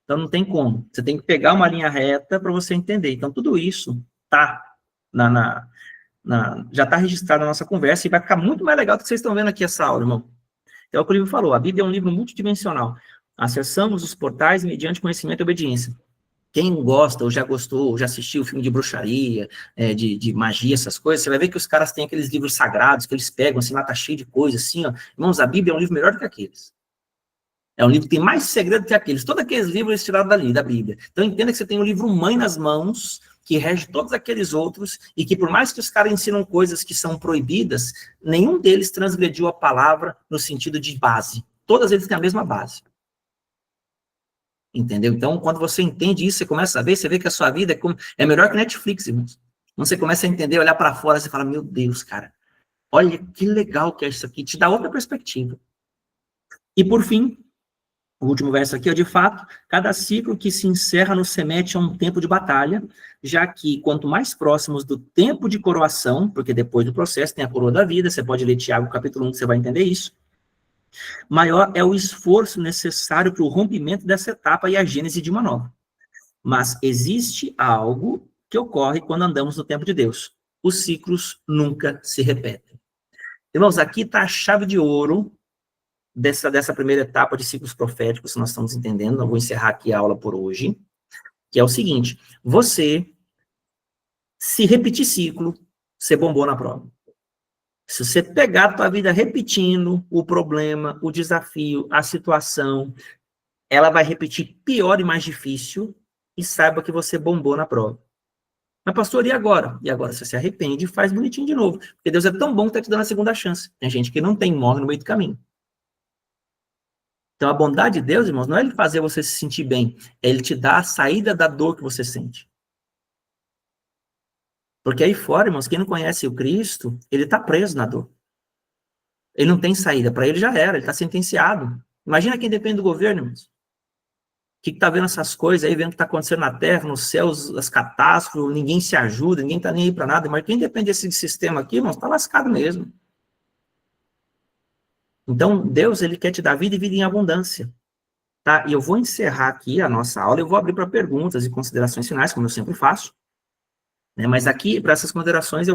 Então, não tem como. Você tem que pegar uma linha reta para você entender. Então, tudo isso está já está registrado na nossa conversa e vai ficar muito mais legal do que vocês estão vendo aqui essa aula, irmão. Então, é o que o livro falou. A Bíblia é um livro multidimensional. Acessamos os portais mediante conhecimento e obediência. Quem gosta, ou já gostou, ou já assistiu filme de bruxaria, de magia, essas coisas, você vai ver que os caras têm aqueles livros sagrados que eles pegam, assim, lá tá cheio de coisa, assim, ó. Irmãos, a Bíblia é um livro melhor do que aqueles. É um livro que tem mais segredo que aqueles. Todos aqueles livros eles tiraram da Bíblia. Então, entenda que você tem um livro mãe nas mãos, que rege todos aqueles outros, e que por mais que os caras ensinam coisas que são proibidas, nenhum deles transgrediu a palavra no sentido de base. Todas eles têm a mesma base. Entendeu? Então, quando você entende isso, você começa a ver, você vê que a sua vida é melhor que Netflix, irmãos. Quando você começa a entender, olhar para fora, você fala, meu Deus, cara, olha que legal que é isso aqui, te dá outra perspectiva. E por fim, o último verso aqui, de fato, cada ciclo que se encerra nos remete a um tempo de batalha, já que quanto mais próximos do tempo de coroação, porque depois do processo tem a coroa da vida, você pode ler Tiago capítulo 1, que você vai entender isso, maior é o esforço necessário para o rompimento dessa etapa e a gênese de uma nova. Mas existe algo que ocorre quando andamos no tempo de Deus. Os ciclos nunca se repetem. Irmãos, aqui está a chave de ouro dessa primeira etapa de ciclos proféticos, que nós estamos entendendo. Eu vou encerrar aqui a aula por hoje, que é o seguinte: você, se repetir ciclo, você bombou na prova. Se você pegar a tua vida repetindo o problema, o desafio, a situação, ela vai repetir pior e mais difícil, e saiba que você bombou na prova. Mas, pastor, e agora? E agora você se arrepende e faz bonitinho de novo. Porque Deus é tão bom que está te dando a segunda chance. Tem gente que não tem, morre no meio do caminho. Então, a bondade de Deus, irmãos, não é Ele fazer você se sentir bem, é Ele te dar a saída da dor que você sente. Porque aí fora, irmãos, quem não conhece o Cristo, ele está preso na dor. Ele não tem saída. Para ele já era, ele está sentenciado. Imagina quem depende do governo, irmãos. Que está vendo essas coisas aí, vendo o que está acontecendo na terra, nos céus, as catástrofes, ninguém se ajuda, ninguém está nem aí para nada. Mas quem depende desse sistema aqui, irmãos, está lascado mesmo. Então, Deus, ele quer te dar vida e vida em abundância. Tá? E eu vou encerrar aqui a nossa aula, eu vou abrir para perguntas e considerações finais, como eu sempre faço. Né? Mas aqui, para essas considerações,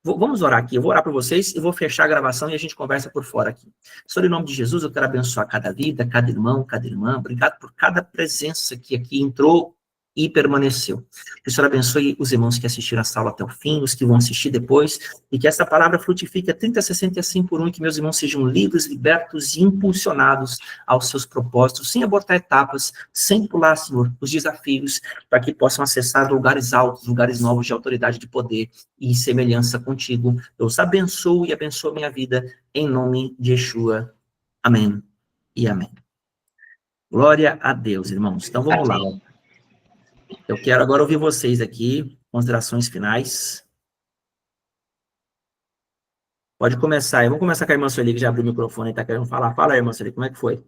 vamos orar aqui. Eu vou orar para vocês e vou fechar a gravação e a gente conversa por fora aqui. Senhor, em nome de Jesus, eu quero abençoar cada vida, cada irmão, cada irmã. Obrigado por cada presença que aqui entrou e permaneceu. Que o Senhor abençoe os irmãos que assistiram essa aula até o fim, os que vão assistir depois, e que essa palavra frutifique a 30, 60 e assim por um, e que meus irmãos sejam livres, libertos e impulsionados aos seus propósitos, sem abortar etapas, sem pular, Senhor, os desafios, para que possam acessar lugares altos, lugares novos de autoridade, de poder e semelhança contigo. Eu os abençoo e abençoo a minha vida, em nome de Yeshua. Amém e amém. Glória a Deus, irmãos. Então vamos lá. Eu quero agora ouvir vocês aqui, considerações finais. Pode começar. Eu vou começar com a irmã Sueli, que já abriu o microfone e está querendo falar. Fala aí, irmã Sueli, como é que foi?